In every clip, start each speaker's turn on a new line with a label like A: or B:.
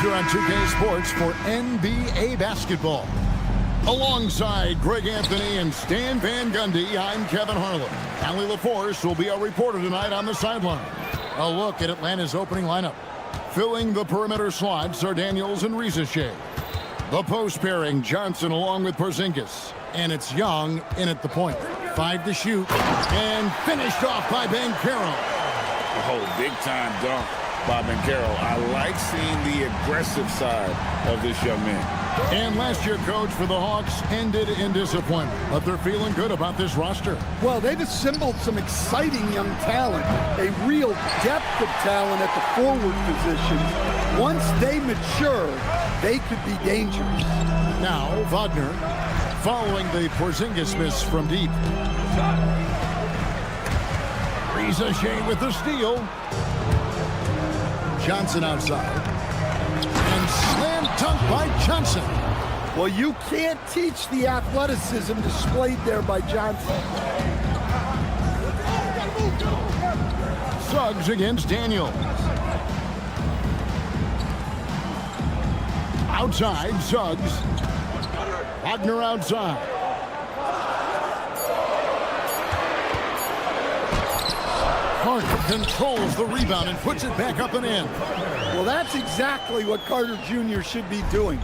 A: here on 2K Sports for NBA basketball. Alongside Greg Anthony and Stan Van Gundy, I'm Kevin Harlan. Allie LaForce will be our reporter tonight on the sideline. A look at Atlanta's opening lineup. Filling the perimeter slots are Daniels and Riza-Shea. The post pairing, Johnson along with Porzingis. And it's Young in at the point. 5 to shoot. And finished off by Banchero.
B: Oh, big-time dunk by Banchero. I like seeing the aggressive side of this young man.
A: And last year, coach, for the Hawks ended in disappointment. But they're feeling good about this roster.
C: Well, they've assembled some exciting young talent, a real depth of talent at the forward position. Once they mature, they could be dangerous.
A: Now, Wagner, following the Porzingis miss from deep. Riza-Shea with the steal. Johnson outside. And slam dunk by Johnson.
C: Well, you can't teach the athleticism displayed there by Johnson.
A: Suggs against Daniels. Outside, Suggs. Wagner outside. Carter controls the rebound and puts it back up and in.
C: Well, that's exactly what Carter Jr. should be doing.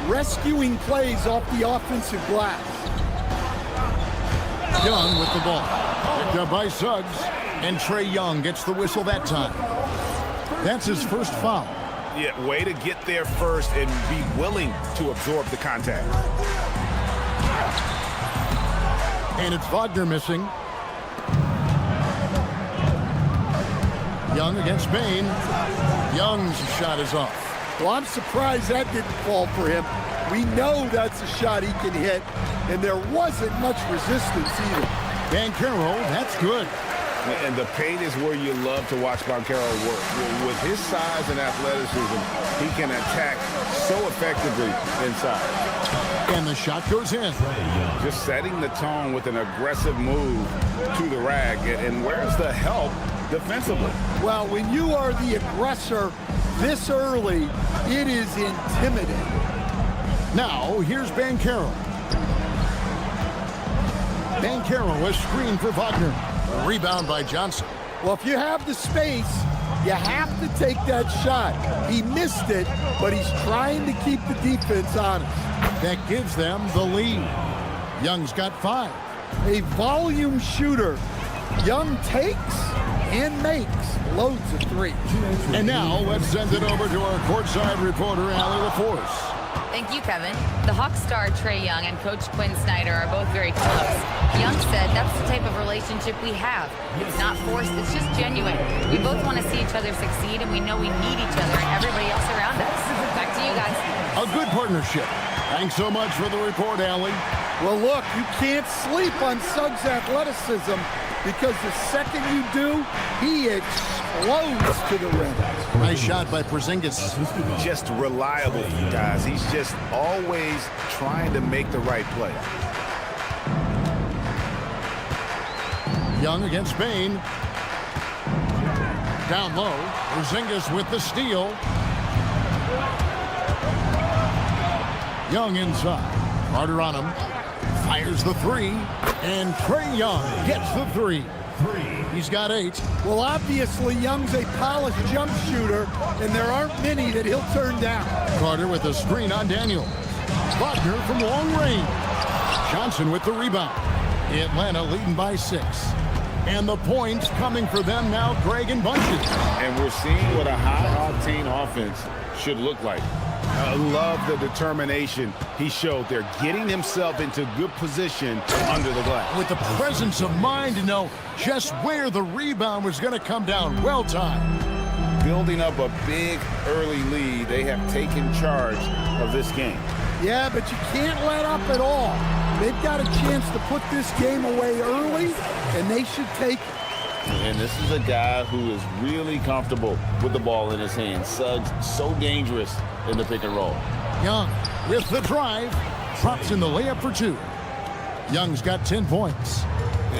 C: Rescuing plays off the offensive glass.
A: Young with the ball. Picked up by Suggs. And Trae Young gets the whistle that time. That's his first foul.
B: Yeah, way to get there first and be willing to absorb the contact.
A: And it's Wagner missing. Young against Bain. Young's shot is off.
C: Well, I'm surprised that didn't fall for him. We know that's a shot he can hit, and there wasn't much resistance either.
A: Banchero, that's good.
B: And the paint is where you love to watch Banchero work. With his size and athleticism, he can attack so effectively inside.
A: And the shot goes in.
B: Just setting the tone with an aggressive move to the rack. And where's the help defensively?
C: Well, when you are the aggressor this early, it is intimidating.
A: Now, here's Banchero. Banchero, a screen for Wagner. Rebound by Johnson.
C: Well, if you have the space, you have to take that shot. He missed it, but he's trying to keep the defense honest.
A: That gives them the lead. Young's got 5.
C: A volume shooter. Young takes and makes loads of threes.
A: And now, let's send it over to our courtside reporter, Allie LaForce.
D: Thank you, Kevin. The Hawks star Trae Young and Coach Quinn Snyder are both very close. Young said that's the type of relationship we have. It's not forced, it's just genuine. We both want to see each other succeed, and we know we need each other and everybody else around us. Back to you guys.
A: A good partnership. Thanks so much for the report, Allie.
C: Well, look, you can't sleep on Suggs' athleticism because the second you do, he explodes to the rim.
A: Nice shot by Porzingis.
B: Just reliable, guys. He's just always trying to make the right play.
A: Young against Bain. Down low. Porzingis with the steal. Young inside. Carter on him. Fires the 3. And Trae Young gets the 3. He's got 8.
C: Well, obviously, Young's a polished jump shooter, and there aren't many that he'll turn down.
A: Carter with a screen on Daniels. Wagner from long range. Johnson with the rebound. Atlanta leading by 6. And the points coming for them now, Greg and Bunches.
B: And we're seeing what a high-octane offense should look like. I love the determination he showed there, getting himself into good position under the glass.
A: With the presence of mind to know just where the rebound was going to come down. Well timed.
B: Building up a big early lead, they have taken charge of this game.
C: Yeah, but you can't let up at all. They've got a chance to put this game away early, and they should take it.
B: And this is a guy who is really comfortable with the ball in his hands. Suggs, so dangerous in the pick and roll.
A: Young with the drive, drops in the layup for 2. Young's got 10 points.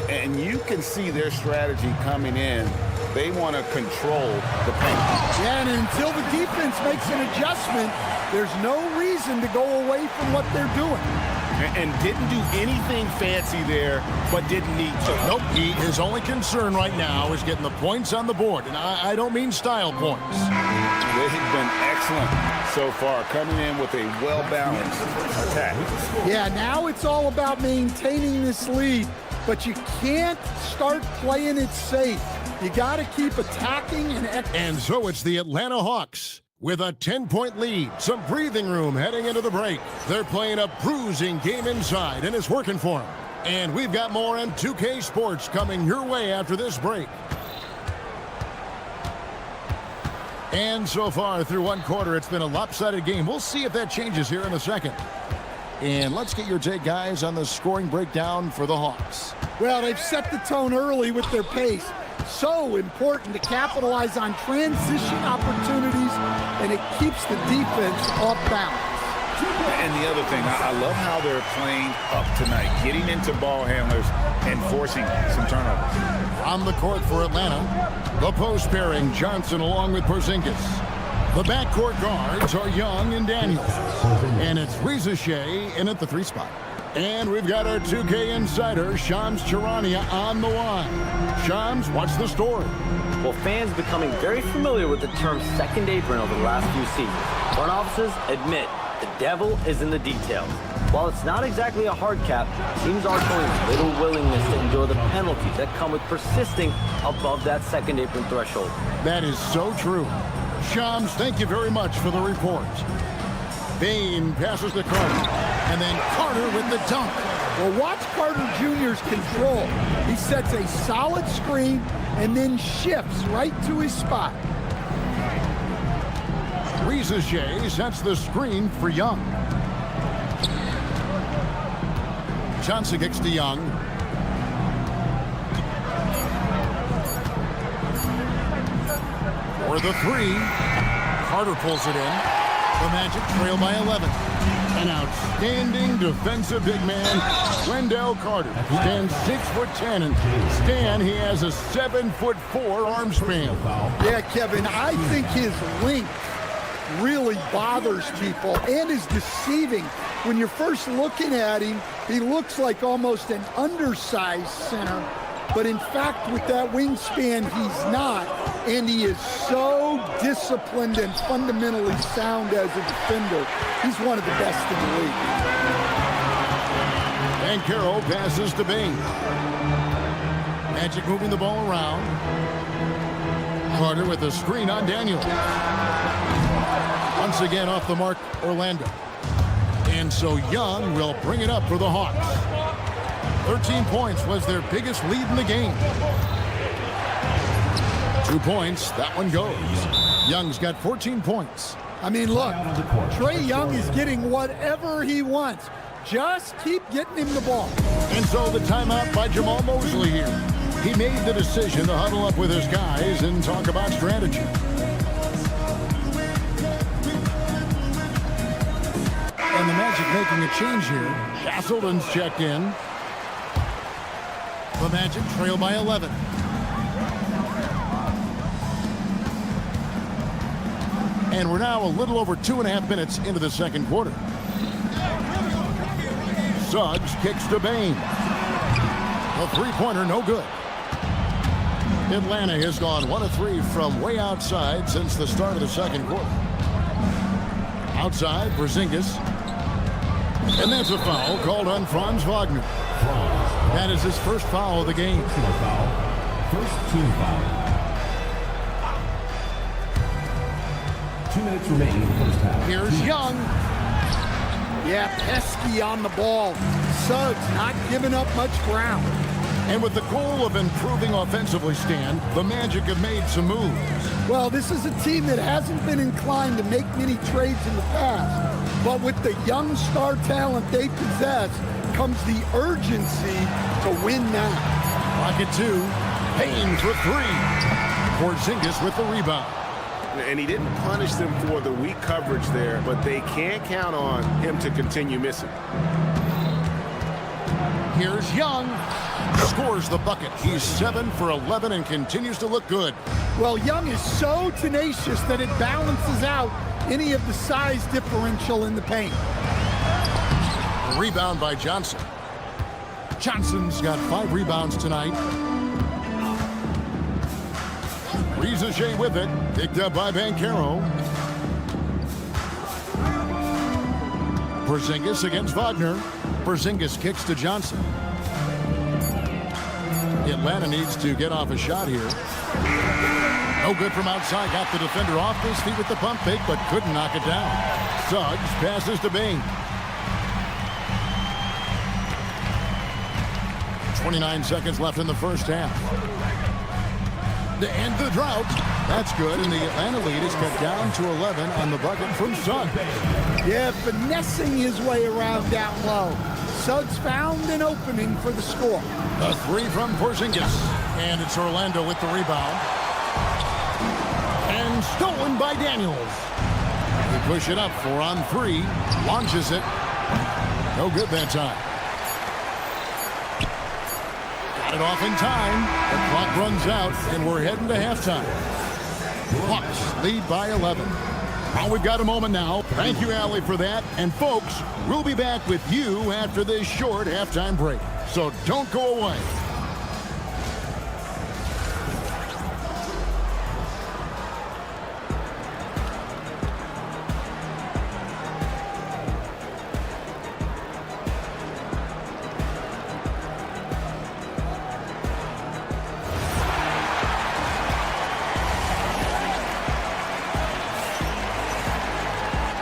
B: And you can see their strategy coming in They want to control the paint.
C: Yeah, and until the defense makes an adjustment, there's no reason to go away from what they're doing.
B: And didn't do anything fancy there, but didn't need to.
A: Nope, his only concern right now is getting the points on the board, and I don't mean style points.
B: They've been excellent so far, coming in with a well-balanced attack.
C: Yeah, now it's all about maintaining this lead, but you can't start playing it safe. You got to keep attacking
A: And so it's the Atlanta Hawks with a 10-point lead, some breathing room heading into the break. They're playing a bruising game inside, and it's working for them. And we've got more on 2K Sports coming your way after this break. And so far through one quarter, it's been a lopsided game. We'll see if that changes here in a second. And let's get your take, guys, on the scoring breakdown for the Hawks.
C: Well, they've set the tone early with their pace. So important to capitalize on transition opportunities, and it keeps the defense off balance.
B: And the other thing, I love how they're playing up tonight, getting into ball handlers and forcing some turnovers.
A: On the court for Atlanta, the post pairing, Johnson along with Porzingis. The backcourt guards are Young and Daniels. And it's Reza Shea in at the 3 spot. And we've got our 2K insider, Shams Charania, on the line. Shams, what's the story?
E: Well, fans becoming very familiar with the term second apron over the last few seasons. Front offices admit the devil is in the details. While it's not exactly a hard cap, teams are showing little willingness to endure the penalties that come with persisting above that second apron threshold.
A: That is so true. Shams, thank you very much for the report. Bain passes to Carter, and then Carter with the dunk.
C: Well, watch Carter Jr.'s control. He sets a solid screen and then shifts right to his spot.
A: Reza Shea sets the screen for Young. Johnson kicks to Young. For the 3, Carter pulls it in. The Magic trail by 11. An outstanding defensive big man, Wendell Carter, stands 6'10", and Stan, he has a 7'4" arm span.
C: Yeah, Kevin, I think his length really bothers people and is deceiving. When you're first looking at him, he looks like almost an undersized center, but in fact, with that wingspan, he's not. And he is so disciplined and fundamentally sound as a defender. He's one of the best in the league.
A: And Carroll passes to Bain. Magic moving the ball around. Carter with a screen on Daniel. Once again off the mark, Orlando. And so Young will bring it up for the Hawks. 13 points was their biggest lead in the game. 2 points, that one goes. Young's got 14 points.
C: I mean, look, Trae Young is getting whatever he wants. Just keep getting him the ball.
A: And so the timeout by Jamal Mosley here. He made the decision to huddle up with his guys and talk about strategy. And the Magic making a change here. Castleton's checked in. The Magic trail by 11. And we're now a little over 2.5 minutes into the second quarter. Suggs kicks to Bain. The three-pointer, no good. Atlanta has gone 1 of 3 from way outside since the start of the second quarter. Outside, Porzingis. And that's a foul called on Franz Wagner. That is his first foul of the game.
F: First team foul. 2 minutes remaining in the first half.
C: Here's Young. Yeah, pesky on the ball. Suggs not giving up much ground.
A: And with the goal of improving offensively, Stan, the Magic have made some moves.
C: Well, this is a team that hasn't been inclined to make many trades in the past. But with the young star talent they possess comes the urgency to win now.
A: Rocket 2. Payne for 3. Porzingis with the rebound.
B: And he didn't punish them for the weak coverage there, but they can't count on him to continue missing.
A: Here's Young. Scores the bucket. He's 7 for 11 and continues to look good.
C: Well, Young is so tenacious that it balances out any of the size differential in the paint.
A: Rebound by Johnson. Johnson's got 5 rebounds tonight. Rizachet with it. Picked up by Banchero. Porzingis against Wagner. Porzingis kicks to Johnson. Atlanta needs to get off a shot here. No good from outside. Got the defender off his feet with the pump fake, but couldn't knock it down. Suggs passes to Bain. 29 seconds left in the first half. To end the drought. That's good, and the Atlanta lead is cut down to 11 on the bucket from Suggs.
C: Yeah, finessing his way around down low. Suggs found an opening for the score.
A: A 3 from Porzingis. And it's Orlando with the rebound. And stolen by Daniels. They push it up 4 on 3. Launches it. No good that time. Got it off in time. The clock runs out, and we're heading to halftime. Hawks lead by 11. Well, we've got a moment now. Thank you, Allie, for that. And, folks, we'll be back with you after this short halftime break. So don't go away.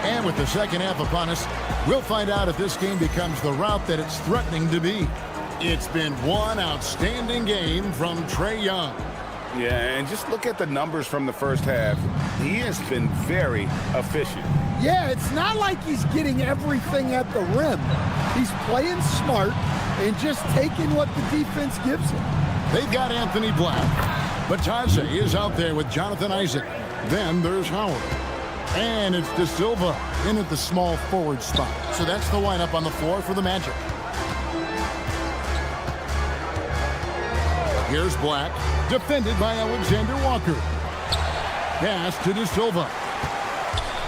A: And with the second half upon us, we'll find out if this game becomes the route that it's threatening to be. It's been one outstanding game from Trae Young.
B: Yeah, and just look at the numbers from the first half. He has been very efficient.
C: Yeah, it's not like he's getting everything at the rim. He's playing smart and just taking what the defense gives him.
A: They've got Anthony Black. Batadze is out there with Jonathan Isaac. Then there's Howard. And it's De Silva in at the small forward spot. So that's the lineup on the floor for the Magic. Here's Black, defended by Alexander Walker. Pass to De Silva.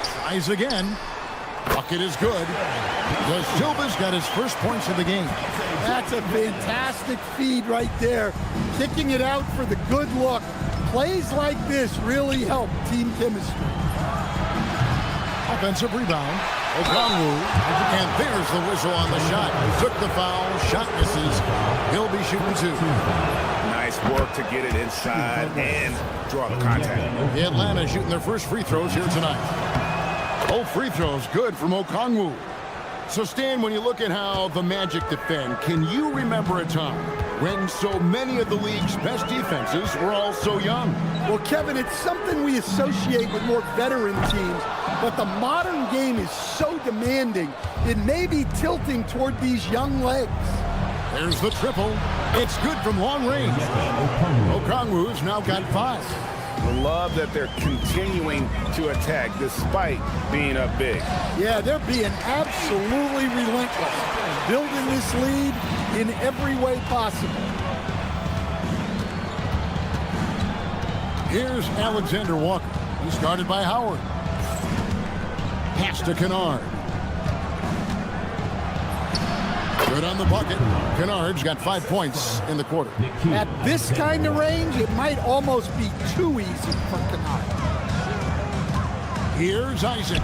A: Tries again. Bucket is good. De Silva's got his first points of the game.
C: That's a fantastic feed right there. Kicking it out for the good look. Plays like this really help team chemistry.
A: Offensive rebound. Okongwu. And there's the whistle on the shot. Took the foul. Shot misses. He'll be shooting 2.
B: Nice work to get it inside and draw the contact.
A: Atlanta shooting their first free throws here tonight. Both free throws good from Okongwu. So, Stan, when you look at how the Magic defend, can you remember a time when so many of the league's best defenses were all so young?
C: Well, Kevin, it's something we associate with more veteran teams, but the modern game is so demanding, it may be tilting toward these young legs.
A: There's the triple. It's good from long range. Okongwu's now got 5.
B: I love that they're continuing to attack despite being up big.
C: Yeah, they're being absolutely relentless, building this lead in every way possible.
A: Here's Alexander Walker. He's guarded by Howard. Pass to Kennard. Good on the bucket. Kennard's got 5 points in the quarter.
C: At this kind of range, it might almost be too easy for Kennard.
A: Here's Isaac.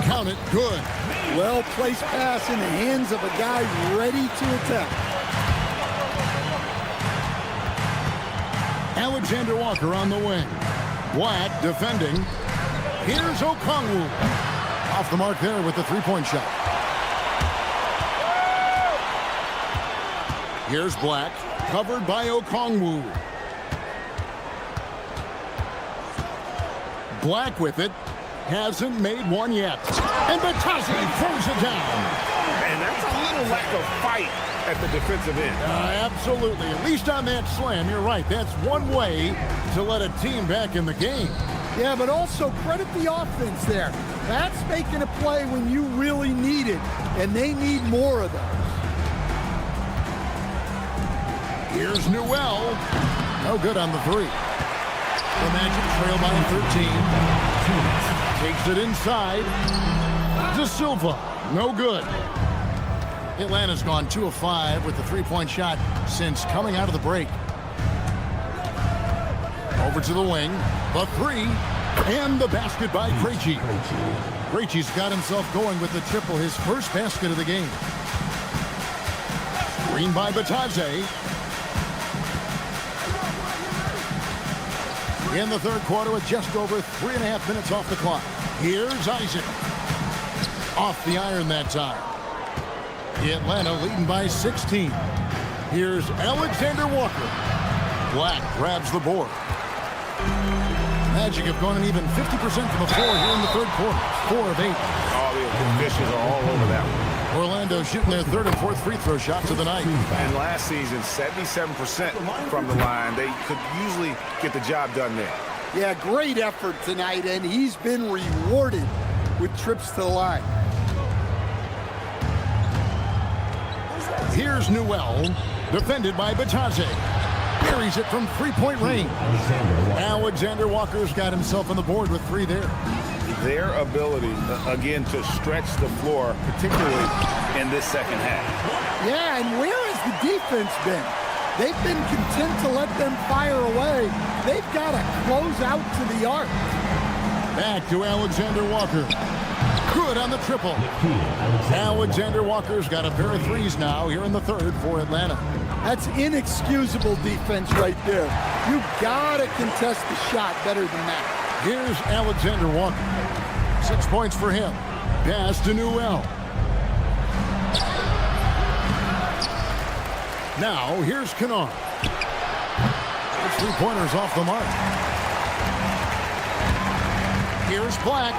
A: Count it. Good.
C: Well-placed pass in the hands of a guy ready to attack.
A: Alexander Walker on the wing. Black defending. Here's Okongwu. Off the mark there with the 3-point shot. Here's Black, covered by Okongwu. Black with it. Hasn't made one yet. And Batadze throws it down.
B: And that's a little lack of fight at the defensive end.
A: Absolutely. At least on that slam, you're right. That's one way to let a team back in the game.
C: Yeah, but also credit the offense there. That's making a play when you really need it, and they need more of those.
A: Here's Newell. No good on the three. The Magic trail by 13. Takes it inside. De Silva. No good. Atlanta's gone 2 of 5 with the three-point shot since coming out of the break. Over to the wing. The three. And the basket by Krejci. Krejci's got himself going with the triple, his first basket of the game. Green by Batadze. In the third quarter with just over 3.5 minutes off the clock. Here's Isaac. Off the iron that time. Atlanta leading by 16. Here's Alexander Walker. Black grabs the board. Magic have gone an even 50% from the floor here in the third quarter. 4 of 8.
B: All the officials are all over that one.
A: Orlando shooting their third and fourth free throw shots of the night.
B: And last season, 77% from the line. They could usually get the job done there.
C: Yeah, great effort tonight, and he's been rewarded with trips to the line.
A: Here's Newell, defended by Batadze. Buries it from three-point range. Alexander Walker's got himself on the board with 3 there.
B: Their ability, again, to stretch the floor, particularly in this second half.
C: Yeah, and where has the defense been? They've been content to let them fire away. They've got to close out to the arc.
A: Back to Alexander Walker. Good on the triple. Alexander Walker's got a pair of threes now here in the third for Atlanta.
C: That's inexcusable defense right there. You got to contest the shot better than that.
A: Here's Alexander Walker. 6 points for him. Pass to Newell. Now, here's Kennard. His three-pointers off the mark. Here's Black.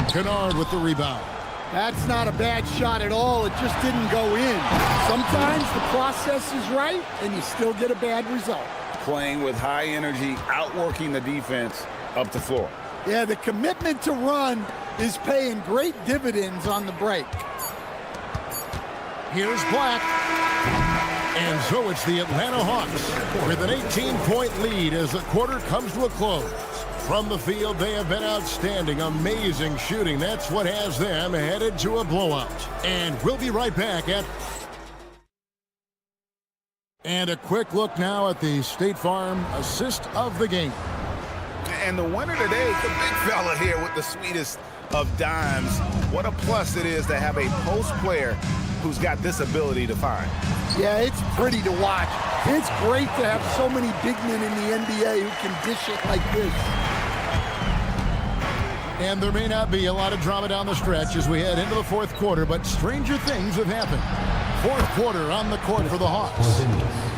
A: Kennard with the rebound.
C: That's not a bad shot at all. It just didn't go in. Sometimes the process is right, and you still get a bad result.
B: Playing with high energy, outworking the defense up the floor.
C: Yeah, the commitment to run is paying great dividends on the break.
A: Here's Black. And so it's the Atlanta Hawks with an 18-point lead as the quarter comes to a close. From the field, they have been outstanding, amazing shooting. That's what has them headed to a blowout. And we'll be right back at... And a quick look now at the State Farm assist of the game.
B: And the winner today, the big fella here with the sweetest of dimes. What a plus it is to have a post player who's got this ability to find.
C: Yeah, it's pretty to watch. It's great to have so many big men in the NBA who can dish it like this.
A: And there may not be a lot of drama down the stretch as we head into the fourth quarter, but stranger things have happened. Fourth quarter on the court for the Hawks.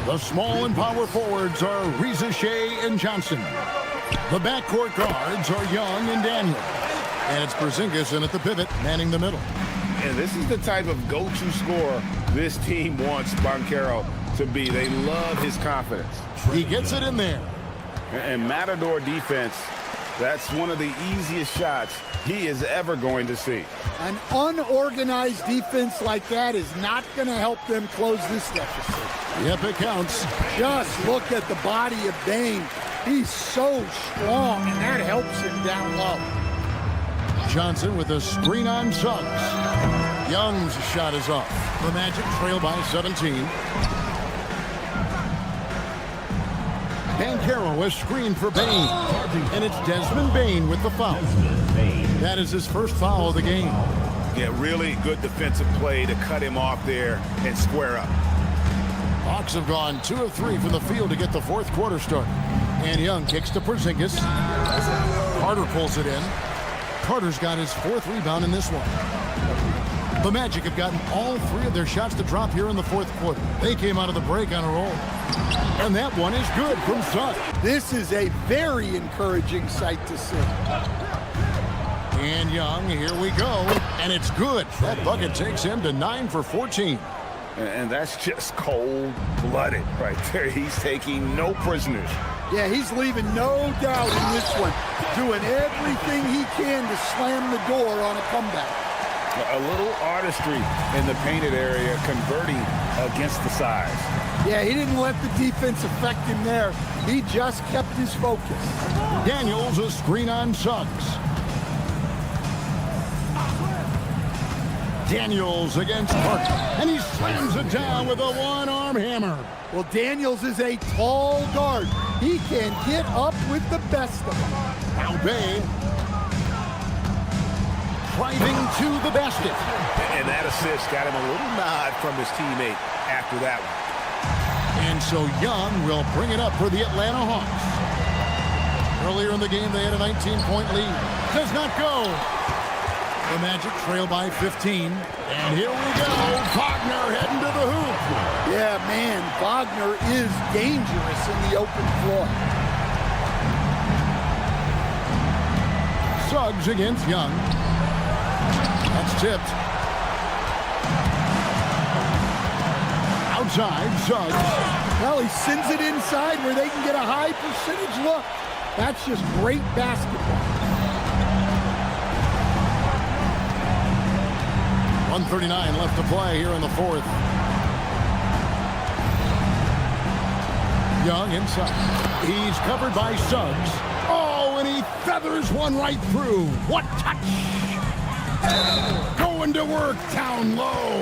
A: The small and power forwards are Reza Shea and Johnson. The backcourt guards are Young and Daniel. And it's Porzingis in at the pivot, manning the middle.
B: And this is the type of go-to scorer this team wants Banchero to be. They love his confidence.
A: He gets it in there.
B: And Matador defense, that's one of the easiest shots he is ever going to see.
C: An unorganized defense like that is not going to help them close this deficit.
A: Yep, it counts.
C: Just look at the body of Bane. He's so strong, and that helps him down low.
A: Johnson with a screen on Suggs. Young's shot is off. The Magic trail by 17. Banchero is screened for Bane. And it's Desmond Bane with the foul. That is his first foul of the game.
B: Yeah, really good defensive play to cut him off there and square up.
A: Hawks have gone 2 of 3 from the field to get the fourth quarter started. And Young kicks to Porzingis. Carter pulls it in. Carter's got his 4th rebound in this one. The Magic have gotten all 3 of their shots to drop here in the fourth quarter. They came out of the break on a roll. And that one is good from Suggs.
C: This is a very encouraging sight to see.
A: And Young, here we go. And it's good. That bucket takes him to 9 for 14.
B: And that's just cold-blooded right there. He's taking no prisoners.
C: Yeah, he's leaving no doubt in this one. Doing everything he can to slam the door on a comeback.
B: A little artistry in the painted area, converting against the size.
C: Yeah, he didn't let the defense affect him there. He just kept his focus.
A: Daniels, a screen on Suggs. Daniels against Parker, and he slams it down with a one-arm hammer.
C: Well, Daniels is a tall guard. He can get up with the best of them.
A: Now Bay driving to the basket.
B: And that assist got him a little nod from his teammate after that one.
A: And so Young will bring it up for the Atlanta Hawks. Earlier in the game, they had a 19-point lead. Does not go. The Magic trail by 15. And here we go. Wagner heading to the hoop.
C: Yeah, man, Wagner is dangerous in the open floor.
A: Suggs against Young. That's tipped. Outside, Suggs.
C: Well, he sends it inside where they can get a high percentage look. That's just great basketball.
A: 1:39 left to play here in the fourth. Young inside. He's covered by Suggs. Oh, and he feathers one right through. What touch! Going to work down low.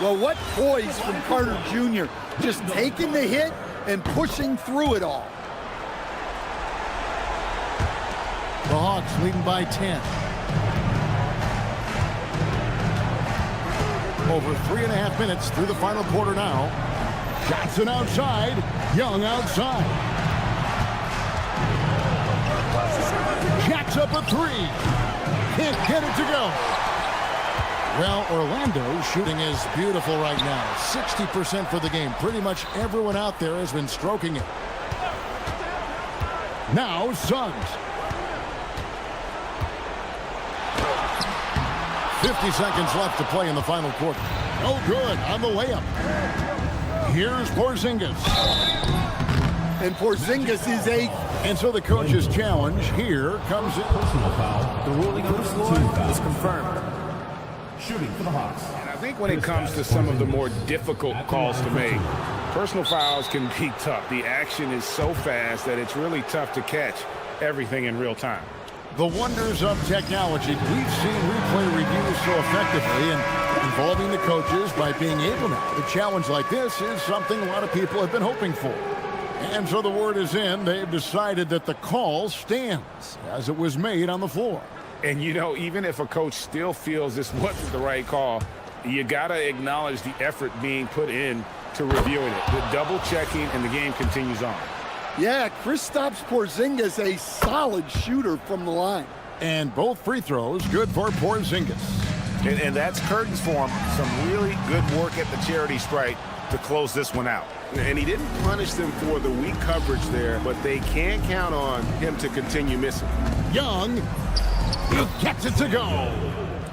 C: Well, what poise from Carter Jr. Just taking the hit and pushing through it all.
A: The Hawks leading by 10. Over 3.5 minutes through the final quarter now. Johnson outside. Young outside. Jacks up a three. Can't get it to go. Well, Orlando's shooting is beautiful right now. 60% for the game. Pretty much everyone out there has been stroking it. Now Suggs. 50 seconds left to play in the final quarter. No good on the layup. Here's Porzingis.
C: And Porzingis is a...
A: And so the coach's challenge here comes in.
F: Personal foul.
E: The ruling on the floor is confirmed.
F: Shooting for the Hawks.
B: And I think when it comes to some of the more difficult calls to make, personal fouls can be tough. The action is so fast that it's really tough to catch everything in real time.
A: The wonders of technology. We've seen replay reviews so effectively and involving the coaches by being able to. A challenge like this is something a lot of people have been hoping for. And so the word is in. They've decided that the call stands as it was made on the floor.
B: And, you know, even if a coach still feels this wasn't the right call, you got to acknowledge the effort being put in to reviewing it. The double checking, and the game continues on.
C: Yeah, Kristaps Porzingis, a solid shooter from the line.
A: And both free throws good for Porzingis.
B: And that's curtains for him. Some really good work at the charity stripe to close this one out. And he didn't punish them for the weak coverage there, but they can't count on him to continue missing.
A: Young, he gets it to go.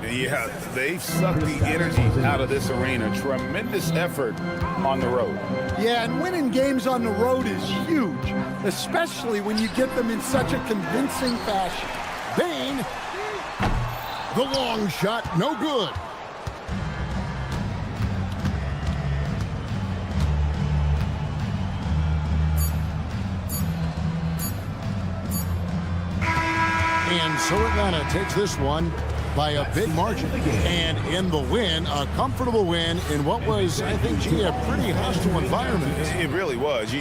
B: Yeah, they've sucked the energy out of this arena. Tremendous effort on the road.
C: Yeah, and winning games on the road is huge, especially when you get them in such a convincing fashion.
A: Bain, the long shot, no good. And so Atlanta takes this one by a big margin. And in the win, a comfortable win in what was, I think, gee, a pretty hostile environment.
B: It really was.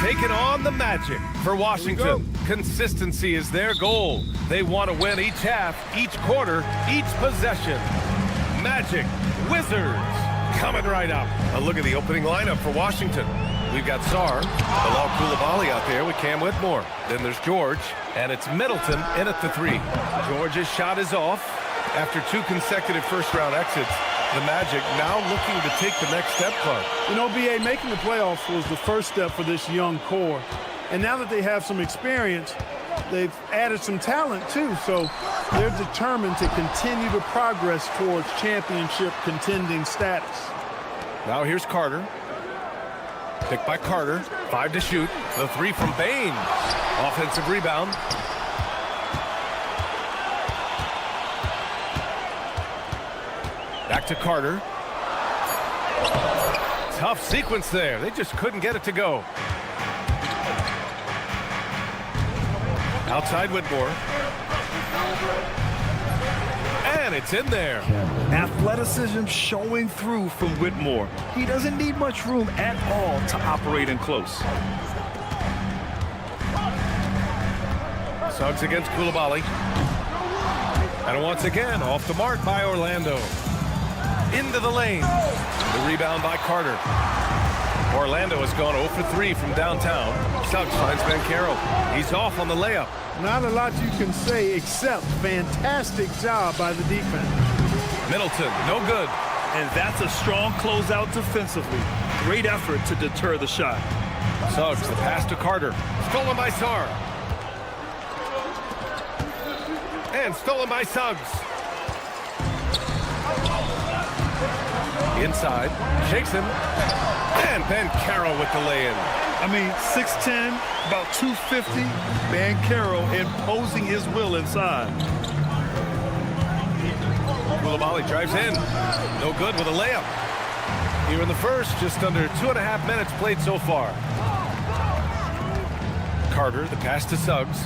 G: taking on the Magic. For Washington, consistency is their goal. They want to win each half, each quarter, each possession. Magic, Wizards, coming right up. A look at the opening lineup for Washington. We've got Sar, Bilal Coulibaly out there with Cam Whitmore. Then there's George, and it's Middleton in at the 3. George's shot is off. After 2 consecutive first-round exits, the Magic now looking to take the next step, Clark.
H: You know, B.A., making the playoffs was the first step for this young core. And now that they have some experience, they've added some talent, too. So they're determined to continue to progress towards championship contending status.
G: Now here's Carter. Picked by Carter. 5 to shoot. The 3 from Bain. Offensive rebound. Back to Carter. Tough sequence there. They just couldn't get it to go. Outside Whitmore. And it's in there.
I: Athleticism showing through from Whitmore. He doesn't need much room at all to operate in close.
G: Suggs against Coulibaly. And once again, off the mark by Orlando. Into the lane. The rebound by Carter. Orlando has gone 0 for 3 from downtown. Suggs finds Banchero. He's off on the layup.
H: Not a lot you can say except fantastic job by the defense.
G: Middleton, no good.
I: And that's a strong closeout defensively. Great effort to deter the shot.
G: Suggs, the pass to Carter. Stolen by Sar. And stolen by Suggs. Inside, shakes him, and Banchero with the lay-in.
I: I mean, 6'10", about 250. Banchero imposing his will inside.
G: Coulibaly drives in. No good with a layup. Here in the first, just under 2.5 minutes played so far. Carter, the pass to Suggs.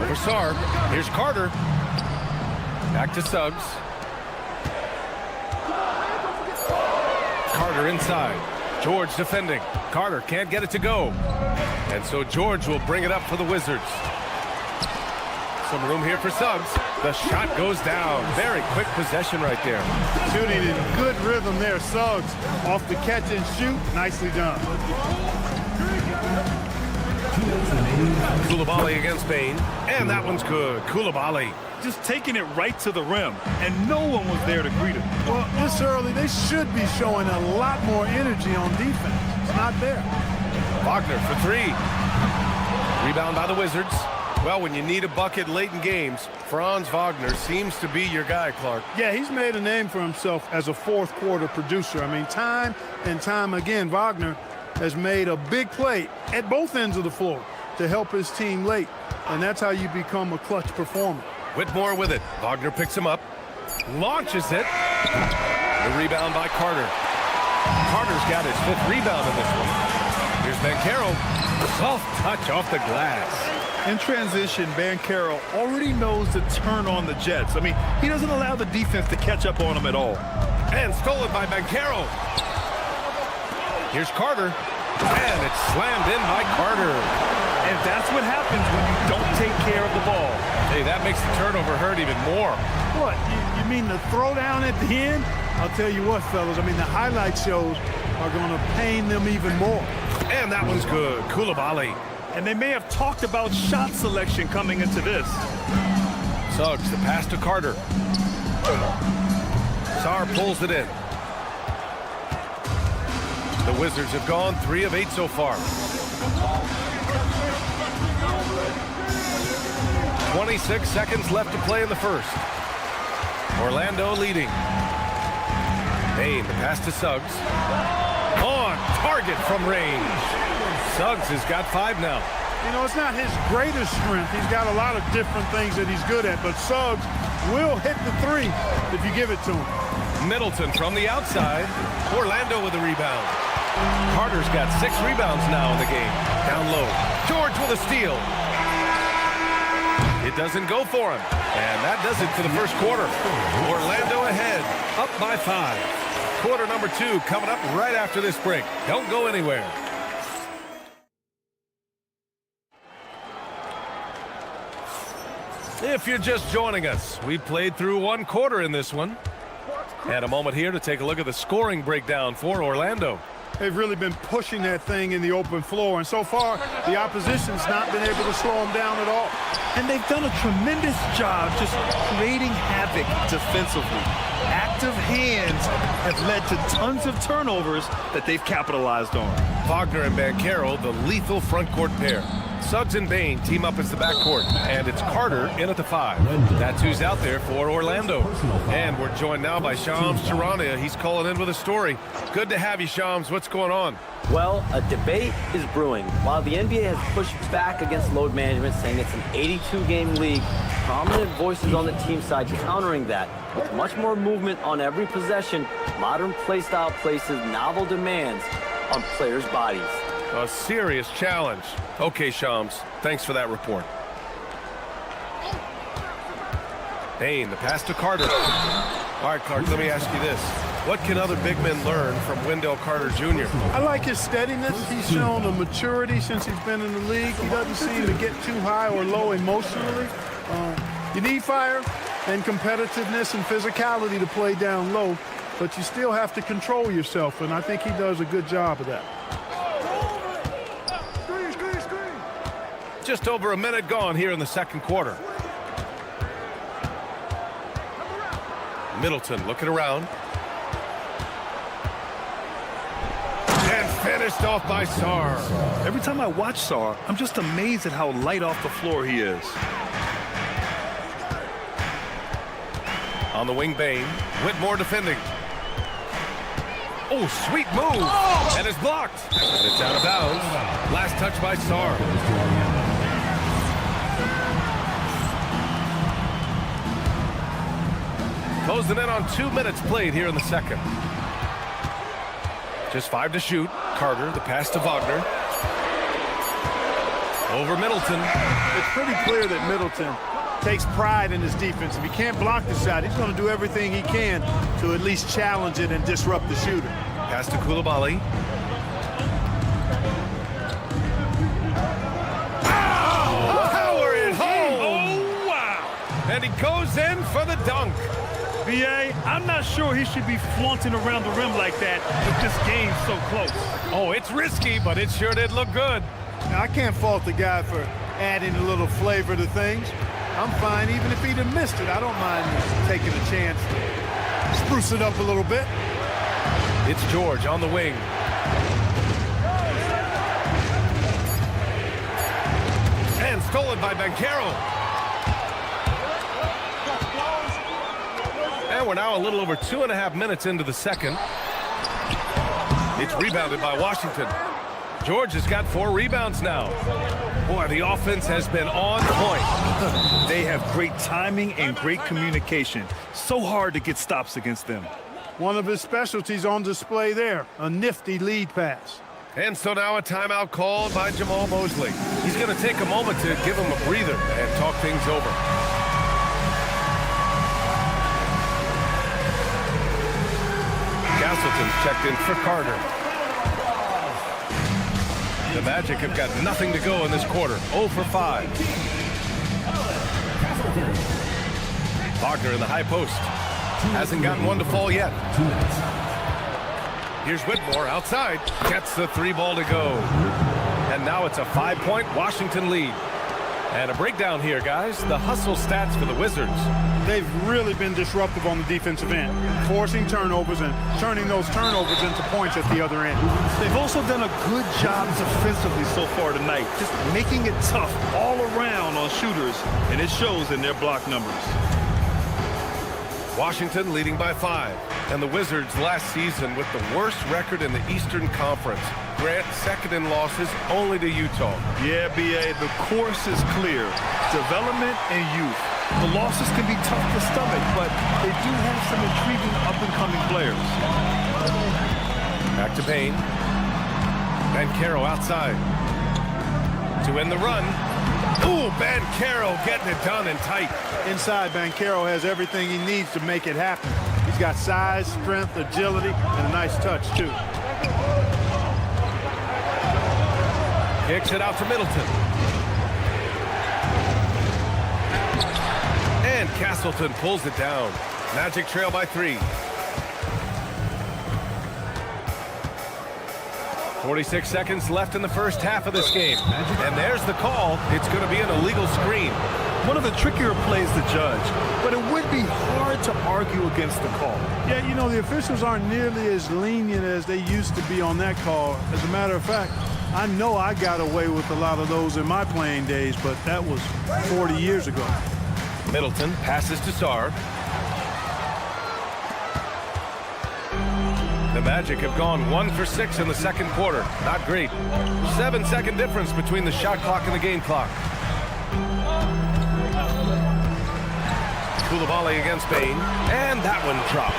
G: Over Sar. Here's Carter. Back to Suggs. Carter inside. George defending. Carter can't get it to go. And so George will bring it up for the Wizards. Some room here for Suggs. The shot goes down. Very quick possession right there.
H: Shooting in good rhythm there. Suggs off the catch and shoot. Nicely done.
G: Coulibaly against Bain. And that one's good. Coulibaly.
I: Just taking it right to the rim, and no one was there to greet him.
H: Well, this early, they should be showing a lot more energy on defense. It's not there.
G: Wagner for 3. Rebound by the Wizards. Well, when you need a bucket late in games, Franz Wagner seems to be your guy, Clark.
H: Yeah, he's made a name for himself as a fourth quarter producer. I mean, time and time again, Wagner has made a big play at both ends of the floor to help his team late, and that's how you become a clutch performer.
G: Whitmore with it. Wagner picks him up. Launches it. The rebound by Carter. Carter's got his 5th rebound in this one. Here's Banchero. Soft touch off the glass.
I: In transition, Banchero already knows to turn on the Jets. I mean, he doesn't allow the defense to catch up on him at all.
G: And stolen by Banchero. Here's Carter. And it's slammed in by Carter.
I: And that's what happens when you don't take care of the ball.
G: Hey, that makes the turnover hurt even more.
H: What, you mean the throwdown at the end? I'll tell you what, fellas, I mean, the highlight shows are going to pain them even more.
G: And that one's good. Coulibaly.
I: And they may have talked about shot selection coming into this.
G: Suggs, the pass to Carter. Sar pulls it in. The Wizards have gone 3 of 8 so far. 26 seconds left to play in the first. Orlando leading. Bain, the pass to Suggs. On target from range. Suggs has got 5 now.
H: You know, it's not his greatest strength. He's got a lot of different things that he's good at, but Suggs will hit the 3 if you give it to him.
G: Middleton from the outside. Orlando with the rebound. Carter's got 6 rebounds now in the game. Down low. George with a steal. It doesn't go for him. And that does it for the first quarter. Orlando ahead, up by 5. Quarter number 2 coming up right after this break. Don't go anywhere. If you're just joining us, we played through 1 quarter in this one. And a moment here to take a look at the scoring breakdown for Orlando.
H: They've really been pushing that thing in the open floor, and so far, the opposition's not been able to slow them down at all.
I: And they've done a tremendous job just creating havoc defensively. Active hands have led to tons of turnovers that they've capitalized on.
G: Wagner and Banchero, the lethal front court pair. Suggs and Bain team up as the backcourt, and it's Carter in at the 5. That's who's out there for Orlando. And we're joined now by Shams Charania. He's calling in with a story. Good to have you, Shams. What's going on?
E: Well, a debate is brewing. While the NBA has pushed back against load management, saying it's an 82-game league, prominent voices on the team side countering that. With much more movement on every possession, modern play style places novel demands on players' bodies.
G: A serious challenge. Okay, Shams, thanks for that report. Bain, the pass to Carter. All right, Clark, let me ask you this. What can other big men learn from Wendell Carter Jr.?
H: I like his steadiness. He's shown a maturity since he's been in the league. He doesn't seem to get too high or low emotionally. You need fire and competitiveness and physicality to play down low, but you still have to control yourself, and I think he does a good job of that.
G: Just over a minute gone here in the second quarter. Middleton looking around. And finished off by Sar.
I: Every time I watch Sar, I'm just amazed at how light off the floor he is.
G: On the wing, Bain. Whitmore defending. Oh, sweet move. Oh! And it's blocked. And it's out of bounds. Last touch by Sar. Closing in on 2 minutes played here in the second. Just 5 to shoot. Carter, the pass to Wagner. Over Middleton.
H: It's pretty clear that Middleton takes pride in his defense. If he can't block the shot, he's going to do everything he can to at least challenge it and disrupt the shooter.
G: Pass to Koulibaly. Oh, power it home.
I: Oh, wow.
G: And he goes in for the dunk.
I: B.A., I'm not sure he should be flaunting around the rim like that with this game so close.
G: Oh, it's risky, but it sure did look good.
H: Now, I can't fault the guy for adding a little flavor to things. I'm fine even if he'd have missed it. I don't mind taking a chance to spruce it up a little bit.
G: It's George on the wing. And stolen by Banchero. And we're now a little over 2.5 minutes into the second. It's rebounded by Washington. George has got 4 rebounds now. Boy, the offense has been on point.
I: They have great timing and great communication. So hard to get stops against them.
H: One of his specialties on display there, a nifty lead pass.
G: And so now a timeout called by Jamal Mosley. He's going to take a moment to give him a breather and talk things over. Castleton's checked in for Carter. The Magic have got nothing to go in this quarter. 0 for 5. Wagner in the high post. Hasn't gotten one to fall yet. Here's Whitmore outside. Gets the 3 ball to go. And now it's a 5-point Washington lead. And a breakdown here, guys. The hustle stats for the Wizards.
H: They've really been disruptive on the defensive end, forcing turnovers and turning those turnovers into points at the other end.
I: They've also done a good job defensively so far tonight, just making it tough all around on shooters, and it shows in their block numbers.
G: Washington leading by 5. And the Wizards last season with the worst record in the Eastern Conference. Grant second in losses only to Utah.
I: Yeah, B.A., the course is clear. Development and youth. The losses can be tough to stomach, but they do have some intriguing up-and-coming players.
G: Back to Bain. Banchero outside. To end the run. Ooh, Banchero getting it done and tight.
H: Inside, Banchero has everything he needs to make it happen. He's got size, strength, agility, and a nice touch, too.
G: Kicks it out to Middleton. And Castleton pulls it down. Magic trail by 3. 46 seconds left in the first half of this game. And there's the call. It's going to be an illegal screen.
I: One of the trickier plays to judge, but it would be hard to argue against the call.
H: Yeah, you know, the officials aren't nearly as lenient as they used to be on that call. As a matter of fact, I know I got away with a lot of those in my playing days, but that was 40 years ago.
G: Middleton passes to Sarr. The Magic have gone 1 for 6 in the second quarter. Not great. 7-second difference between the shot clock and the game clock. Koulibaly against Bain, and that one drops.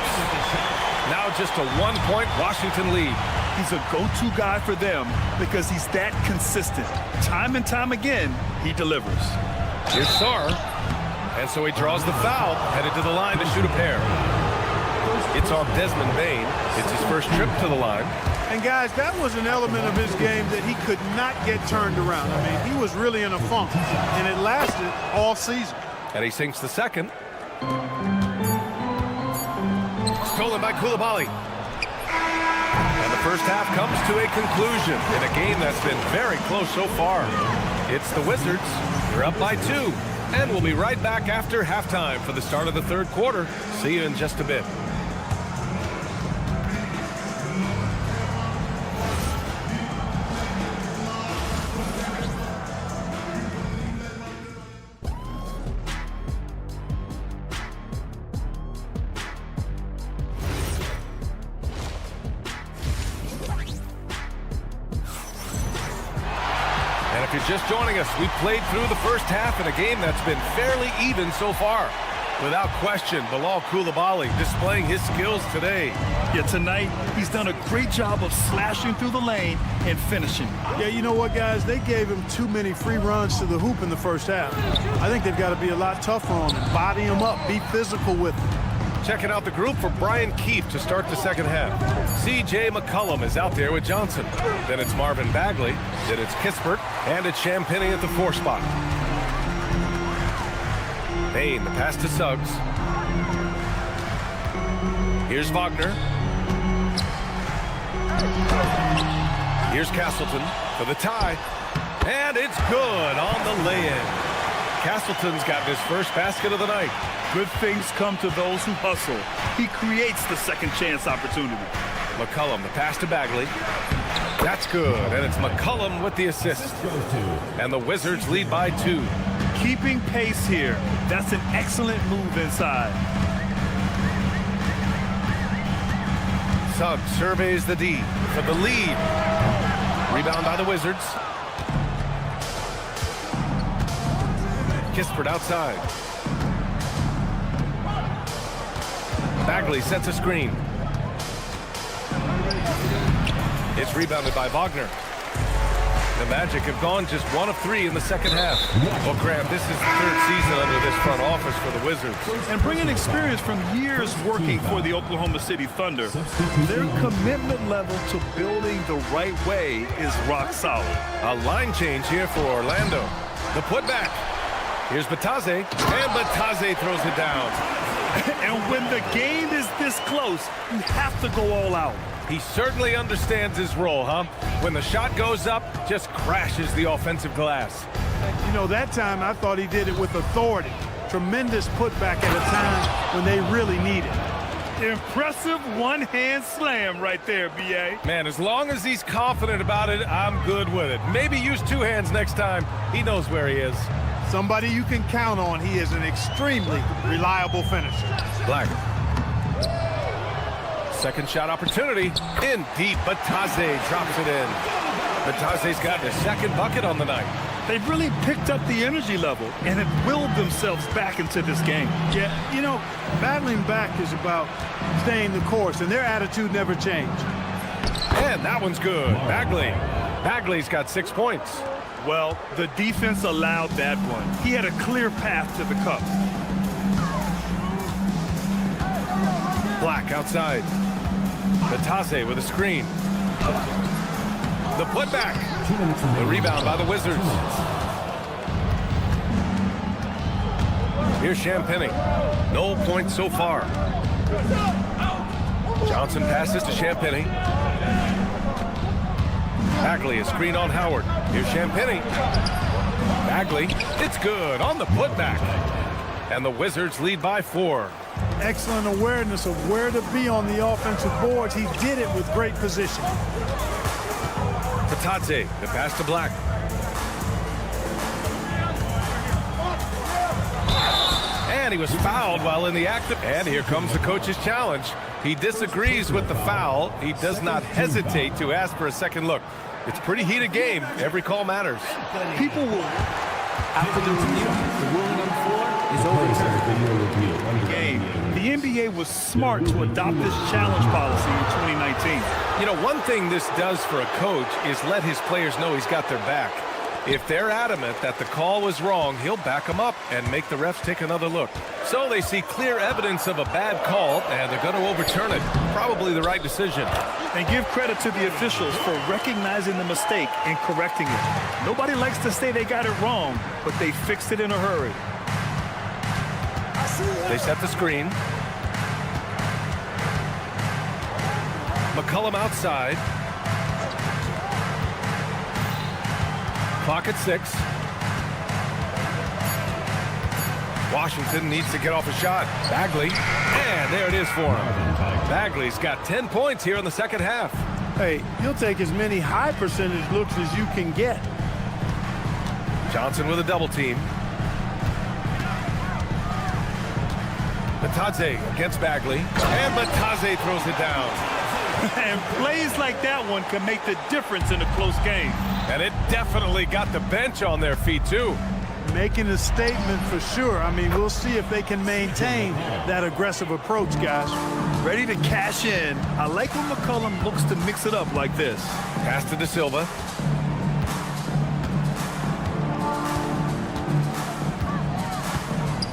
G: Now just a 1-point Washington lead.
I: He's a go-to guy for them because he's that consistent. Time and time again, he delivers.
G: Here's Sarr, and so he draws the foul, headed to the line to shoot a pair. It's on Desmond Bain. It's his first trip to the line.
H: And guys, that was an element of his game that he could not get turned around. I mean, he was really in a funk, and it lasted all season.
G: And he sinks the second. Stolen by Koulibaly. And the first half comes to a conclusion in a game that's been very close so far. It's the Wizards. They're up by 2. And we'll be right back after halftime for the start of the third quarter. See you in just a bit. If you're just joining us, we played through the first half in a game that's been fairly even so far. Without question, Bilal Koulibaly displaying his skills today.
I: Yeah, tonight, he's done a great job of slashing through the lane and finishing.
H: Yeah, you know what, guys? They gave him too many free runs to the hoop in the first half. I think they've got to be a lot tougher on him, body him up, be physical with him.
G: Checking out the group for Brian Keefe to start the second half. C.J. McCollum is out there with Johnson. Then it's Marvin Bagley. Then it's Kispert. And it's Champagnie at the 4 spot. Bain, the pass to Suggs. Here's Wagner. Here's Castleton for the tie. And it's good on the lay-in. Castleton's got his first basket of the night.
I: Good things come to those who hustle. He creates the second chance opportunity.
G: McCollum, the pass to Bagley. That's good, and it's McCollum with the assist. And the Wizards lead by 2.
I: Keeping pace here. That's an excellent move inside.
G: Suggs surveys the D for the lead. Rebound by the Wizards. Kispert outside. Bagley sets a screen. It's rebounded by Wagner. The Magic have gone just 1 of 3 in the second half. Well, Graham, this is the 3rd season under this front office for the Wizards.
I: And bringing experience from years working for the Oklahoma City Thunder, their commitment level to building the right way is rock solid.
G: A line change here for Orlando. The putback. Here's Batase, and Batase throws it down.
I: And when the game is this close, you have to go all out.
G: He certainly understands his role, huh? When the shot goes up, just crashes the offensive glass.
H: You know, that time I thought he did it with authority. Tremendous putback at a time when they really need it.
I: Impressive one-hand slam right there, B.A.
G: Man, as long as he's confident about it, I'm good with it. Maybe use 2 hands next time. He knows where he is.
H: Somebody you can count on. He is an extremely reliable finisher.
G: Black. Second shot opportunity. In deep. Batase drops it in. Batase's got his second bucket on the night.
I: They've really picked up the energy level and have willed themselves back into this game.
H: Yeah, you know, battling back is about staying the course, and their attitude never changed.
G: And that one's good. Bagley's got 6 points.
I: Well, the defense allowed that one. He had a clear path to the cup.
G: Black outside. Batase with a screen. The putback. The rebound by the Wizards. Here's Champagny. No points so far. Johnson passes to Champagny. Bagley, a screen on Howard. Here's Champagny. Bagley, it's good on the putback. And the Wizards lead by 4.
H: Excellent awareness of where to be on the offensive boards. He did it with great position.
G: Batase, the pass to Black. And he was fouled while in the act of... And here comes the coach's challenge. He disagrees with the foul. He does not hesitate to ask for a second look. It's a pretty heated game. Every call matters.
I: People will...
F: After the review, the ruling on the floor is overturned.
I: Game. The NBA was smart to adopt this challenge policy in 2019.
G: You know, one thing this does for a coach is let his players know he's got their back. If they're adamant that the call was wrong, he'll back them up and make the refs take another look. So they see clear evidence of a bad call, and they're going to overturn it. Probably the right decision.
I: And give credit to the officials for recognizing the mistake and correcting it. Nobody likes to say they got it wrong, but they fixed it in a hurry.
G: They set the screen. McCollum outside. Clock at 6. Washington needs to get off a shot. Bagley, and there it is for him. Bagley's got 10 points here in the second half.
H: Hey, he'll take as many high percentage looks as you can get.
G: Johnson with a double team. Batase against Bagley, and Batase throws it down.
I: And plays like that one can make the difference in a close game.
G: And it definitely got the bench on their feet, too.
H: Making a statement for sure. I mean, we'll see if they can maintain that aggressive approach, guys.
I: Ready to cash in. I like when McCollum looks to mix it up like this.
G: Pass to De Silva.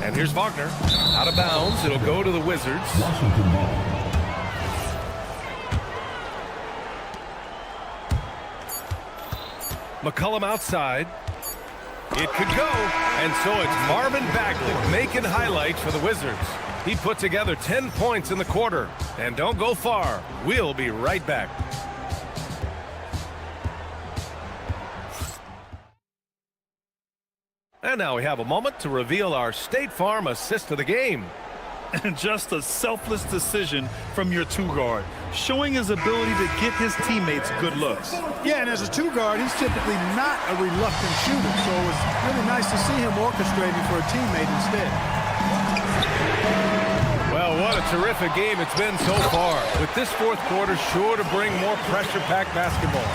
G: And here's Wagner. Out of bounds. It'll go to the Wizards.
F: Washington ball.
G: McCollum outside. It could go. And so it's Marvin Bagley making highlights for the Wizards. He put together 10 points in the quarter. And don't go far. We'll be right back. And now we have a moment to reveal our State Farm assist of the game.
I: And just a selfless decision from your two-guard, showing his ability to get his teammates good looks.
H: Yeah, and as a two-guard, he's typically not a reluctant shooter, so it's really nice to see him orchestrating for a teammate instead.
G: Well, what a terrific game it's been so far. With this fourth quarter sure to bring more pressure-packed basketball.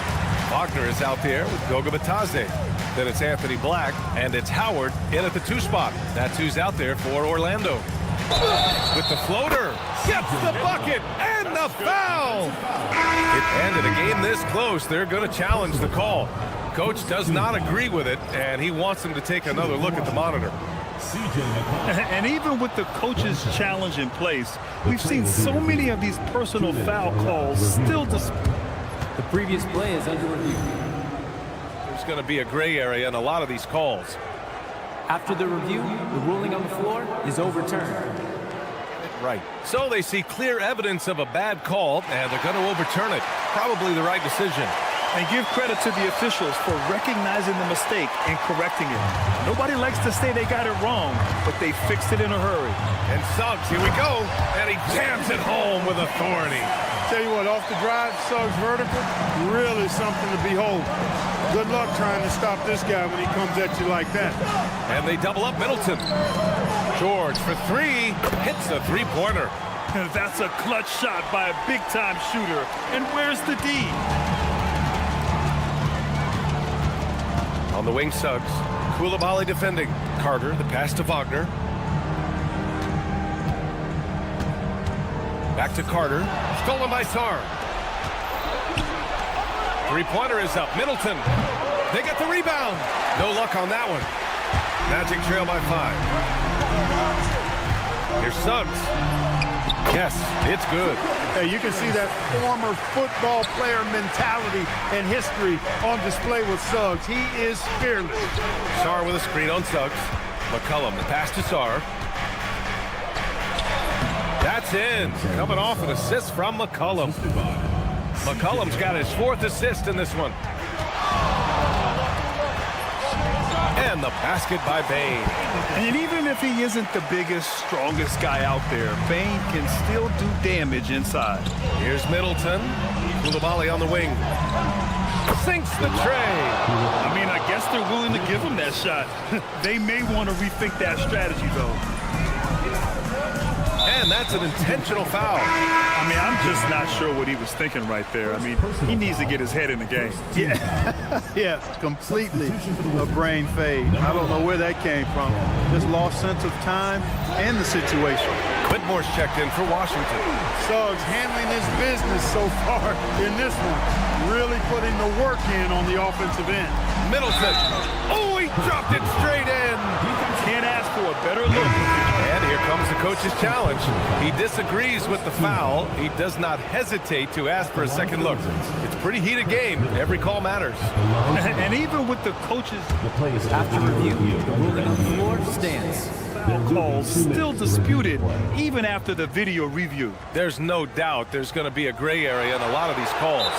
G: Wagner is out there with Goga Batase. Then it's Anthony Black, and it's Howard in at the 2 spot. That's who's out there for Orlando. With the floater, gets the bucket, and the foul! And in a game this close, they're going to challenge the call. Coach does not agree with it, and he wants them to take another look at the monitor.
I: And even with the coach's challenge in place, we've seen so many of these personal foul calls still
F: The previous play is under review.
G: There's going to be a gray area in a lot of these calls.
F: After the review, the ruling on the floor is overturned.
G: Right. So they see clear evidence of a bad call, and they're going to overturn it. Probably the right decision.
I: And give credit to the officials for recognizing the mistake and correcting it. Nobody likes to say they got it wrong, but they fixed it in a hurry.
G: And Suggs, here we go. And he jams it home with authority.
H: Tell you what, off the drive, Suggs vertical, really something to behold. Good luck trying to stop this guy when he comes at you like that.
G: And they double up Middleton. George for 3, hits the three-pointer.
I: That's a clutch shot by a big-time shooter. And where's the D?
G: On the wing, Suggs. Koulibaly defending. Carter, the pass to Wagner. Back to Carter. Stolen by Skarn. Three-pointer is up. Middleton. They get the rebound. No luck on that one. Magic trail by 5. Here's Suggs. Yes, it's good.
H: Hey, you can see that former football player mentality and history on display with Suggs. He is fearless.
G: Sarr with a screen on Suggs. McCollum, the pass to Sarr. That's in. Coming off an assist from McCollum. McCollum's got his 4th assist in this one. And the basket by Bane.
I: And even if he isn't the biggest, strongest guy out there, Bane can still do damage inside.
G: Here's Middleton. Koulibaly on the wing. Sinks the tray.
I: I mean, I guess they're willing to give him that shot. They may want to rethink that strategy, though.
G: And that's an intentional foul.
I: I mean, I'm just not sure what he was thinking right there. I mean, he needs to get his head in the game.
H: Yeah, completely a brain fade. I don't know where that came from. Just lost sense of time and the situation.
G: Whitmore's checked in for Washington.
H: Suggs handling his business so far in this one. Really putting the work in on the offensive end.
G: Middleton. Oh, he dropped it straight in.
I: Can't ask for a better look.
G: And here comes the coach's challenge. He disagrees with the foul. He does not hesitate to ask for a second look. It's a pretty heated game. Every call matters.
I: And even with the coaches
F: After review, the ruling on the floor stands.
I: foul calls still disputed even after the video review.
G: There's no doubt there's going to be a gray area in a lot of these calls.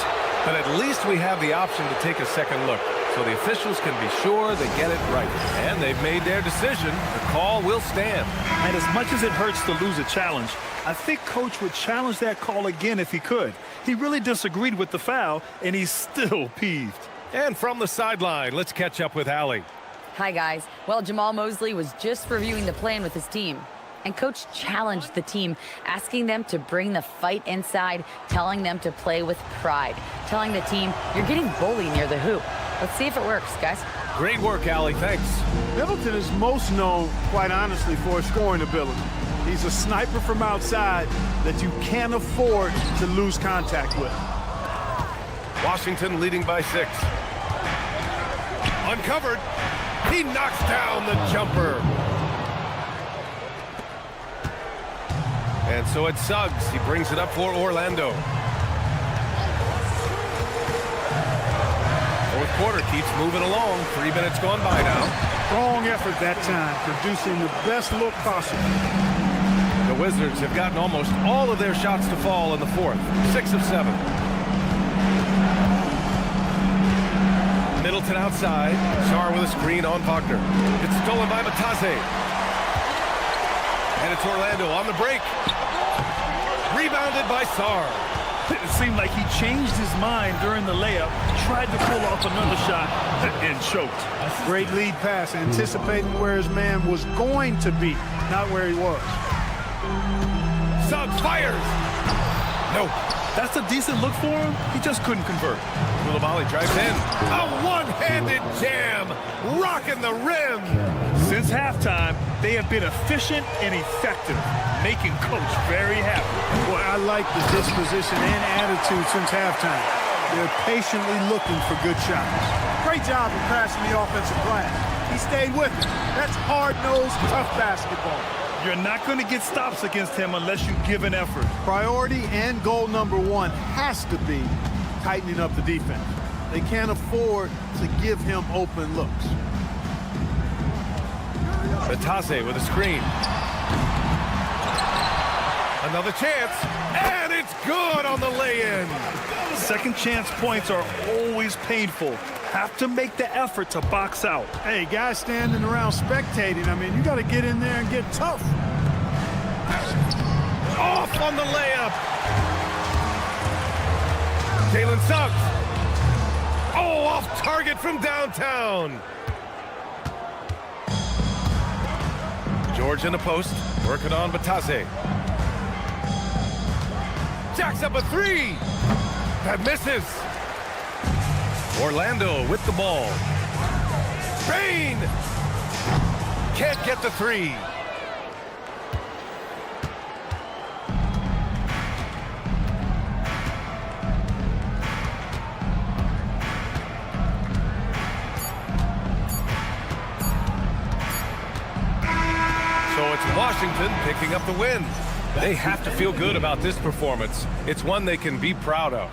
G: But at least we have the option to take a second look, so the officials can be sure they get it right. And they've made their decision. The call will stand.
I: And as much as it hurts to lose a challenge, I think Coach would challenge that call again if he could. He really disagreed with the foul, and he's still peeved.
G: And from the sideline, let's catch up with Allie.
D: Hi, guys. Well, Jamal Mosley was just reviewing the plan with his team. And Coach challenged the team, asking them to bring the fight inside, telling them to play with pride, telling the team, you're getting bullied near the hoop. Let's see if it works, guys.
G: Great work, Allie. Thanks.
H: Middleton is most known, quite honestly, for his scoring ability. He's a sniper from outside that you can't afford to lose contact with.
G: Washington leading by 6. Uncovered. He knocks down the jumper. And so it's Suggs. He brings it up for Orlando. Fourth quarter keeps moving along. 3 minutes gone by now.
H: Strong effort that time, producing the best look possible.
G: The Wizards have gotten almost all of their shots to fall in the fourth. 6 of 7. Middleton outside. Sarr with a screen on Wagner. It's stolen by Matase. And it's Orlando on the break. Rebounded by Sarr.
I: It seemed like he changed his mind during the layup, tried to pull off another shot, and choked.
H: Great lead pass, anticipating where his man was going to be, not where he was.
G: Suggs fires. No.
I: That's a decent look for him. He just couldn't convert.
G: Koulibaly drives in. A one-handed jam. Rocking the rim.
I: Since halftime, they have been efficient and effective, making Coach very happy.
H: Boy, I like the disposition and attitude since halftime. They're patiently looking for good shots. Great job of passing the offensive glass. He stayed with it. That's hard-nosed, tough basketball.
I: You're not going to get stops against him unless you give an effort.
H: Priority and goal number 1 has to be tightening up the defense. They can't afford to give him open looks.
G: Matase with a screen. Another chance, and it's good on the lay-in.
I: Second chance points are always painful. Have to make the effort to box out.
H: Hey, guys standing around spectating, I mean, you got to get in there and get tough.
G: Off on the layup. Jalen Suggs. Oh, off target from downtown. George in the post, working on Batase. Jacks up a 3. That misses. Orlando with the ball. Bane can't get the 3. it's Washington picking up the win. They have to feel good about this performance. It's one they can be proud of.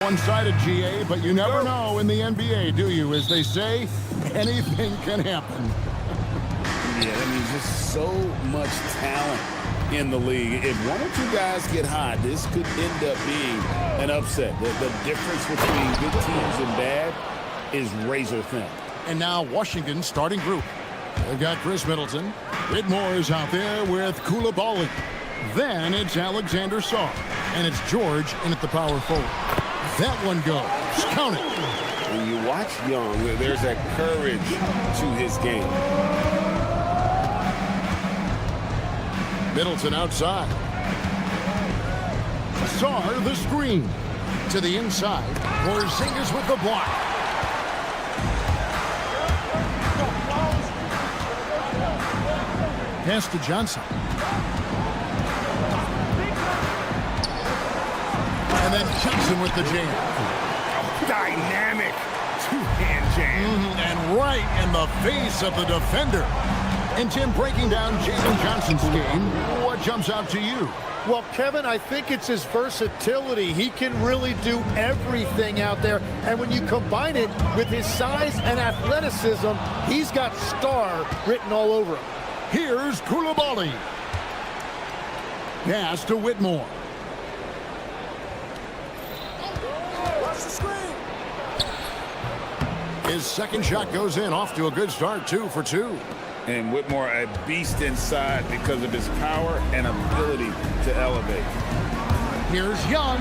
A: One-sided, GA, but you never know in the NBA, do you? As they say, anything can happen.
J: Yeah, that means just so much talent in the league. If one or two guys get hot, this could end up being an upset. The difference between good teams and bad is razor thin.
A: And now Washington's starting group. They've got Chris Middleton. Whitmore is out there with Koulibaly. Then it's Alexander Sarr. And it's George in at the power forward. That one goes. Count it.
B: When you watch Young, there's that courage to his game.
A: Middleton outside. Sarr the screen. To the inside. Porzingis with the block. Pass to Johnson. And then Johnson with the jam.
B: Dynamic two-hand jam.
A: And right in the face of the defender. And Tim, breaking down Jalen Johnson's game, what jumps out to you?
C: Well, Kevin, I think it's his versatility. He can really do everything out there. And when you combine it with his size and athleticism, he's got star written all over him.
A: Here's Koulibaly. Pass to Whitmore. His second shot goes in, off to a good start, 2 for 2.
J: And Whitmore, a beast inside because of his power and ability to elevate.
A: Here's Young.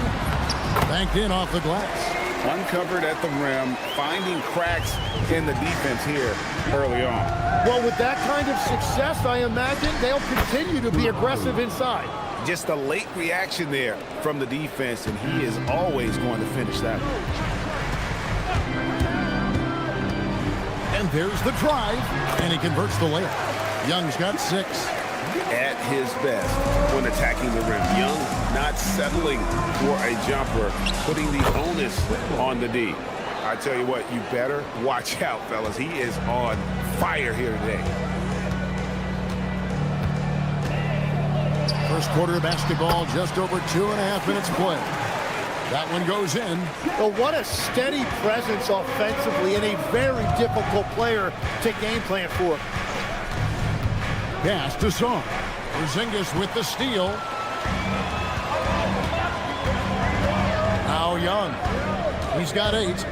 A: Banked in off the glass.
B: Uncovered at the rim, finding cracks in the defense here early on.
C: Well, with that kind of success, I imagine they'll continue to be aggressive inside.
B: Just a late reaction there from the defense, and he is always going to finish that one.
A: And there's the drive, and he converts the layup. Young's got 6.
B: At his best when attacking the rim. Young not settling for a jumper, putting the onus on the D. I tell you what, you better watch out, fellas. He is on fire here today.
A: First quarter of basketball, just over 2.5 minutes play. That one goes in.
C: Well, what a steady presence offensively and a very difficult player to game plan for.
A: Pass to Sarr. Porzingis with the steal. Now Young. He's got 8.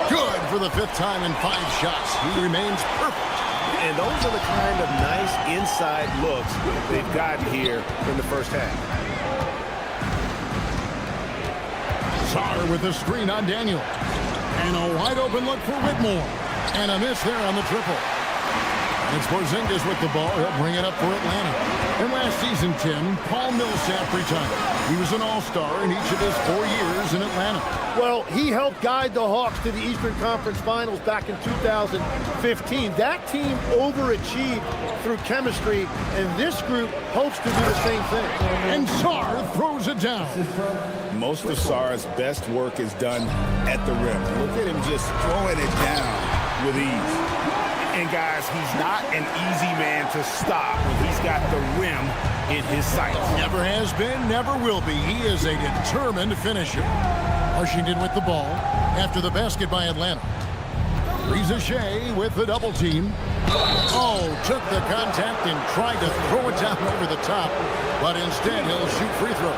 A: Good for the 5th time in 5 shots. He remains perfect.
B: And those are the kind of nice inside looks they've gotten here in the first half.
A: Sarr with the screen on Daniel. And a wide open look for Whitmore. And a miss there on the triple. And it's Porzingis with the ball. He'll bring it up for Atlanta. And last season, Tim, Paul Millsap retired. He was an all-star in each of his 4 years in Atlanta.
C: Well, he helped guide the Hawks to the Eastern Conference Finals back in 2015. That team overachieved through chemistry, and this group hopes to do the same thing.
A: And Sarr throws it down.
J: Most of Sarr's best work is done at the rim. Look at him just throwing it down with ease.
B: And guys, he's not an easy man to stop when he's got the rim in his sights.
A: Never has been, never will be. He is a determined finisher. Washington with the ball after the basket by Atlanta. Reza Shea with the double team. Oh, took the contact and tried to throw it down over the top, but instead he'll shoot free throws.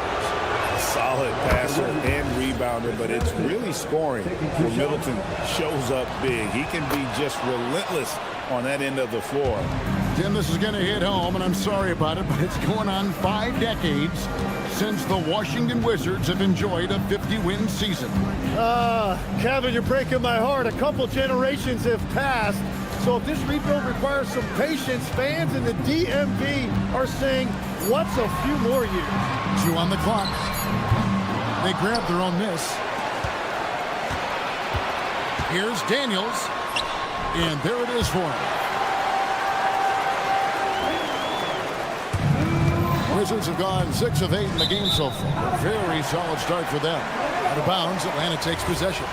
J: Solid passer and rebounder, but it's really scoring when Middleton shows up big. He can be just relentless on that end of the floor.
A: Tim, this is going to hit home, and I'm sorry about it, but it's going on 5 decades since the Washington Wizards have enjoyed a 50-win season.
C: Kevin, you're breaking my heart. A couple generations have passed. So if this rebuild requires some patience, fans in the DMV are saying, what's a few more years?
A: 2 on the clock. They grab their own miss. Here's Daniels. And there it is for him. Wizards have gone 6 of 8 in the game so far. A very solid start for them. Out of bounds, Atlanta takes possession.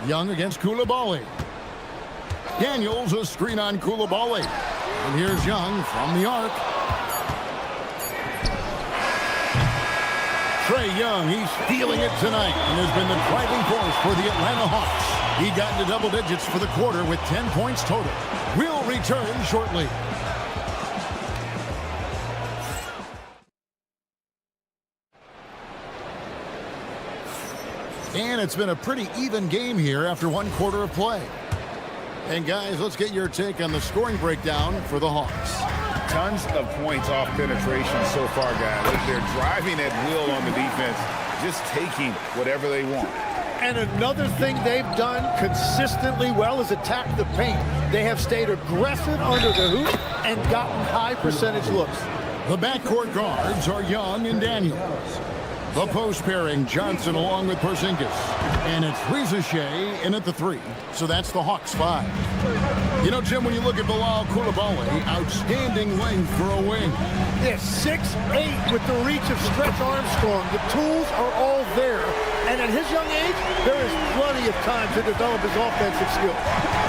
A: Young against Koulibaly. Daniels a screen on Koulibaly. And here's Young from the arc. Trae Young, he's feeling it tonight and has been the driving force for the Atlanta Hawks. He got into double digits for the quarter with 10 points total. We'll return shortly. And it's been a pretty even game here after one quarter of play. And guys, let's get your take on the scoring breakdown for the Hawks.
B: Tons of points off penetration so far, guys. They're driving at will on the defense, just taking whatever they want.
K: And another thing they've done consistently well is attack the paint. They have stayed aggressive under the hoop and gotten high percentage looks.
A: The backcourt guards are Young and Daniels. The post pairing, Johnson along with Porzingis. And it's Rizachet in at the 3. So that's the Hawks 5. You know, Jim, when you look at Bilal Koulibaly, outstanding length for a wing.
K: Yes, 6'8" with the reach of Stretch Armstrong. The tools are all there. And at his young age, there is plenty of time to develop his offensive skills.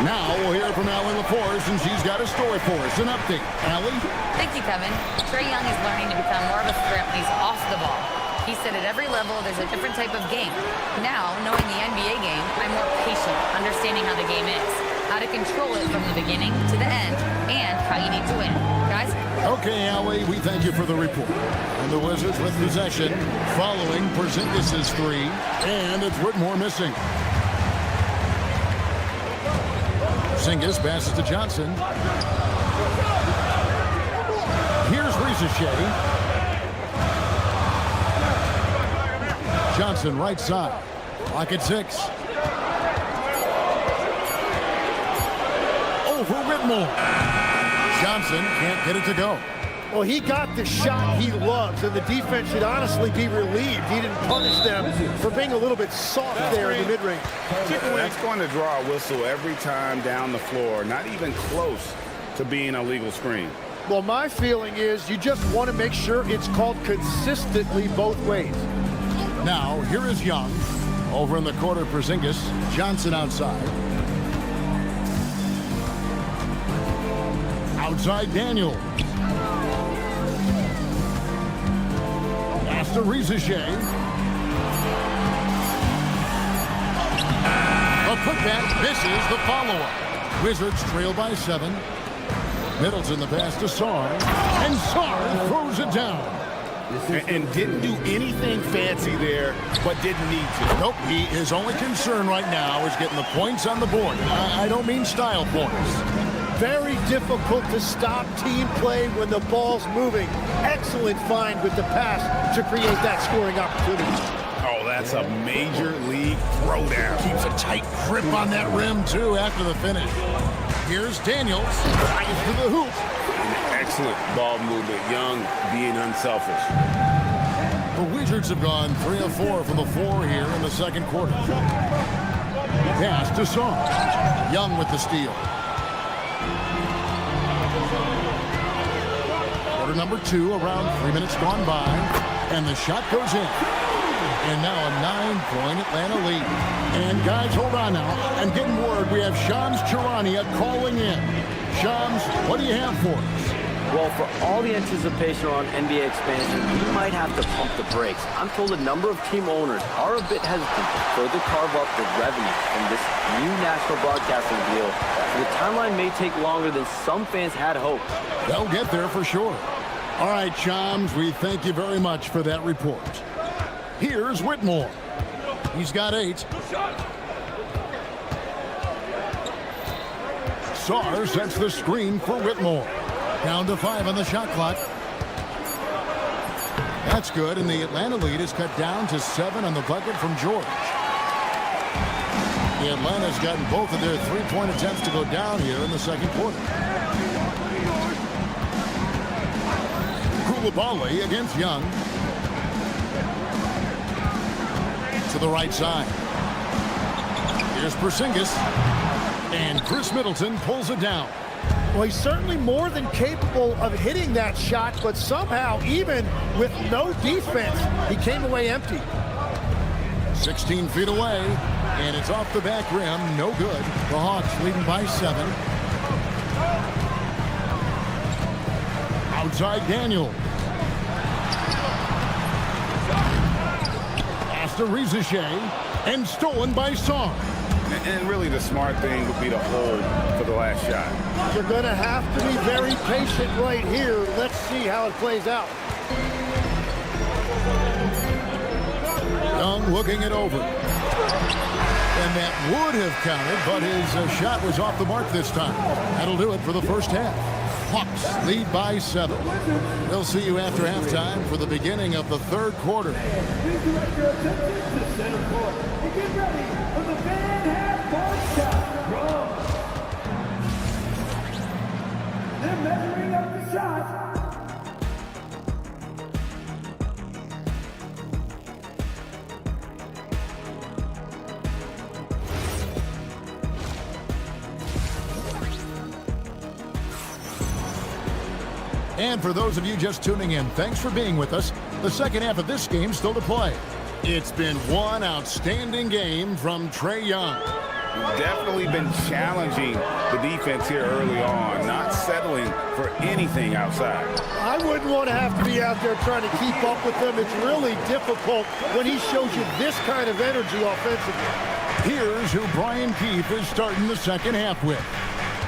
A: Now we'll hear from Allie LaForce, and she's got a story for us. An update. Allie?
D: Thank you, Kevin. Trae Young is learning to become more of a threat when he's off the ball. He said at every level there's a different type of game. Now, knowing the NBA game, I'm more patient, understanding how the game is, how to control it from the beginning to the end, and how you need to win. Guys?
A: Okay, Allie, we thank you for the report. And the Wizards with possession following Porzingis' 3, and it's Whitmore missing. Porzingis passes to Johnson. Here's Rizachet. Johnson right side. Clock at 6. Over Whitmore. Johnson can't get it to go.
K: Well, he got the shot he loves, and the defense should honestly be relieved. He didn't punish them for being a little bit soft there in the mid-range.
B: That's going to draw a whistle every time down the floor. Not even close to being a legal screen.
K: Well, my feeling is you just want to make sure it's called consistently both ways.
A: Now, here is Young. Over in the corner, Porzingis. Johnson outside. Outside, Daniel. Pass to Rizachet. A putback misses the follow-up. Wizards trail by 7. Middleton the pass to Skarn. And Skarn throws it down.
B: And didn't do anything fancy there, but didn't need to.
A: Nope, his only concern right now is getting the points on the board. I don't mean style points.
K: Very difficult to stop team play when the ball's moving. Excellent find with the pass to create that scoring opportunity.
B: Oh, that's a major league throwdown.
A: Keeps a tight grip on that rim, too, after the finish. Here's Daniels. Drives to the hoop.
B: Excellent ball movement. Young being unselfish.
A: The Wizards have gone 3 of 4 from the floor here in the second quarter. Pass to Skarn. Young with the steal. Quarter number 2, around 3 minutes gone by. And the shot goes in. And now a 9-point Atlanta lead. And guys, hold on now. I'm getting word we have Shams Charania calling in. Shams, what do you have for us?
E: Well, for all the anticipation around NBA expansion, we might have to pump the brakes. I'm told a number of team owners are a bit hesitant to further carve up the revenue from this new national broadcasting deal. So the timeline may take longer than some fans had hoped.
A: They'll get there for sure. All right, Shams, we thank you very much for that report. Here's Whitmore. He's got 8. Skarn sets the screen for Whitmore. Down to 5 on the shot clock. That's good, and the Atlanta lead is cut down to 7 on the bucket from George. The Atlanta's gotten both of their 3-point attempts to go down here in the second quarter. Koulibaly against Young. To the right side. Here's Porzingis. And Chris Middleton pulls it down.
K: Well, he's certainly more than capable of hitting that shot, but somehow, even with no defense, he came away empty.
A: 16 feet away, and it's off the back rim. No good. The Hawks leading by 7. Outside Daniel. Pass to Rizichet, and stolen by Skarn.
B: And really the smart thing would be to hold for the last shot.
K: You're going to have to be very patient right here. Let's see how it plays out.
A: Young looking it over. And that would have counted, but his shot was off the mark this time. That'll do it for the first half. Hawks lead by 7. We'll see you after halftime for the beginning of the third quarter.
L: Please direct your attention to center court and get ready for the fan half-court shot. They're measuring up the shot.
A: And for those of you just tuning in, thanks for being with us. The second half of this game still to play. It's been one outstanding game from Trae Young.
B: Definitely been challenging the defense here early on, not settling for anything outside.
K: I wouldn't want to have to be out there trying to keep up with them. It's really difficult when he shows you this kind of energy offensively.
A: Here's who Brian Keefe is starting the second half with.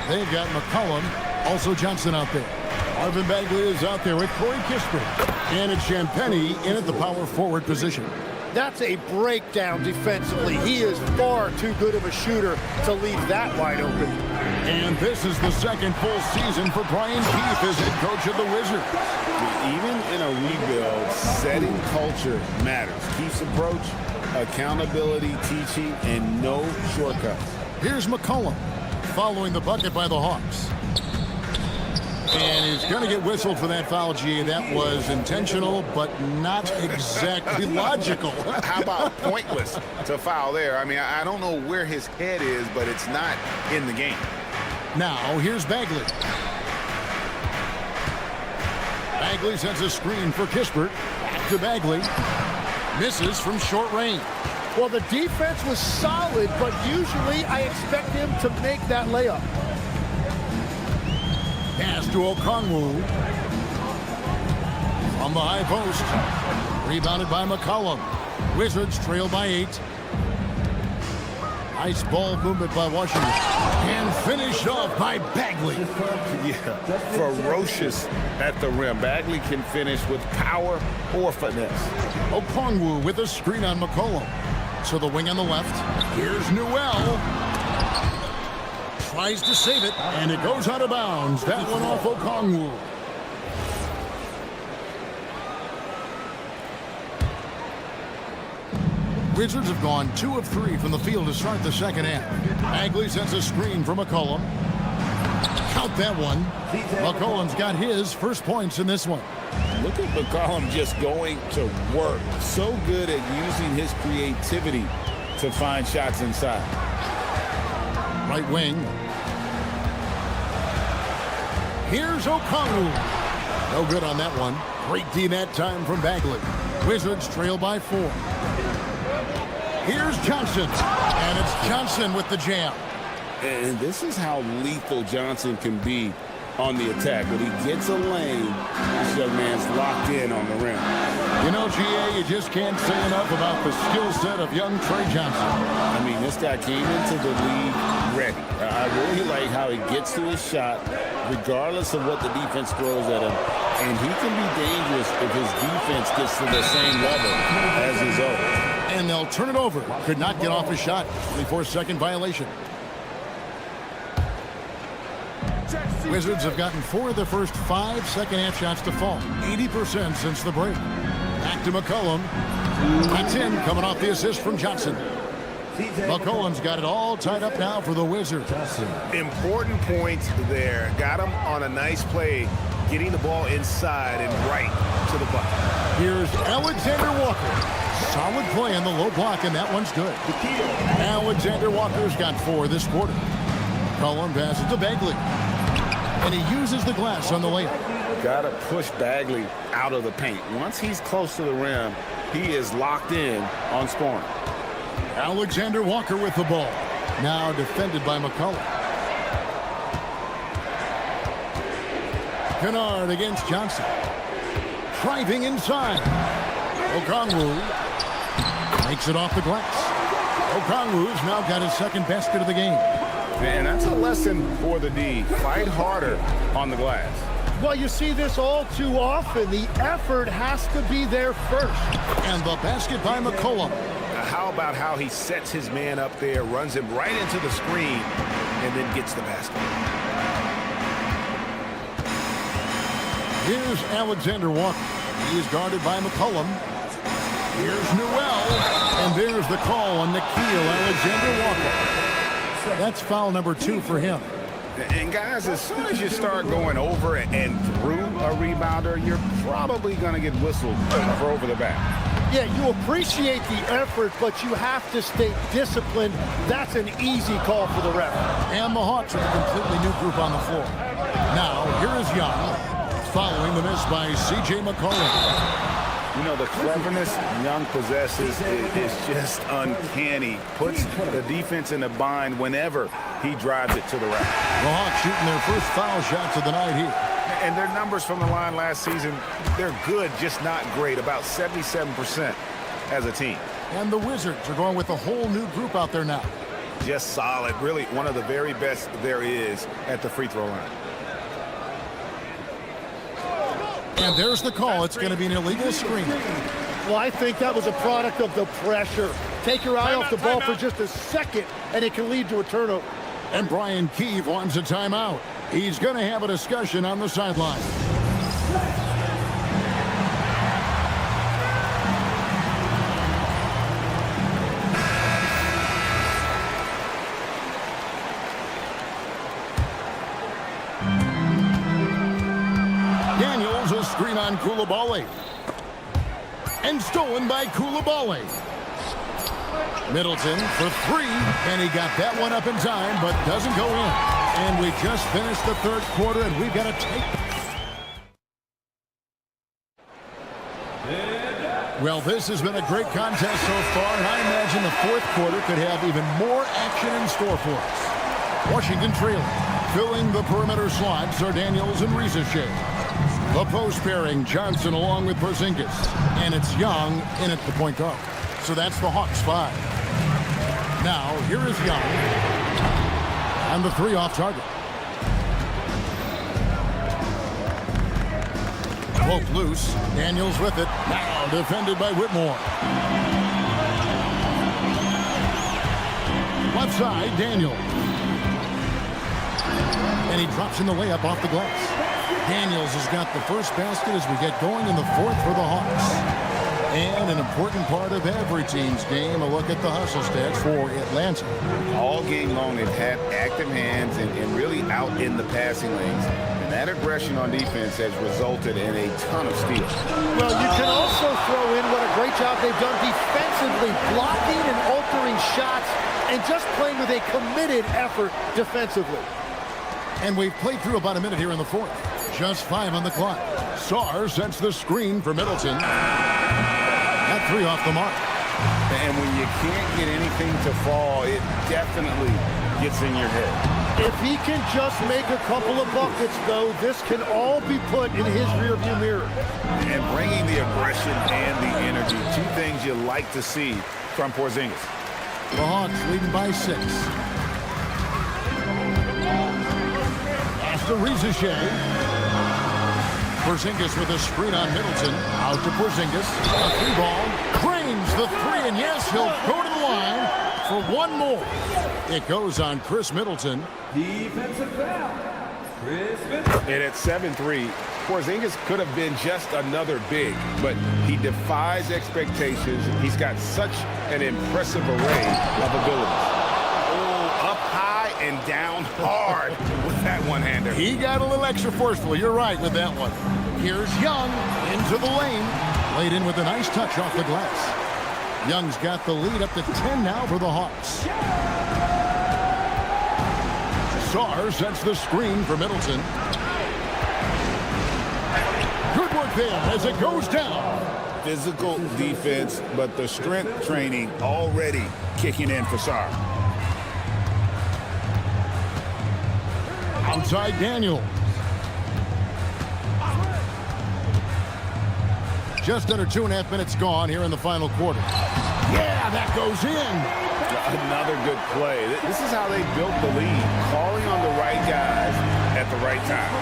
A: They've got McCollum, also Johnson out there. Marvin Bagley is out there with Corey Kispert. And it's Champagnie in at the power forward position.
K: That's a breakdown defensively. He is far too good of a shooter to leave that wide open.
A: And this is the second full season for Brian Keefe as head coach of the Wizards.
J: Even in a rebuild, setting culture matters. Keefe's approach, accountability, teaching, and no shortcuts.
A: Here's McCollum following the bucket by the Hawks. And he's going to get whistled for that foul, G. That was intentional, but not exactly logical.
B: How about pointless to foul there? I mean, I don't know where his head is, but it's not in the game.
A: Now, here's Bagley. Bagley sends a screen for Kispert. Back to Bagley. Misses from short range.
K: Well, the defense was solid, but usually I expect him to make that layup.
A: Pass to Okongwu. From the high post. Rebounded by McCollum. Wizards trail by 8. Nice ball movement by Washington. And finished off by Bagley.
B: Yeah, ferocious at the rim. Bagley can finish with power or finesse.
A: Okongwu with a screen on McCollum. So the wing on the left. Here's Newell. Tries to save it, and it goes out of bounds. That one off Okongwu. Wizards have gone 2 of 3 from the field to start the second half. Bagley sends a screen for McCollum. Count that one. McCollum's got his first points in this one.
J: Look at McCollum just going to work. So good at using his creativity to find shots inside.
A: Right wing. Here's Okongwu. No good on that one. Great D that time from Bagley. Wizards trail by 4. Here's Johnson. And it's Johnson with the jam.
J: And this is how lethal Johnson can be on the attack. When he gets a lane, this young man's locked in on the rim.
A: You know, GA, you just can't say enough about the skill set of young Trae Johnson.
J: I mean, this guy came into the league ready. I really like how he gets to his shot, regardless of what the defense throws at him. And he can be dangerous if his defense gets to the same level as his own.
A: And they'll turn it over. Could not get off his shot. 24-second violation. Wizards have gotten 4 of their first 5 second-half shots to fall. 80% since the break. Back to McCollum. That's in, coming off the assist from Johnson. McCollum's got it all tied up now for the Wizards.
B: Important points there. Got him on a nice play, getting the ball inside and right to the bucket.
A: Here's Alexander Walker. Solid play on the low block, and that one's good. Alexander Walker's got 4 this quarter. McCollum passes to Bagley. And he uses the glass on the layup.
B: Got to push Bagley out of the paint. Once he's close to the rim, he is locked in on scoring.
A: Alexander Walker with the ball. Now defended by McCullough. Kennard against Johnson. Driving inside. Okongwu makes it off the glass. Okongwu's now got his second basket of the game.
B: And that's a lesson for the D. Fight harder on the glass.
K: Well, you see this all too often. The effort has to be there first.
A: And the basket by McCullough.
B: Now, how about how he sets his man up there, runs him right into the screen, and then gets the basket.
A: Here's Alexander Walker. He is guarded by McCollum. Here's Newell. And there's the call on Nikhil Alexander Walker. That's foul number 2 for him.
B: And guys, as soon as you start going over and through a rebounder, you're probably going to get whistled for over the back.
K: Yeah, you appreciate the effort, but you have to stay disciplined. That's an easy call for the ref.
A: And the Hawks with a completely new group on the floor. Now, here is Young, following the miss by C.J. McCollum.
B: You know, the cleverness Young possesses is just uncanny. Puts the defense in a bind whenever he drives it to the rack.
A: The Hawks shooting their first foul shots of the night here.
B: And their numbers from the line last season, they're good, just not great, about 77% as a team.
A: And the Wizards are going with a whole new group out there now.
B: Just solid, really one of the very best there is at the free throw line.
A: And there's the call. It's going to be an illegal screen.
K: Well, I think that was a product of the pressure. Take your eye off the ball for just a second, and it can lead to a turnover.
A: And Brian Keefe wants a timeout. He's going to have a discussion on the sideline. Daniels, a screen on Coulibaly. And stolen by Coulibaly. Middleton for 3, and he got that one up in time, but doesn't go in. And we just finished the third quarter, and we've got a tape. Well, this has been a great contest so far, and I imagine the fourth quarter could have even more action in store for us. Washington trailing. Filling the perimeter slots are Daniels and Rizachet. The post pairing, Johnson along with Porzingis. And it's Young in at the point guard. So that's the Hawks 5. Now, here is Young. And the 3 off target. Pope loose. Daniels with it. Now defended by Whitmore. Left side, Daniels. And he drops in the layup off the glass. Daniels has got the first basket as we get going in the fourth for the Hawks. And an important part of every team's game, a look at the hustle stats for Atlanta.
B: All game long, they've had active hands and really out in the passing lanes. And that aggression on defense has resulted in a ton of steals.
K: Well, you can also throw in what a great job they've done defensively, blocking and altering shots, and just playing with a committed effort defensively.
A: And we've played through about a minute here in the fourth. Just 5 on the clock. Sarr sets the screen for Middleton. That 3 off the mark.
B: And when you can't get anything to fall, it definitely gets in your head.
K: If he can just make a couple of buckets, though, this can all be put in his rearview mirror.
B: And bringing the aggression and the energy, 2 things you like to see from Porzingis.
A: The Hawks leading by 6. After Rizachet. Porzingis with a screen on Middleton. Out to Porzingis. A 3-ball. Cranes the 3, and yes, he'll go to the line for 1 more. It goes on Chris Middleton.
L: Defensive foul. Chris Middleton.
B: And at 7-3, Porzingis could have been just another big, but he defies expectations. He's got such an impressive array of abilities. Oh, up high and down hard with that one-hander.
A: He got a little extra forceful. You're right with that one. Here's Young into the lane. Laid in with a nice touch off the glass. Young's got the lead up to 10 now for the Hawks. Sarr sets the screen for Middleton. Good work there as it goes down.
J: physical defense, but the strength training already kicking in for Skarn.
A: Outside Daniel. Just under 2.5 minutes gone here in the final quarter. Yeah, that goes in.
B: Another good play. This is how they built the lead, calling on the right guys at the right time.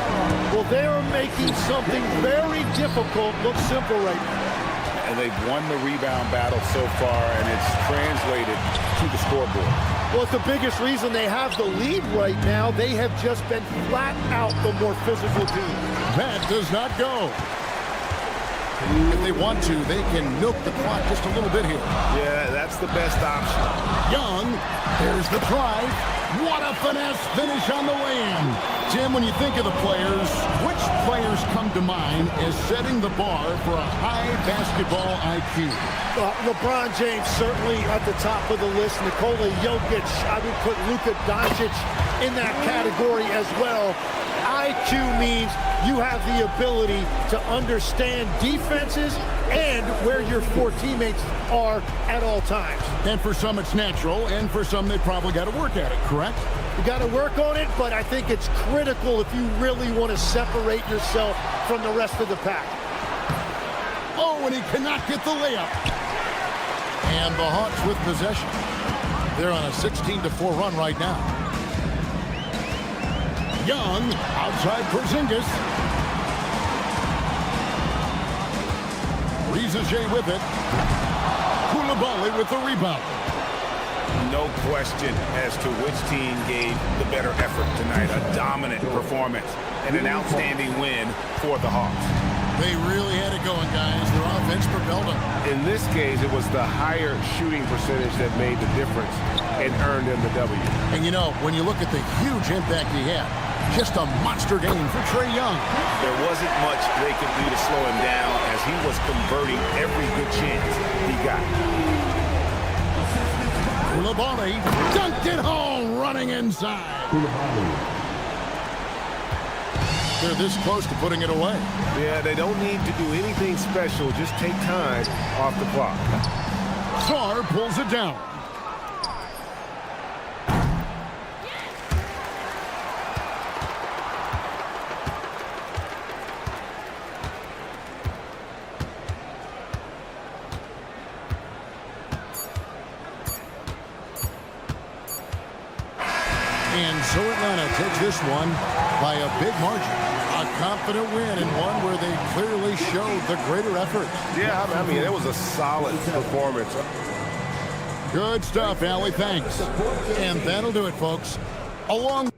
K: Well, they are making something very difficult look simple right now.
B: And they've won the rebound battle so far, and it's translated to the scoreboard.
K: Well, it's the biggest reason they have the lead right now. They have just been flat out the more physical team.
A: That does not go. If they want to, they can milk the clock just a little bit here.
B: Yeah, that's the best option.
A: Young, there's the drive. What a finesse finish on the way-in. Tim, when you think of the players, which players come to mind as setting the bar for a high basketball IQ?
K: LeBron James certainly at the top of the list. Nikola Jokic, I would put Luka Doncic in that category as well. IQ means you have the ability to understand defenses and where your four teammates are at all times.
A: And for some it's natural, and for some they probably got to work at it, correct?
K: You got to work on it, but I think it's critical if you really want to separate yourself from the rest of the pack.
A: Oh, and he cannot get the layup. And the Hawks with possession. They're on a 16-4 run right now. Young, outside Porzingis. Riza with it. Koulibaly with the rebound.
B: No question as to which team gave the better effort tonight. A dominant performance and an outstanding win for the Hawks.
A: They really had it going, guys. Their offense propelled them.
B: In this case, it was the higher shooting percentage that made the difference and earned them the W.
A: And you know, when you look at the huge impact he had, just a monster game for Trae Young.
B: There wasn't much they could do to slow him down as he was converting every good chance he got.
A: Koulibaly dunked it home, running inside. They're this close to putting it away.
B: Yeah, they don't need to do anything special. Just take time off the clock.
A: Sarr pulls it down. And so Atlanta takes this one by a big margin. A confident win and one where they clearly showed the greater effort.
B: Yeah, I mean, it was a solid performance.
A: Good stuff, Allie. Thanks. And that'll do it, folks. Along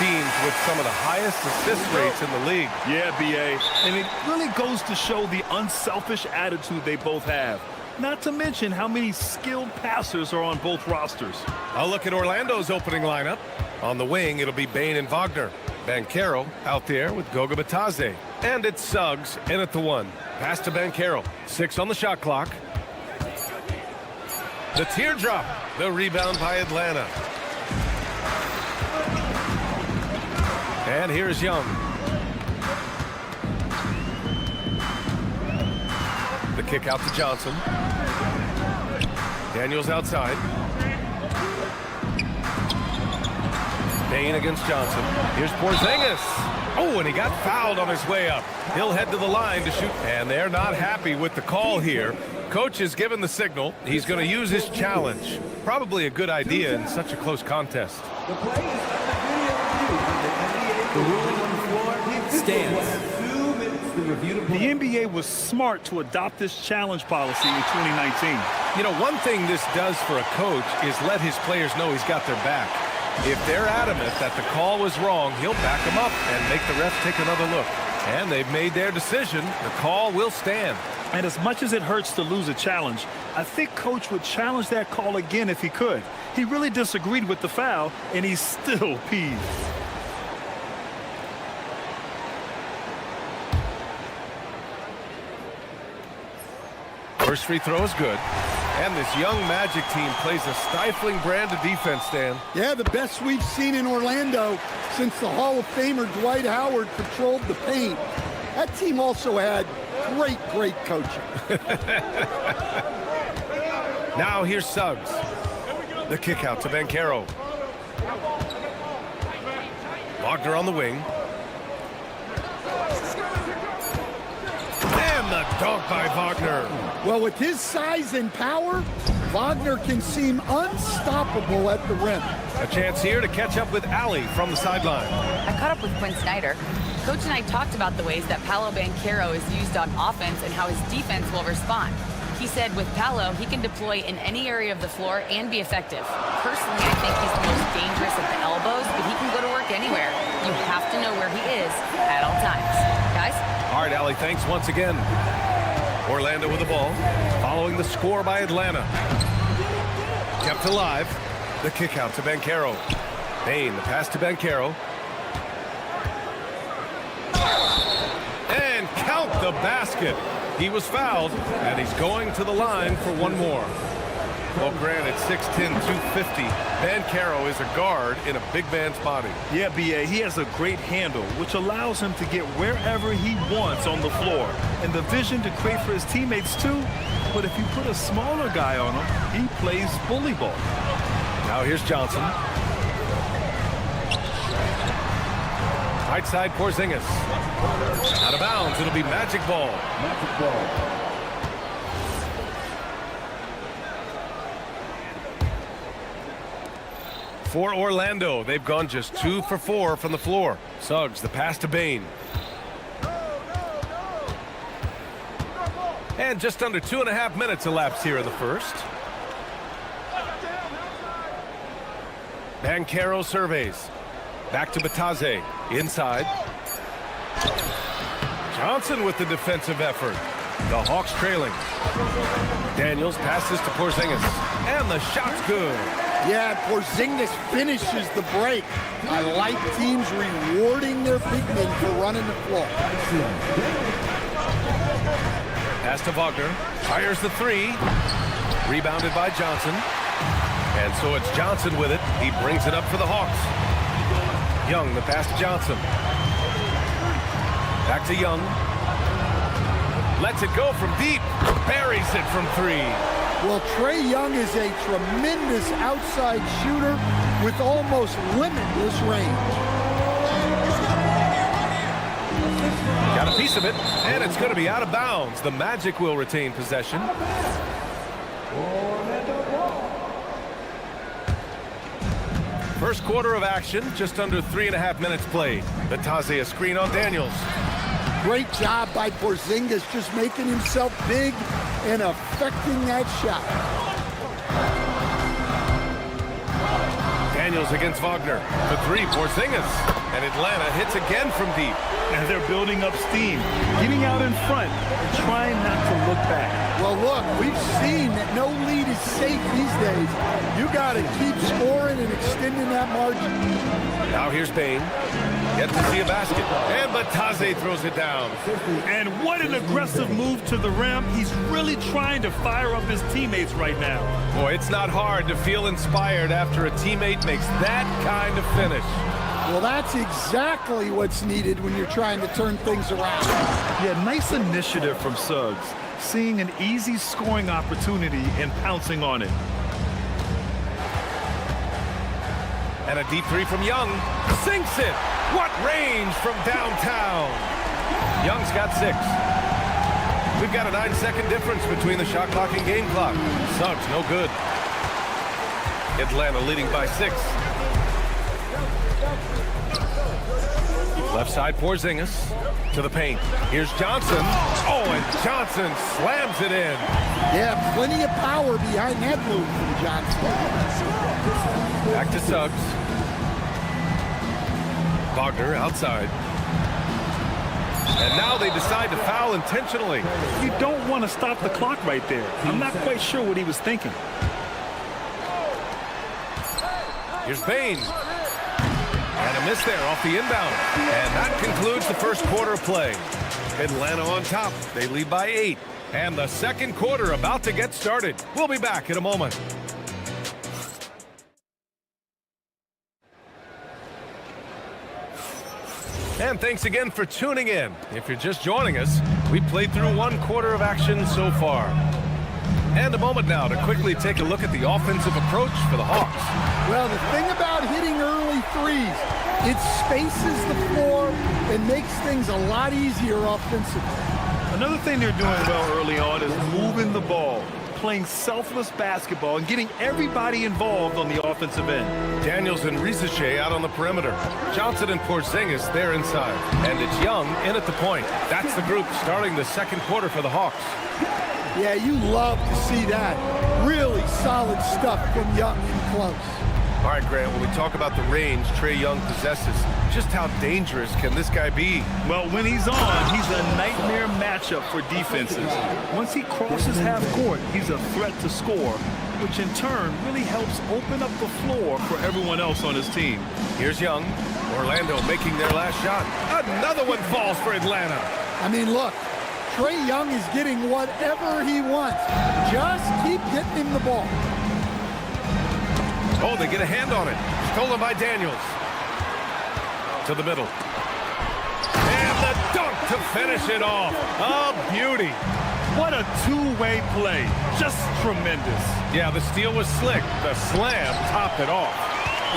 G: teams with some of the highest assist rates in the league.
I: Yeah, B.A. And it really goes to show the unselfish attitude they both have. Not to mention how many skilled passers are on both rosters.
G: I'll look at Orlando's opening lineup. On the wing, it'll be Bain and Wagner. Banchero out there with Goga Batadze. And it's Suggs in at the 1. Pass to Banchero. 6 on the shot clock. The teardrop. The rebound by Atlanta. And here's Young. The kick out to Johnson. Daniels outside. Bain against Johnson. Here's Porzingis. Oh, and he got fouled on his way up. He'll head to the line to shoot. And they're not happy with the call here. Coach has given the signal. He's going to use his challenge. Probably a good idea in such a close contest.
F: The play is the ruling on the floor stands. 2 minutes to review the play.
I: The NBA was smart to adopt this challenge policy in 2019.
G: You know, one thing this does for a coach is let his players know he's got their back. If they're adamant that the call was wrong, he'll back them up and make the refs take another look. And they've made their decision. The call will stand.
I: And as much as it hurts to lose a challenge, I think Coach would challenge that call again if he could. He really disagreed with the foul, and he's still peeved.
G: First free throw is good. And this young Magic team plays a stifling brand of defense, Dan.
C: Yeah, the best we've seen in Orlando since the Hall of Famer Dwight Howard patrolled the paint. That team also had great coaching.
G: Now here's Suggs. The kick out to Banchero. Wagner on the wing. And the dunk by Wagner.
C: Well, with his size and power, Wagner can seem unstoppable at the rim.
G: A chance here to catch up with Allie from the sideline.
D: I caught up with Quinn Snyder. Coach and I talked about the ways that Paolo Banchero is used on offense and how his defense will respond. He said with Paolo, he can deploy in any area of the floor and be effective. Personally, I think he's the most dangerous at the elbows, but he can go to work anywhere. You have to know where he is at all times. Guys?
G: All right, Allie, thanks once again. Orlando with the ball, following the score by Atlanta. Kept alive. The kick out to Banchero. Bain, the pass to Banchero. And count the basket. He was fouled, and he's going to the line for one more. Well, granted, 6'10", 250. Banchero is a guard in a big man's body.
I: Yeah, B.A., he has a great handle, which allows him to get wherever he wants on the floor. And the vision to create for his teammates, too. But if you put a smaller guy on him, he plays bully ball.
G: Now here's Johnson. Right side, Porzingis. Out of bounds, it'll be Magic ball.
F: Magic ball.
G: For Orlando, they've gone just 2 for 4 from the floor. Suggs, the pass to Bain. And just under 2.5 minutes elapsed here in the first. Banchero surveys. Back to Batadze. Inside. Johnson with the defensive effort. The Hawks trailing. Daniels passes to Porzingis. And the shot's good.
C: Yeah, Porzingis finishes the break. I like teams rewarding their big men for running the floor.
G: Pass to Wagner. Fires the 3. Rebounded by Johnson. And so it's Johnson with it. He brings it up for the Hawks. Young, the pass to Johnson. Back to Young. Lets it go from deep. Buries it from 3.
C: Well, Trae Young is a tremendous outside shooter with almost limitless range.
G: Got a piece of it, and it's going to be out of bounds. The Magic will retain possession. First quarter of action, just under 3.5 minutes played. Batadze a screen on Daniels.
C: Great job by Porzingis, just making himself big and affecting that shot.
G: Daniels against Wagner. The three, Porzingis. And Atlanta hits again from deep.
I: And they're building up steam, getting out in front and trying not to look back.
C: Well, look, we've seen that no lead is safe these days. You got to keep scoring and extending that margin.
G: Now here's Bain. Yet to see a basket. And Batadze throws it down.
I: And what an aggressive move to the rim. He's really trying to fire up his teammates right now.
G: Boy, it's not hard to feel inspired after a teammate makes that kind of finish.
C: Well, that's exactly what's needed when you're trying to turn things around.
I: Yeah, nice initiative from Suggs, seeing an easy scoring opportunity and pouncing on it.
G: And a deep three from Young. Sinks it. What range from downtown. Young's got 6. We've got a 9-second difference between the shot clock and game clock. Suggs, no good. Atlanta leading by 6. Left side, Porzingis to the paint. Here's Johnson. Oh, and Johnson slams it in.
C: Yeah, plenty of power behind that move from Johnson.
G: Back to Suggs. Wagner outside. And now they decide to foul intentionally.
I: You don't want to stop the clock right there. I'm not quite sure what he was thinking.
G: Here's Bain. And a miss there off the inbound. And that concludes the first quarter of play. Atlanta on top. They lead by 8. And the second quarter about to get started. We'll be back in a moment. And thanks again for tuning in. If you're just joining us, we played through 1 quarter of action so far. And a moment now to quickly take a look at the offensive approach for the Hawks.
C: Well, the thing about hitting early threes, it spaces the floor and makes things a lot easier offensively.
I: Another thing they're doing well early on is moving the ball, playing selfless basketball, and getting everybody involved on the offensive end.
G: Daniels and Risache out on the perimeter. Johnson and Porzingis there inside. And it's Young in at the point. That's the group starting the second quarter for the Hawks.
C: Yeah, you love to see that. Really solid stuff from Young in close.
G: All right, Grant, when we talk about the range Trae Young possesses, just how dangerous can this guy be?
I: Well, when he's on, he's a nightmare matchup for defenses. Once he crosses half court, he's a threat to score, which in turn really helps open up the floor for everyone else on his team.
G: Here's Young. Orlando making their last shot. Another one falls for Atlanta.
C: I mean, look, Trae Young is getting whatever he wants. Just keep getting him the ball.
G: Oh, they get a hand on it. Stolen by Daniels. To the middle. And the dunk to finish it off. A beauty.
I: What a two-way play. Just tremendous.
G: Yeah, the steal was slick. The slam topped it off.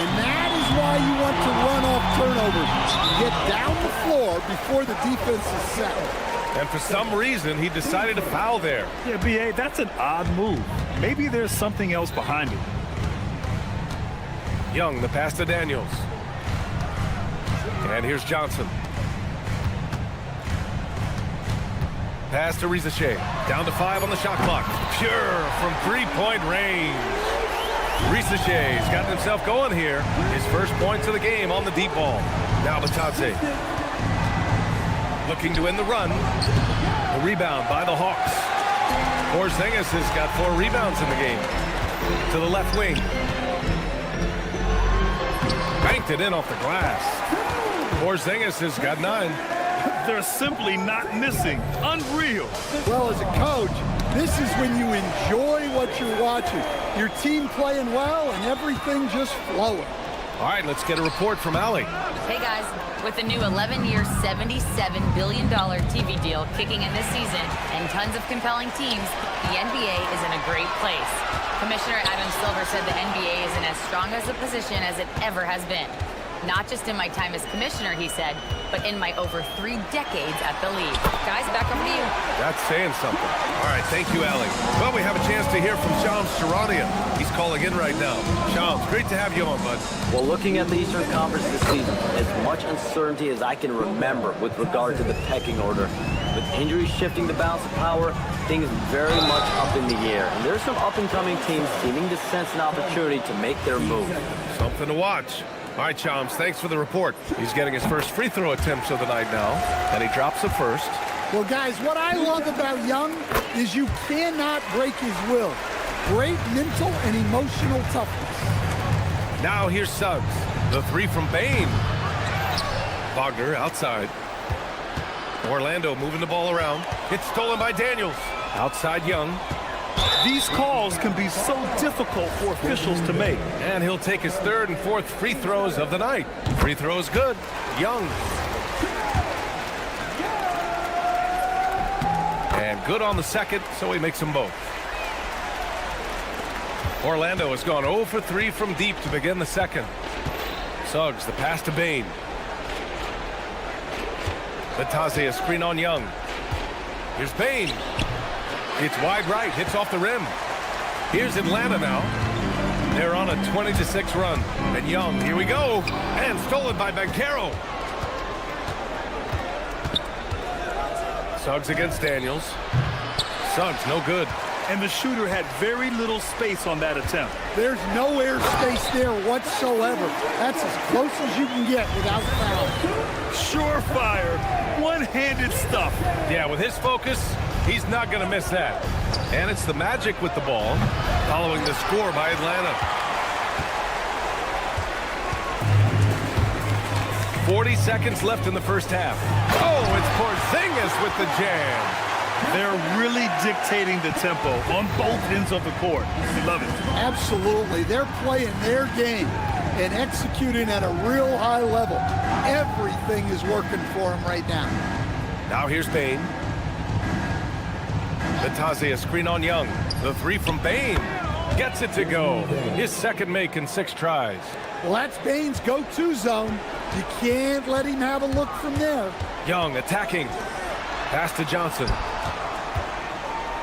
C: And that is why you want to run off turnovers. Get down the floor before the defense is set.
G: And for some reason, he decided to foul there.
I: Yeah, B.A., that's an odd move. Maybe there's something else behind it.
G: Young, the pass to Daniels. And here's Johnson. Pass to Risache. Down to 5 on the shot clock. Pure from three-point range. Risache's gotten himself going here. His first points of the game on the deep ball. Now Batadze. Looking to end the run. A rebound by the Hawks. Porzingis has got 4 rebounds in the game. To the left wing. Banked it in off the glass. Porzingis has got 9.
I: They're simply not missing. Unreal.
C: Well, as a coach, this is when you enjoy what you're watching. Your team playing well and everything just flowing.
G: All right, let's get a report from Allie.
D: Hey guys, with the new 11-year, $77 billion TV deal kicking in this season and tons of compelling teams, the NBA is in a great place. Commissioner Adam Silver said the NBA is in as strong as a position as it ever has been. Not just in my time as commissioner, he said, but in my over 3 decades at the league. Guys, back over to you.
G: That's saying something. All right, thank you, Allie. Well, we have a chance to hear from Shams Charania. He's calling in right now. Shams, great to have you on, bud.
E: Well, looking at the Eastern Conference this season, as much uncertainty as I can remember with regard to the pecking order. With injuries shifting the balance of power, things very much up in the air. And there's some up-and-coming teams seeming to sense an opportunity to make their move.
G: Something to watch. All right, Shams, thanks for the report. He's getting his first free throw attempts of the night now, and he drops the first.
C: Well, guys, what I love about Young is you cannot break his will. Great mental and emotional toughness.
G: Now here's Suggs. The three from Bain. Wagner outside. Orlando moving the ball around. It's stolen by Daniels. Outside Young.
I: These calls can be so difficult for officials to make.
G: And he'll take his third and fourth free throws of the night. Free throws good. Young. And good on the second, so he makes them both. Orlando has gone 0 for 3 from deep to begin the second. Suggs, the pass to Bain. Lataze, a screen on Young. Here's Bain. It's wide right, hits off the rim. Here's Atlanta now. They're on a 20-6 run. And Young, here we go. And stolen by Banchero. Suggs against Daniels. Suggs, no good.
I: And the shooter had very little space on that attempt.
C: There's no air space there whatsoever. That's as close as you can get without foul.
I: Surefire, one-handed stuff.
G: Yeah, with his focus, he's not going to miss that. And it's the Magic with the ball, following the score by Atlanta. 40 seconds left in the first half. Oh, it's Porzingis with the jam.
I: They're really dictating the tempo on both ends of the court. Love it.
C: Absolutely. They're playing their game and executing at a real high level. Everything is working for them right now.
G: Now here's Bain. Lataze, a screen on Young. The three from Bain. Gets it to go. His second make in 6 tries.
C: Well, that's Bain's go-to zone. You can't let him have a look from there.
G: Young attacking. Pass to Johnson.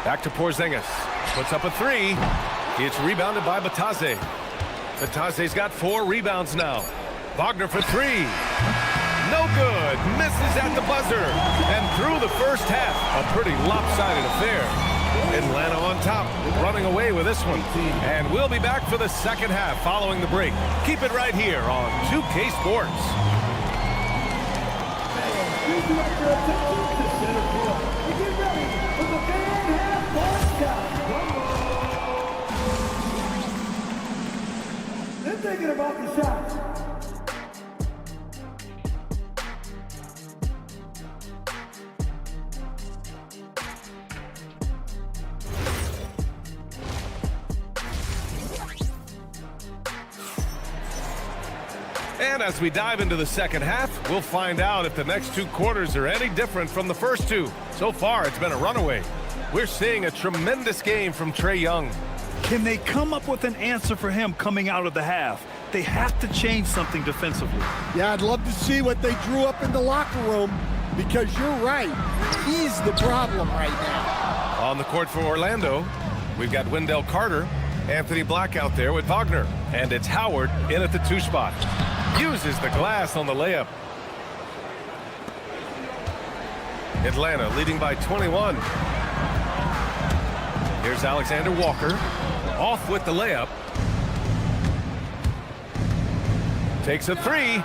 G: Back to Porzingis. Puts up a 3. It's rebounded by Bataze. Bataze's got 4 rebounds now. Wagner for 3. No good. Misses at the buzzer. And through the first half, a pretty lopsided affair. Atlanta on top, running away with this one. And we'll be back for the second half following the break. Keep it right here on 2K Sports.
L: They're thinking about the shots.
G: And as we dive into the second half, we'll find out if the next 2 quarters are any different from the first 2. So far, it's been a runaway. We're seeing a tremendous game from Trae Young.
I: Can they come up with an answer for him coming out of the half? They have to change something defensively.
C: Yeah, I'd love to see what they drew up in the locker room, because you're right. He's the problem right now.
G: On the court for Orlando, we've got Wendell Carter, Anthony Black out there with Wagner. And it's Howard in at the 2 spot. Uses the glass on the layup. Atlanta leading by 21. Here's Alexander Walker. Off with the layup. Takes a 3.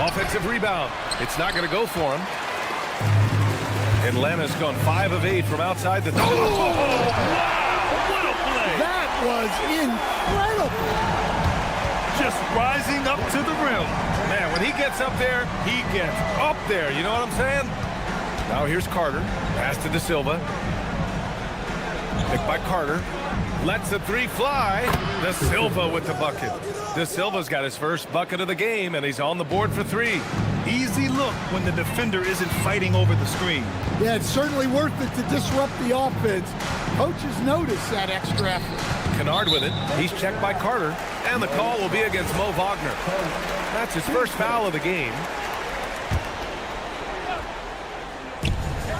G: Offensive rebound. It's not going to go for him. Atlanta's gone 5 of 8 from outside the...
I: Oh, wow! What a play!
C: That was incredible.
I: Just rising up to the rim.
G: Man, when he gets up there, he gets up there. You know what I'm saying? Now here's Carter. Pass to De Silva. Picked by Carter. Lets the 3 fly. De Silva with the bucket. De Silva's got his first bucket of the game, and he's on the board for 3.
I: Easy look when the defender isn't fighting over the screen.
C: Yeah, it's certainly worth it to disrupt the offense. Coaches notice that extra effort.
G: Kennard with it. He's checked by Carter, and the call will be against Mo Wagner. That's his first foul of the game.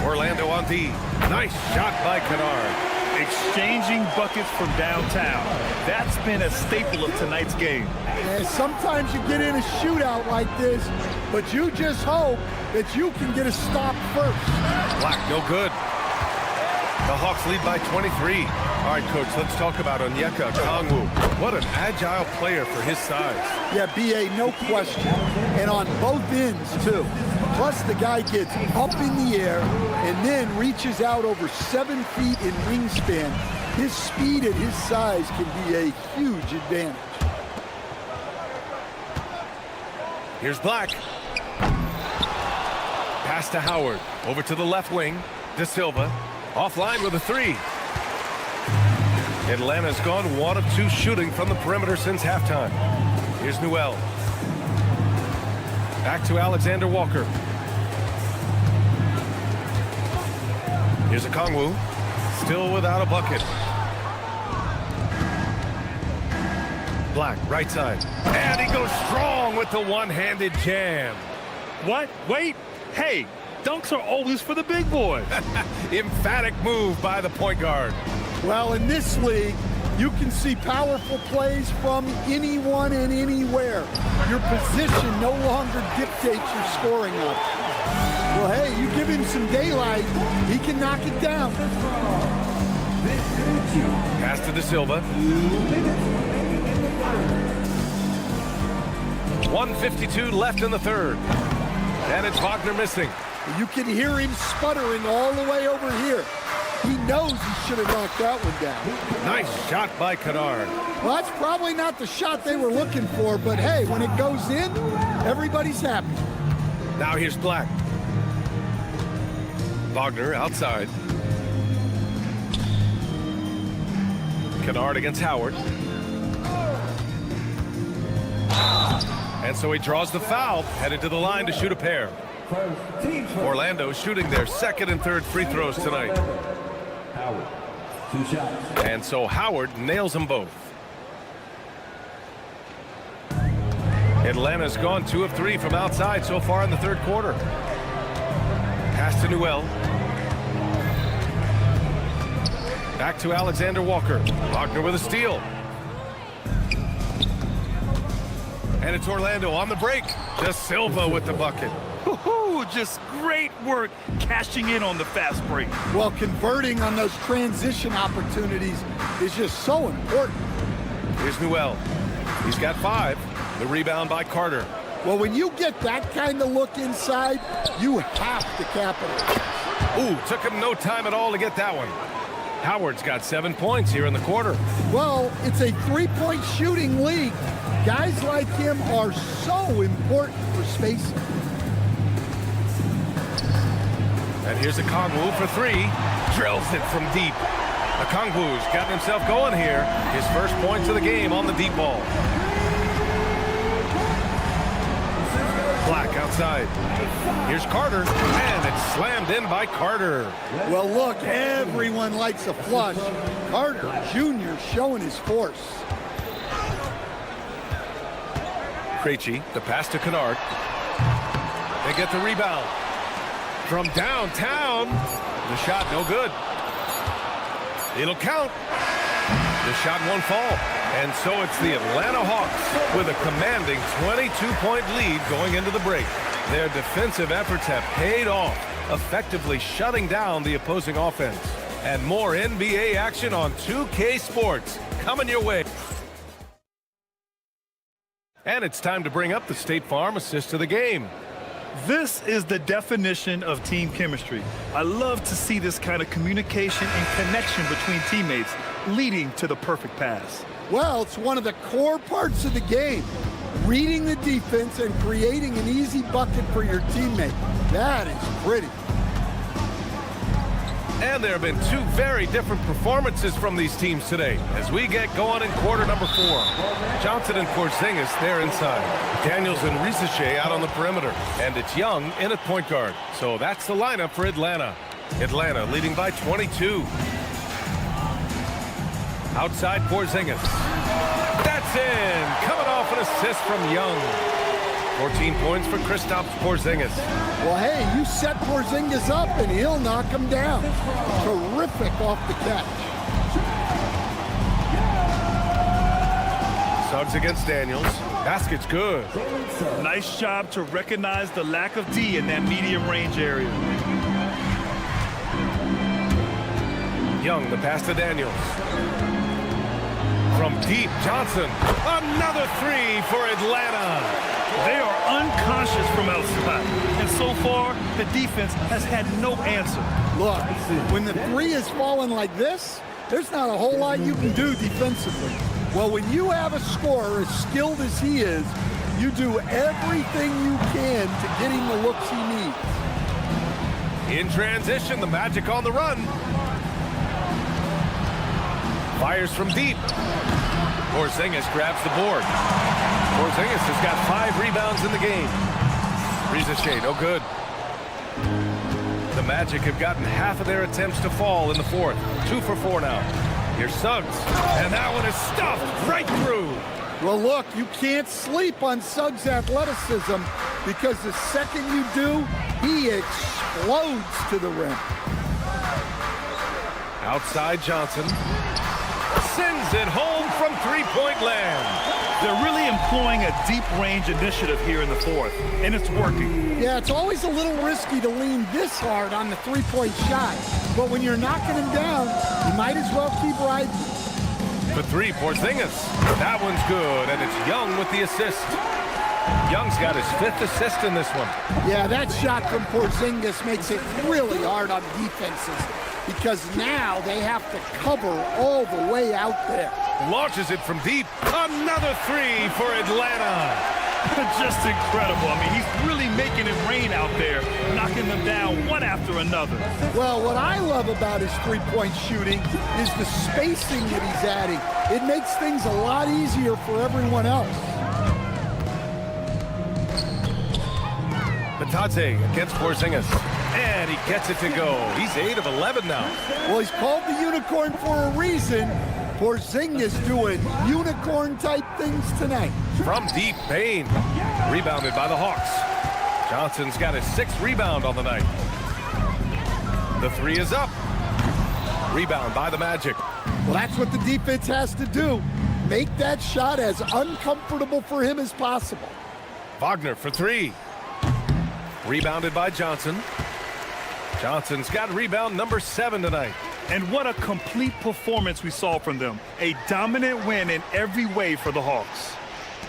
G: Orlando on D. Nice shot by Kennard.
I: Exchanging buckets from downtown. That's been a staple of tonight's game.
C: Yeah, sometimes you get in a shootout like this, but you just hope that you can get a stop first.
G: Black, no good. The Hawks lead by 23. All right, Coach, let's talk about Onyeka Okongwu. What an agile player for his size.
C: Yeah, B.A., no question. And on both ends, too. Plus, the guy gets up in the air and then reaches out over 7 feet in wingspan. His speed and his size can be a huge advantage.
G: Here's Black. Pass to Howard. Over to the left wing. De Silva. Offline with a 3. Atlanta's gone 1 of 2 shooting from the perimeter since halftime. Here's Newell. Back to Alexander Walker. Here's Okongwu. Still without a bucket. Black, right side. And he goes strong with the one-handed jam.
I: What? Wait. Hey, dunks are always for the big boys.
G: Emphatic move by the point guard.
C: Well, in this league, you can see powerful plays from anyone and anywhere. Your position no longer dictates your scoring up. Well, hey, you give him some daylight, he can knock it down.
G: Pass to De Silva. 1:52 left in the third. And it's Wagner missing.
C: You can hear him sputtering all the way over here. He knows he should have knocked that one down.
G: Nice shot by Kennard.
C: Well, that's probably not the shot they were looking for, but hey, when it goes in, everybody's happy.
G: Now here's Black. Wagner outside. Kennard against Howard. And so he draws the foul, headed to the line to shoot a pair. Orlando shooting their second and third free throws tonight.
F: Howard, 2 shots.
G: And so Howard nails them both. Atlanta's gone 2 of 3 from outside so far in the third quarter. Pass to Newell. Back to Alexander Walker. Wagner with a steal. And it's Orlando on the break. Just Silva with the bucket.
I: Just great work cashing in on the fast break.
C: Well, converting on those transition opportunities is just so important.
G: Here's Newell. He's got 5. The rebound by Carter.
C: Well, when you get that kind of look inside, you have to capitalize.
G: Ooh, took him no time at all to get that one. Howard's got 7 points here in the quarter.
C: Well, it's a 3-point shooting league. Guys like him are so important for spacing.
G: And here's Okongwu for 3. Drills it from deep. Okongwu's gotten himself going here. His first points of the game on the deep ball. Black outside. Here's Carter, and it's slammed in by Carter.
C: Well, look, everyone likes a flush. Carter Jr. showing his force.
G: Krejci, the pass to Kennard. They get the rebound. From downtown, the shot no good. It'll count. The shot won't fall. And so it's the Atlanta Hawks with a commanding 22-point lead going into the break. Their defensive efforts have paid off, effectively shutting down the opposing offense. And more NBA action on 2K Sports coming your way. And it's time to bring up the State Farm assist of the game.
I: This is the definition of team chemistry. I love to see this kind of communication and connection between teammates leading to the perfect pass.
C: Well, it's one of the core parts of the game. Reading the defense and creating an easy bucket for your teammate. That is pretty.
G: And there have been two very different performances from these teams today as we get going in quarter number 4. Johnson and Porzingis, they're inside. Daniels and Risache out on the perimeter. And it's Young in at point guard. So that's the lineup for Atlanta. Atlanta leading by 22. Outside Porzingis. That's in. Coming off an assist from Young. 14 points for Kristaps Porzingis.
C: Well, hey, you set Porzingis up and he'll knock him down. Terrific off the catch.
G: Suggs against Daniels. Basket's good.
I: Nice job to recognize the lack of D in that medium range area.
G: Young, the pass to Daniels. From deep, Johnson. Another three for Atlanta.
I: They are unconscious from outside, and so far, the defense has had no answer.
C: Look, when the three is falling like this, there's not a whole lot you can do defensively. Well, when you have a scorer as skilled as he is, you do everything you can to get him the looks he needs.
G: In transition, the Magic on the run. Fires from deep. Porzingis grabs the board. Porzingis has got 5 rebounds in the game. Risache, no good. The Magic have gotten half of their attempts to fall in the fourth. 2 for 4 now. Here's Suggs. And that one is stuffed right through.
C: Well, look, you can't sleep on Suggs' athleticism because the second you do, he explodes to the rim.
G: Outside Johnson. Sends it home from three-point land.
I: They're really employing a deep-range initiative here in the fourth, and it's working.
C: Yeah, it's always a little risky to lean this hard on the three-point shot. But when you're knocking him down, you might as well keep riding.
G: For 3, Porzingis. That one's good, and it's Young with the assist. Young's got his 5th assist in this one.
C: Yeah, that shot from Porzingis makes it really hard on defenses because now they have to cover all the way out there.
G: Launches it from deep. Another 3 for Atlanta.
I: Just incredible. I mean, he's really making it rain out there, knocking them down one after another.
C: Well, what I love about his three-point shooting is the spacing that he's adding. It makes things a lot easier for everyone else.
G: Batadze against Porzingis. And he gets it to go. He's 8 of 11 now.
C: Well, he's called the unicorn for a reason. Porzingis doing unicorn-type things tonight.
G: From deep, Payne. Rebounded by the Hawks. Johnson's got his 6th rebound on the night. The 3 is up. Rebound by the Magic.
C: Well, that's what the defense has to do. Make that shot as uncomfortable for him as possible.
G: Wagner for 3. Rebounded by Johnson. Johnson's got rebound number 7 tonight.
I: And what a complete performance we saw from them. A dominant win in every way for the Hawks.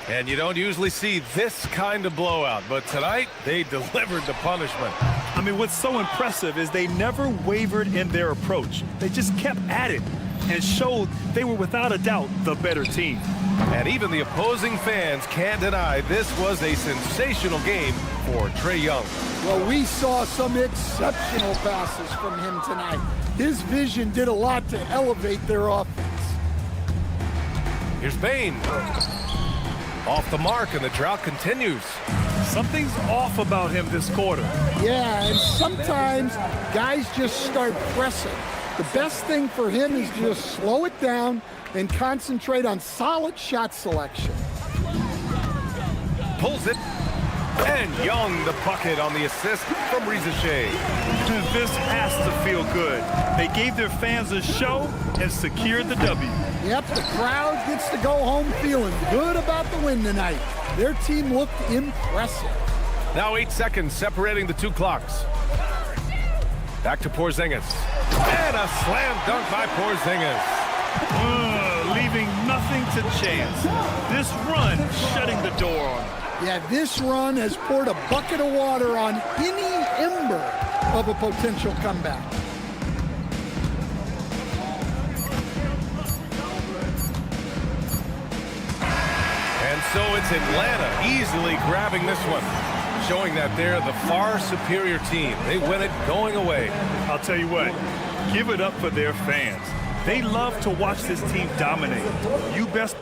G: And you don't usually see this kind of blowout, but tonight they delivered the punishment.
I: I mean, what's so impressive is they never wavered in their approach. They just kept at it and showed they were without a doubt the better team.
G: And even the opposing fans can't deny this was a sensational game for Trae Young.
C: Well, we saw some exceptional passes from him tonight. His vision did a lot to elevate their offense.
G: Here's Payne. Off the mark, and the drought continues.
I: Something's off about him this quarter.
C: Yeah, and sometimes guys just start pressing. The best thing for him is just slow it down and concentrate on solid shot selection.
G: Pulls it. And Young the bucket on the assist from Risache.
I: This has to feel good. They gave their fans a show and secured the W.
C: Yep, the crowd gets to go home feeling good about the win tonight. Their team looked impressive.
G: Now 8 seconds separating the 2 clocks. Back to Porzingis. And a slam dunk by Porzingis.
I: Leaving nothing to chance. This run shutting the door on him.
C: Yeah, this run has poured a bucket of water on any ember of a potential comeback.
G: And so it's Atlanta easily grabbing this one. showing that they're the far superior team. They win it going away.
I: I'll tell you what, give it up for their fans. They love to watch this team dominate. You best.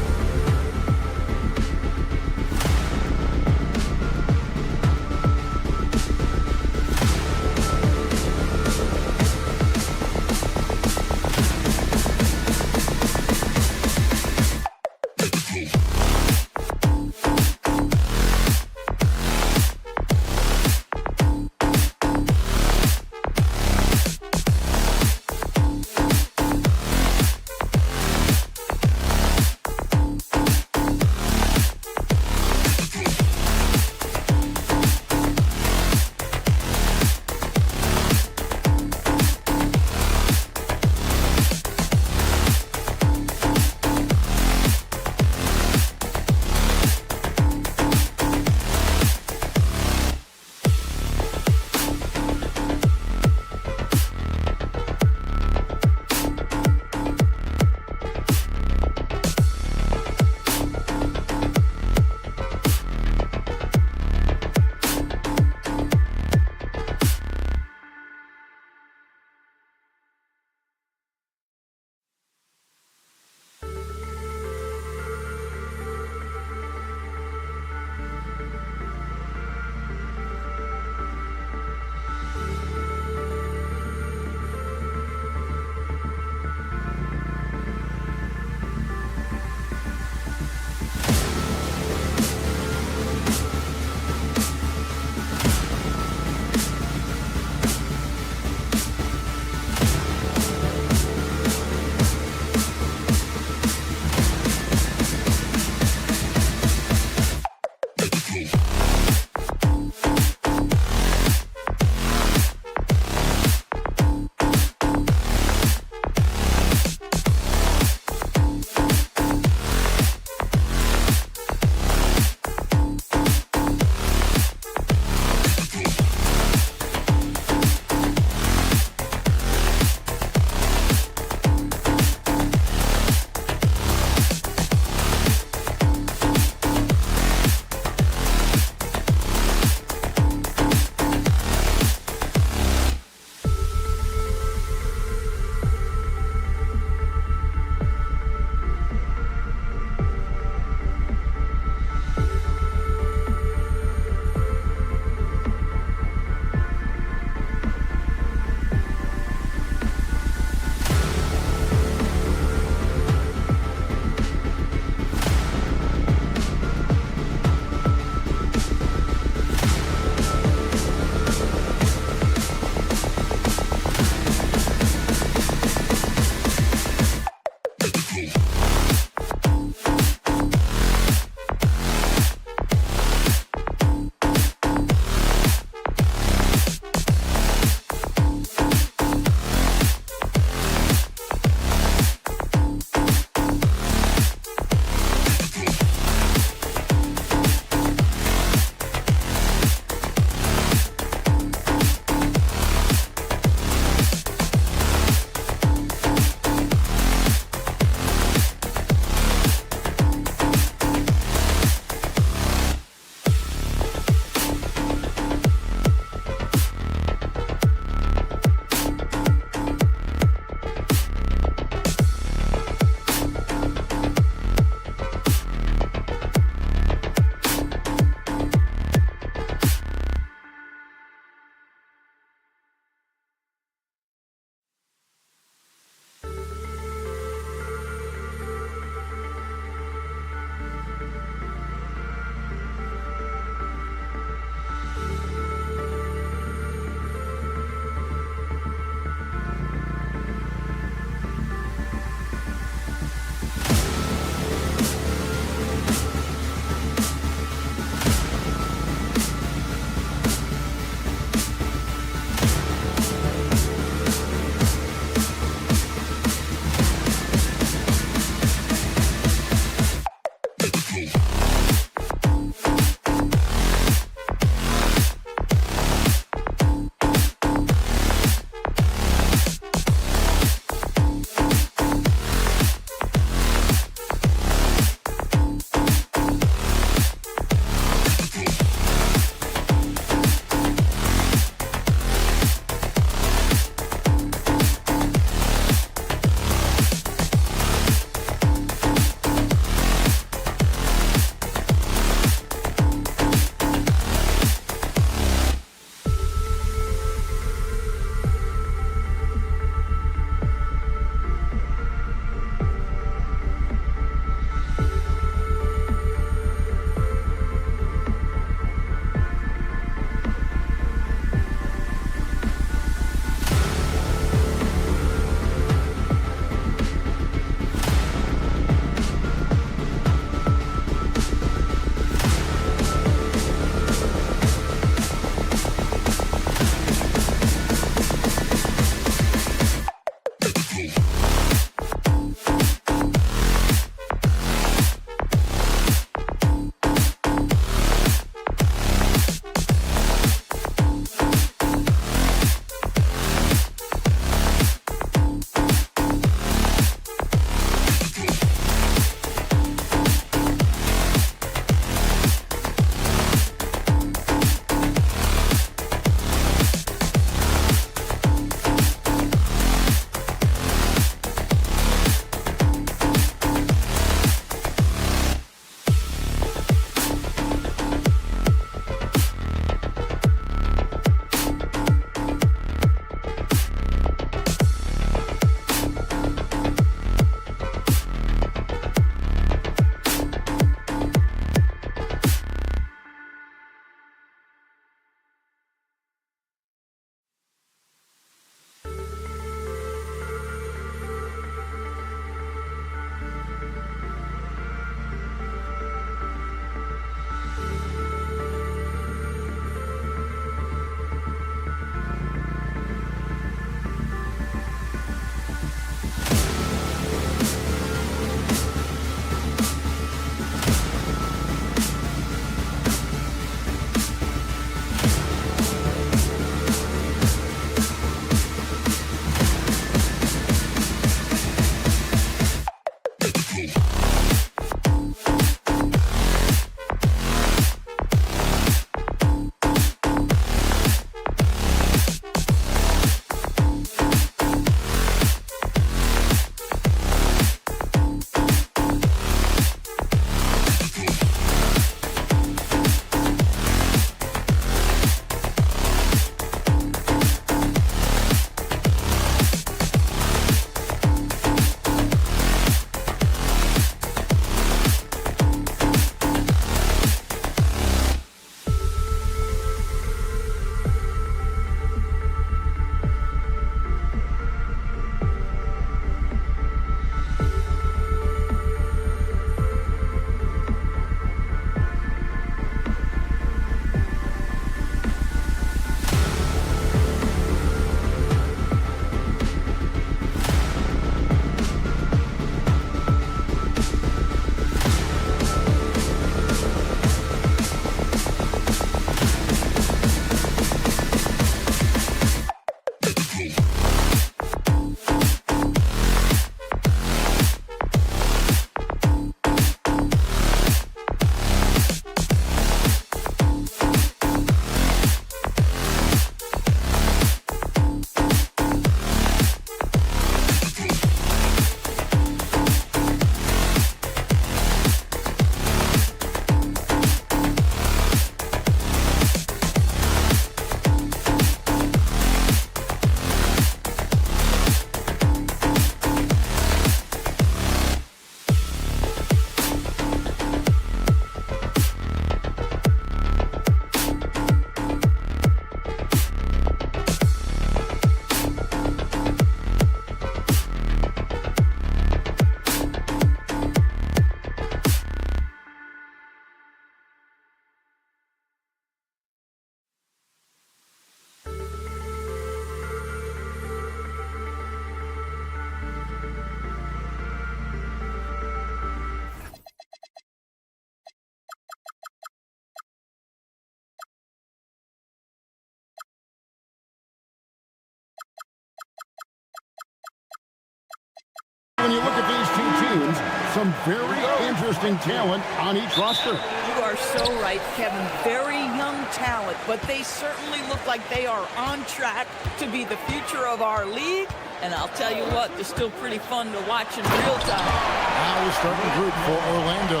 A: When you look at these two teams, some very interesting talent on each roster.
M: You are so right, Kevin. Very young talent, but they certainly look like they are on track to be the future of our league. And I'll tell you what, they're still pretty fun to watch in real time.
A: Now we'll start the group for Orlando.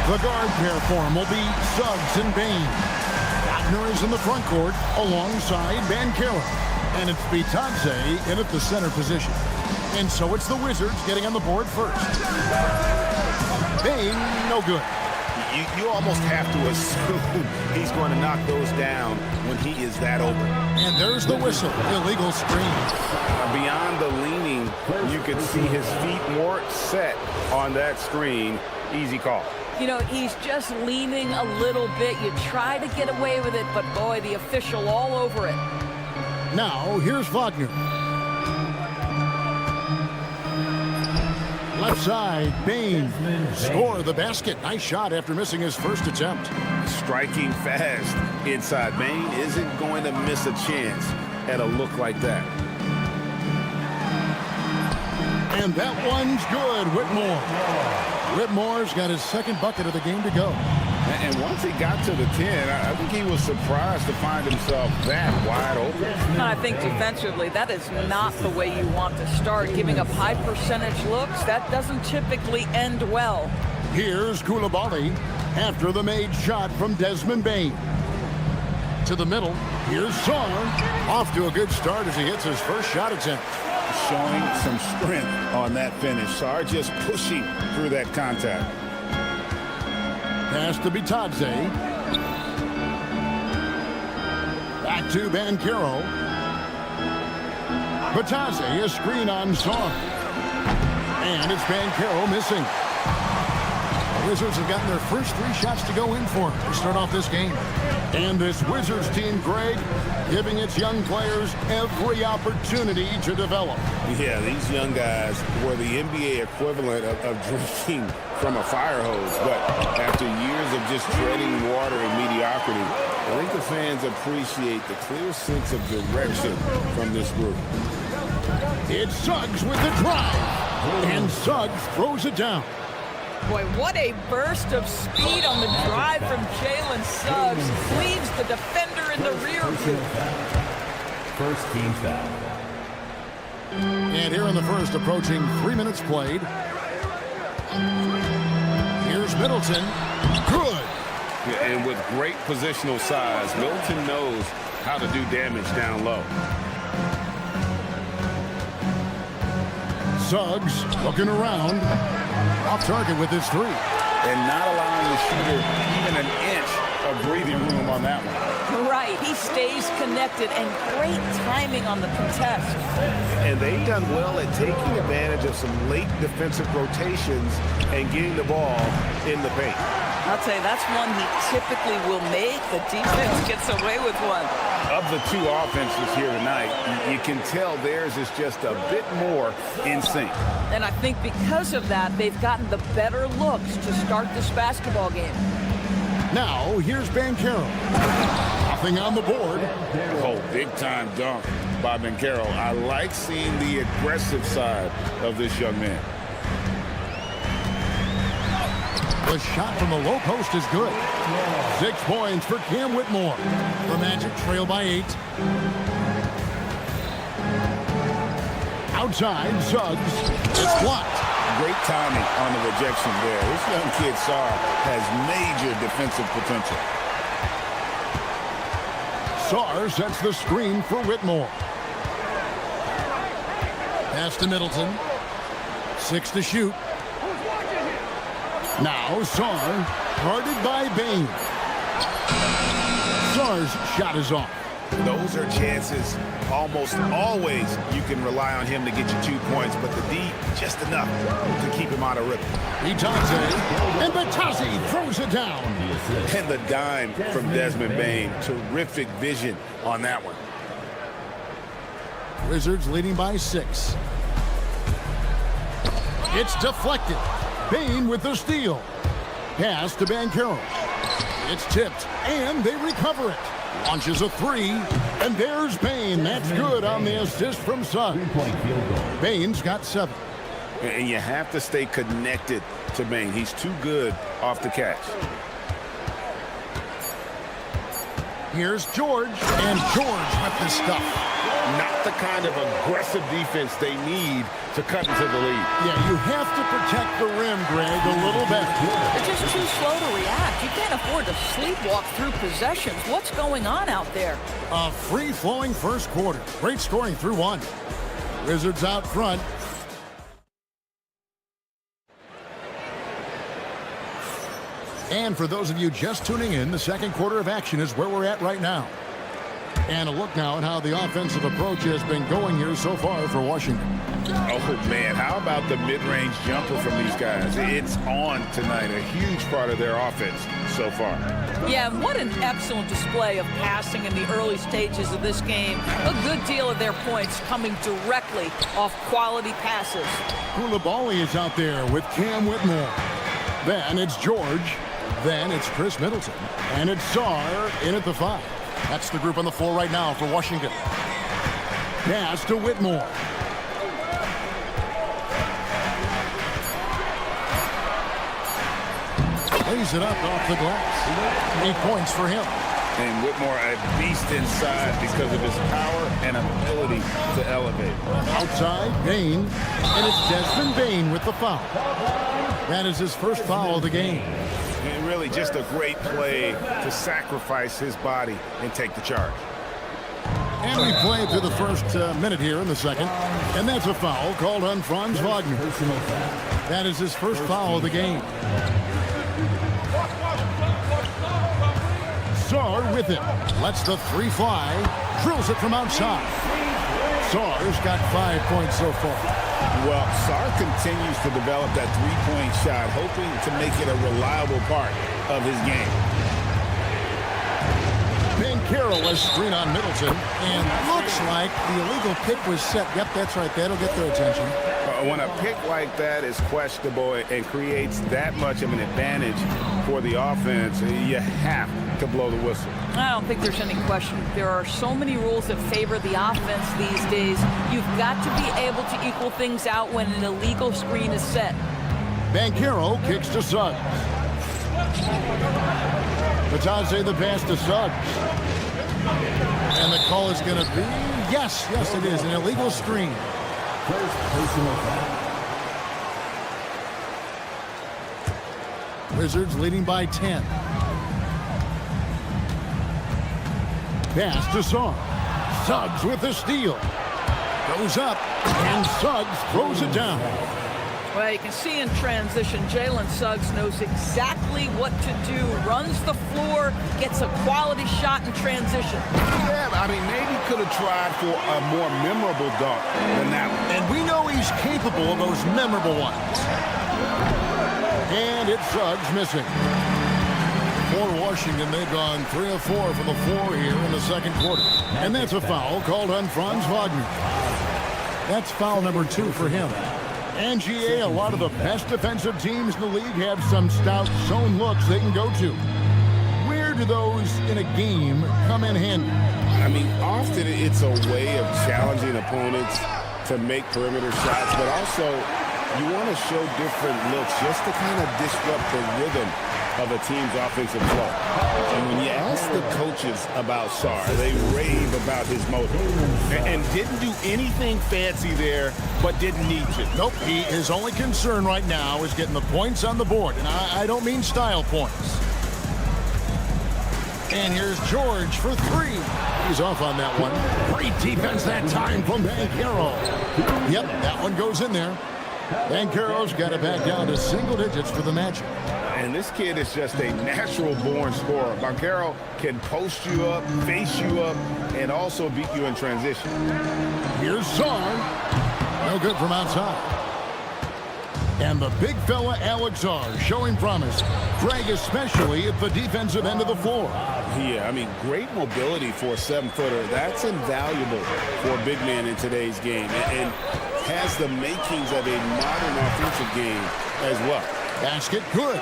A: The guard pair for him will be Suggs and Bain. Wagner is in the front court alongside Banchero. And it's Bitadze in at the center position. And so it's the Wizards getting on the board first. Bain, no good.
B: You almost have to assume he's going to knock those down when he is that open.
A: And there's the whistle. Illegal screen.
B: Beyond the leaning, you could see his feet weren't set on that screen. Easy call.
M: You know, he's just leaning a little bit. You try to get away with it, but boy, the official all over it.
A: Now, here's Wagner. Left side, Bain. Score the basket. Nice shot after missing his first attempt.
B: Striking fast inside. Bain isn't going to miss a chance at a look like that.
A: And that one's good, Whitmore. Whitmore's got his second bucket of the game to go.
B: And once he got to the 10, I think he was surprised to find himself that wide open.
M: And I think defensively, that is not the way you want to start. Giving up high percentage looks, that doesn't typically end well.
A: Here's Koulibaly after the made shot from Desmond Bain. To the middle, here's Skarn. Off to a good start as he hits his first shot attempt.
J: Showing some strength on that finish. Skarn just pushing through that contact.
A: Pass to Bitadze. Back to Banchero. Bitadze, a screen on Skarn. And it's Banchero missing. The Wizards have gotten their first 3 shots to go in for to start off this game. And this Wizards team, Greg, giving its young players every opportunity to develop.
J: Yeah, these young guys were the NBA equivalent of drinking from a fire hose. But after years of just treading water and mediocrity, I think the fans appreciate the clear sense of direction from this group.
A: It's Suggs with the drive. And Suggs throws it down.
M: Boy, what a burst of speed on the drive from Jalen Suggs. Leaves the defender in the rear view.
F: First team foul.
A: And here in the first, approaching 3 minutes played. Here's Middleton. Good.
B: Yeah, and with great positional size, Middleton knows how to do damage down low.
A: Suggs looking around. Off target with his 3.
J: And not allowing the shooter even an inch of breathing room on that one.
M: Right, he stays connected, and great timing on the contest.
B: And they've done well at taking advantage of some late defensive rotations and getting the ball in the paint.
M: I'll tell you, that's one he typically will make. The defense gets away with one.
B: Of the 2 offenses here tonight, you can tell theirs is just a bit more in sync.
M: And I think because of that, they've gotten the better looks to start this basketball game.
A: Now, here's Banchero. Nothing on the board.
J: Oh, big-time dunk by Banchero. I like seeing the aggressive side of this young man.
A: The shot from the low post is good. 6 points for Cam Whitmore. The Magic trail by 8. Outside, Suggs. It's blocked.
J: Great timing on the rejection there. This young kid, Skarn, has major defensive potential.
A: Skarn sets the screen for Whitmore. Pass to Middleton. 6 to shoot. Now Skarn, guarded by Bain. Skarn's shot is off.
B: Those are chances almost always you can rely on him to get you 2 points, but the D just enough to keep him out of rhythm.
A: Bitadze, and Bitadze throws it down.
J: And the dime from Desmond Bain. Terrific vision on that one.
A: Wizards leading by 6. It's deflected. Bain with the steal. Pass to Banchero. It's tipped, and they recover it. Launches a 3, and there's Bain. That's good on the assist from Suggs. Bain's got 7.
B: And you have to stay connected to Bain. He's too good off the catch.
A: Here's George, and George with the stuff.
B: Not the kind of aggressive defense they need to cut into the lead.
A: Yeah, you have to protect the rim, Greg, a little better.
M: They're just too slow to react. You can't afford to sleepwalk through possessions. What's going on out there?
A: A free-flowing first quarter. Great scoring through one. Wizards out front. And for those of you just tuning in, the second quarter of action is where we're at right now. And a look now at how the offensive approach has been going here so far for Washington.
B: Oh, man, how about the mid-range jumper from these guys? It's on tonight, a huge part of their offense so far.
M: Yeah, and what an excellent display of passing in the early stages of this game. A good deal of their points coming directly off quality passes.
A: Koulibaly is out there with Cam Whitmore. Then it's George. Then it's Chris Middleton. And it's Sar in at the 5. That's the group on the floor right now for Washington. Pass to Whitmore. Lays it up off the glass. 8 points for him.
B: And Whitmore a beast inside because of his power and ability to elevate.
A: Outside, Bain. And it's Desmond Bain with the foul. That is his first foul of the game.
B: And really just a great play to sacrifice his body and take the charge.
A: And we played through the first minute here in the second. And that's a foul called on Franz Wagner. That is his first foul of the game. Sar with it. Lets the 3 fly. Drills it from outside. Sar's got 5 points so far.
B: Well, Sar continues to develop that three-point shot, hoping to make it a reliable part of his game.
A: Carroll has screen on Middleton, and looks like the illegal pick was set. Yep, that's right. That'll get their attention.
B: When a pick like that is questionable and creates that much of an advantage for the offense, you have to blow the whistle.
M: I don't think there's any question. There are so many rules that favor the offense these days. You've got to be able to equal things out when an illegal screen is set.
A: Banchero kicks to Suggs. Batadze the pass to Suggs. And the call is going to be, yes, it is, an illegal screen. First personal foul. Wizards leading by 10. Pass to Suggs. Suggs with the steal. Goes up, and Suggs throws it down.
M: Well, you can see in transition, Jalen Suggs knows exactly what to do. Runs the floor, gets a quality shot in transition.
B: Yeah, I mean, maybe could have tried for a more memorable dunk than that one.
A: And we know he's capable of those memorable ones. And it's Suggs missing. For Washington, they've gone 3 of 4 from the floor here in the second quarter. And that's a foul called on Franz Wagner. That's foul number 2 for him. And GA, a lot of the best defensive teams in the league have some stout zone looks they can go to. Where do those in a game come in handy?
B: I mean, often it's a way of challenging opponents to make perimeter shots, but also you want to show different looks just to kind of disrupt the rhythm of a team's offensive flow. And when you ask the coaches about Sar, they rave about his motor. And didn't do anything fancy there, but didn't need to.
A: Nope, his only concern right now is getting the points on the board. And I don't mean style points. And here's George for 3. He's off on that one. Great defense that time from Banchero. Yep, that one goes in there. Banchero's got it back down to single digits for the Magic.
B: And this kid is just a natural-born scorer. Banchero can post you up, face you up, and also beat you in transition.
A: Here's Sar. No good from outside. And the big fella, Alex Sar, showing promise. Greg, especially at the defensive end of the floor.
B: Yeah, I mean, great mobility for a 7-footer. That's invaluable for a big man in today's game. And has the makings of a modern offensive game as well.
A: Basket good.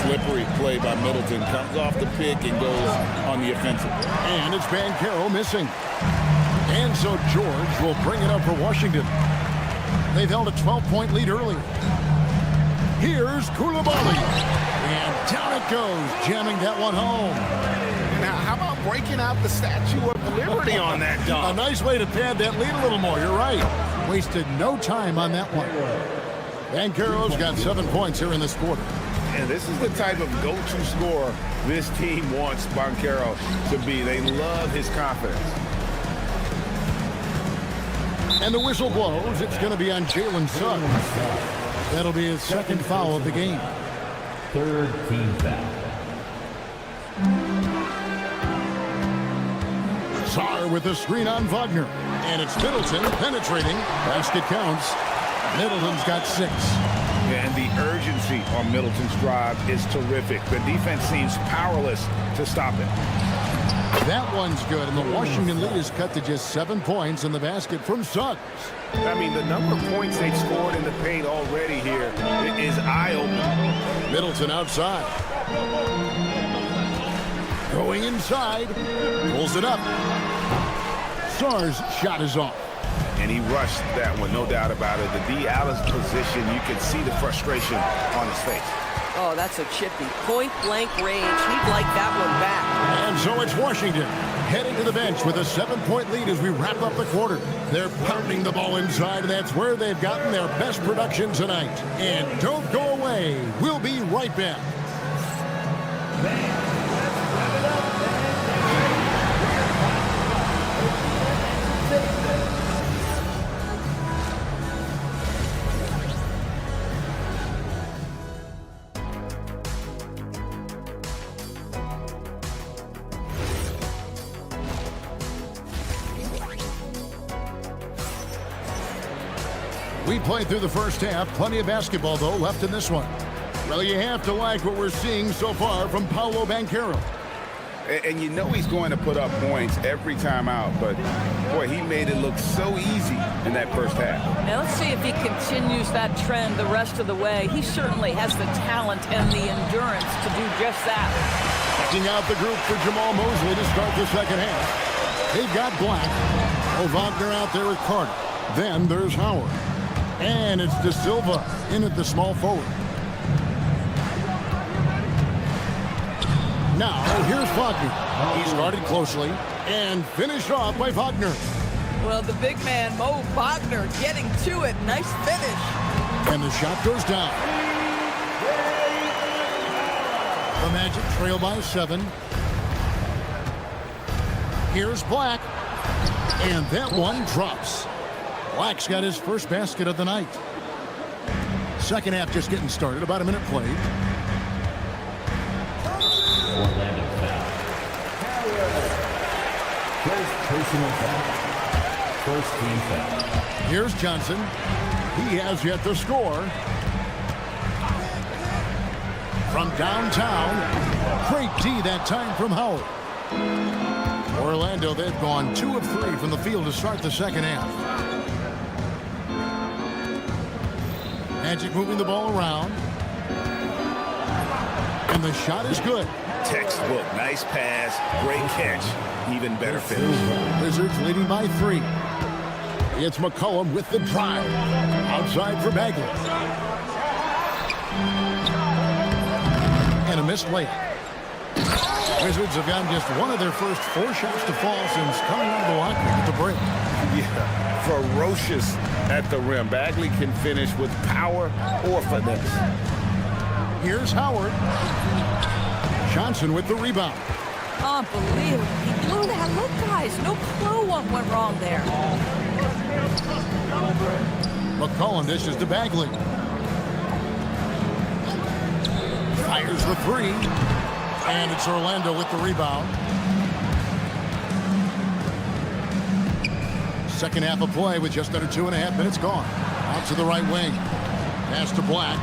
B: Slippery play by Middleton. Comes off the pick and goes on the offensive.
A: And it's Banchero missing. And so George will bring it up for Washington. They've held a 12-point lead earlier. Here's Koulibaly. And down it goes, jamming that one home.
B: Now, how about breaking out the Statue of Liberty on that dunk?
A: A nice way to pad that lead a little more. You're right. Wasted no time on that one. Banchero's got 7 points here in this quarter.
B: And this is the type of go-to scorer this team wants Banchero to be. They love his confidence.
A: And the whistle blows. It's going to be on Jalen Suggs. That'll be his second foul of the game.
F: Third team foul.
A: Sar with the screen on Wagner. And it's Middleton penetrating. Basket counts. Middleton's got 6.
B: And the urgency on Middleton's drive is terrific. The defense seems powerless to stop it.
A: That one's good, and the Washington lead is cut to just 7 points in the basket from Suggs.
B: I mean, the number of points they've scored in the paint already here is eye-opening.
A: Middleton outside. Going inside. Pulls it up. Sar's shot is off.
B: And he rushed that one, no doubt about it. The D out of position, you can see the frustration on his face.
M: Oh, that's a chippy. Point-blank range. He'd like that one back.
A: And so it's Washington heading to the bench with a 7-point lead as we wrap up the quarter. They're pounding the ball inside, and that's where they've gotten their best production tonight. And don't go away. We'll be right back. We played through the first half. Plenty of basketball, though, left in this one. Well, you have to like what we're seeing so far from Paolo Banchero.
B: And you know he's going to put up points every time out, but, boy, he made it look so easy in that first half.
M: Now let's see if he continues that trend the rest of the way. He certainly has the talent and the endurance to do just that.
A: Checking out the group for Jamal Mosley to start the second half. They've got Black. Wagner out there with Carter. Then there's Howard. And it's De Silva in at the small forward. Now, here's Wagner. He started closely and finished off by Wagner.
M: Well, the big man, Mo Wagner, getting to it. Nice finish.
A: And the shot goes down. The Magic trail by 7. Here's Black. And that one drops. Black's got his first basket of the night. Second half just getting started. About a minute played.
F: Orlando foul. First personal foul. First team foul.
A: Here's Johnson. He has yet to score. From downtown. Great D that time from Howard. Orlando, they've gone 2 of 3 from the field to start the second half. Magic moving the ball around. And the shot is good.
B: Textbook, nice pass, great catch, even better finish.
A: Wizards leading by 3. It's McCollum with the drive. Outside for Bagley. And a missed layup. Wizards have gotten just one of their first 4 shots to fall since coming out of the locker room at the break.
B: Yeah, ferocious at the rim. Bagley can finish with power or finesse.
A: Here's Howard. Johnson with the rebound.
M: Unbelievable. He blew that. Look, guys, no clue what went wrong there.
A: McCollum dishes to Bagley. Fires the 3. And it's Orlando with the rebound. Second half of play with just under 2.5 minutes gone. Out to the right wing. Pass to Black.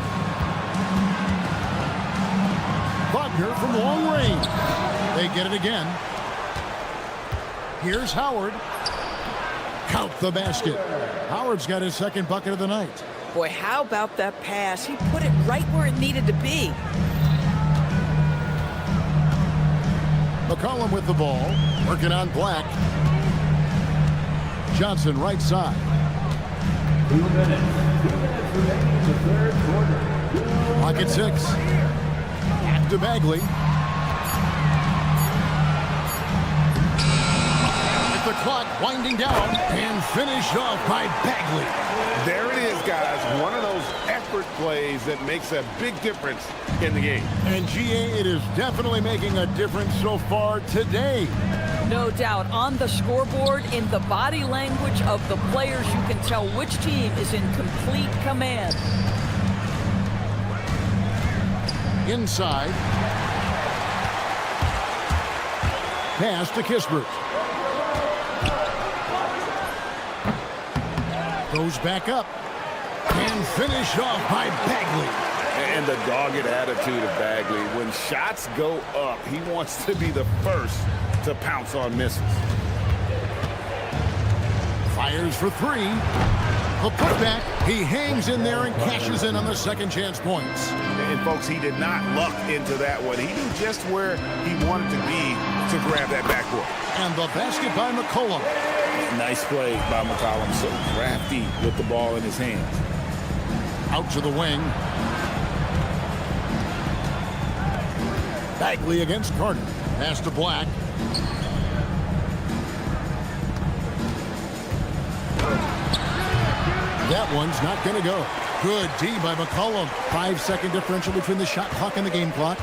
A: Wagner from long range. They get it again. Here's Howard. Count the basket. Howard's got his second bucket of the night.
M: Boy, how about that pass? He put it right where it needed to be.
A: McCollum with the ball. Working on Black. Johnson right side.
L: 2 minutes. 2 minutes remaining in the third quarter.
A: Clock at 6. Back to Bagley. With the clock winding down and finished off by Bagley.
B: There it is, guys. One of those effort plays that makes a big difference in the game.
A: And GA, it is definitely making a difference so far today.
M: No doubt. On the scoreboard, in the body language of the players, you can tell which team is in complete command.
A: Inside. Pass to Kispert. Goes back up. And finished off by Bagley.
B: And the dogged attitude of Bagley. When shots go up, he wants to be the first to pounce on misses.
A: Fires for 3. A putback. He hangs in there and cashes in on the second chance points.
B: And folks, he did not luck into that one. He knew just where he wanted to be to grab that backboard.
A: And the basket by McCollum.
J: Nice play by McCollum. So crafty with the ball in his hands.
A: Out to the wing. Bagley against Carter. Pass to Black. That one's not going to go. Good D by McCollum. 5-second differential between the shot clock and the game clock.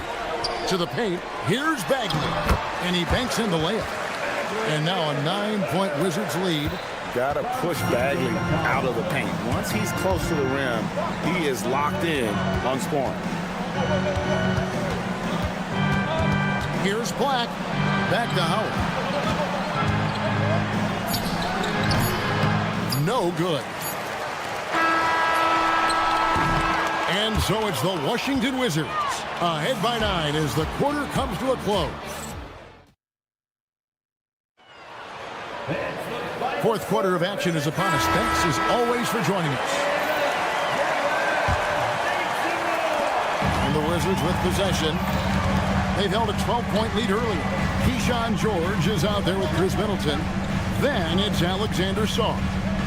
A: To the paint. Here's Bagley. And he banks in the layup. And now a 9-point Wizards lead.
B: Got to push Bagley out of the paint. Once he's close to the rim, he is locked in on scoring.
A: Here's Black. Back to Howard. No good. And so it's the Washington Wizards ahead by 9 as the quarter comes to a close. Fourth quarter of action is upon us. Thanks as always for joining us. And the Wizards with possession. They've held a 12-point lead earlier. Keyshawn George is out there with Chris Middleton. Then it's Alexander Sarr.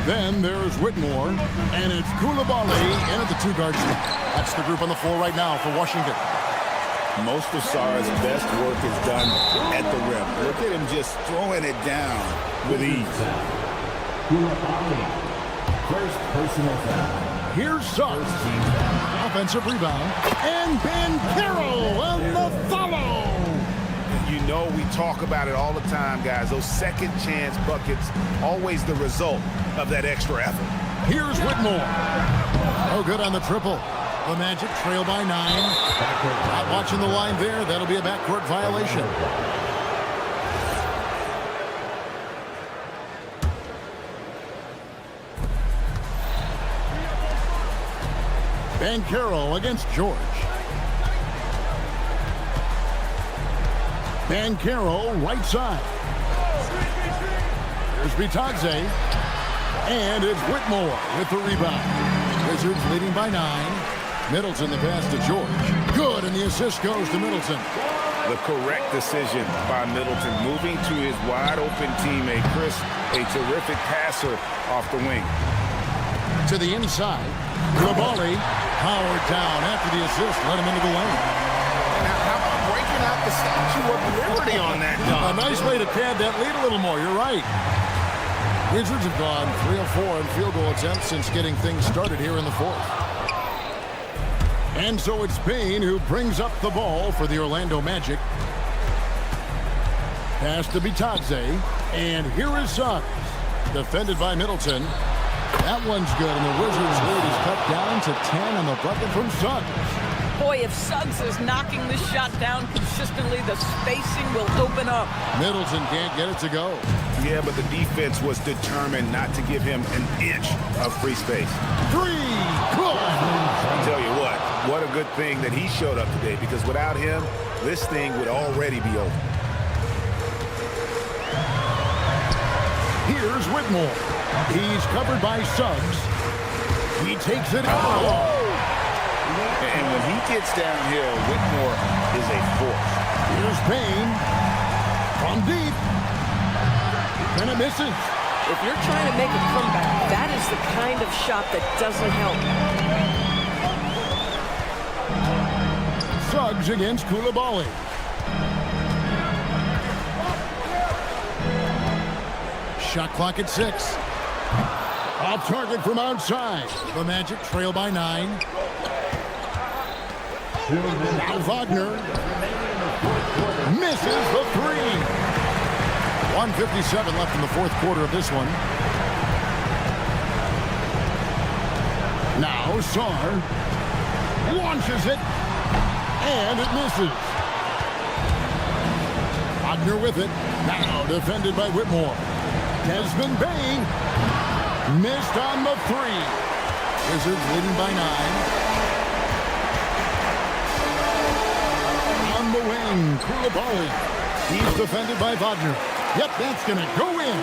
A: Then there's Whitmore. And it's Koulibaly in at the 2-guard spot. That's the group on the floor right now for Washington.
J: Most of Sarr's best work is done at the rim. Look at him just throwing it down with ease.
L: First personal foul.
A: Here's Sarr. Offensive rebound. And Banchero on the follow.
B: You know we talk about it all the time, guys. Those second chance buckets, always the result of that extra effort.
A: Here's Whitmore. Oh, good on the triple. The Magic trail by 9. Not watching the line there. That'll be a backcourt violation. Banchero against George. Banchero right side. Here's Bitadze. And it's Whitmore with the rebound. Wizards leading by 9. Middleton the pass to George. Good, and the assist goes to Middleton.
B: The correct decision by Middleton, moving to his wide-open teammate, Chris, a terrific passer off the wing.
A: To the inside. Koulibaly. Howard down after the assist. Let him into the lane.
B: Now, how about breaking out the Statue of Liberty on that dunk?
A: A nice way to pad that lead a little more. You're right. Wizards have gone 3 of 4 in field goal attempts since getting things started here in the fourth. And so it's Payne who brings up the ball for the Orlando Magic. Pass to Bitadze. And here is Suggs. Defended by Middleton. That one's good, and the Wizards' lead is cut down to 10 on the bucket from Suggs.
M: Boy, if Suggs is knocking this shot down consistently, the spacing will open up.
A: Middleton can't get it to go.
B: Yeah, but the defense was determined not to give him an inch of free space.
A: 3, good.
B: I'll tell you what a good thing that he showed up today, because without him, this thing would already be over.
A: Here's Whitmore. He's covered by Suggs. He takes it out.
B: And when he gets downhill, Whitmore is a force.
A: Here's Payne from deep. And it misses.
M: If you're trying to make a comeback, that is the kind of shot that doesn't help.
A: Suggs against Koulibaly. Shot clock at 6. Off target from outside. The Magic trail by 9. Now Wagner misses the 3. 1:57 left in the fourth quarter of this one. Now Sar launches it, and it misses. Wagner with it. Now defended by Whitmore. Desmond Bain missed on the 3. Wizards leading by 9. On the wing, Koulibaly. He's defended by Wagner. Yep, that's going to go in.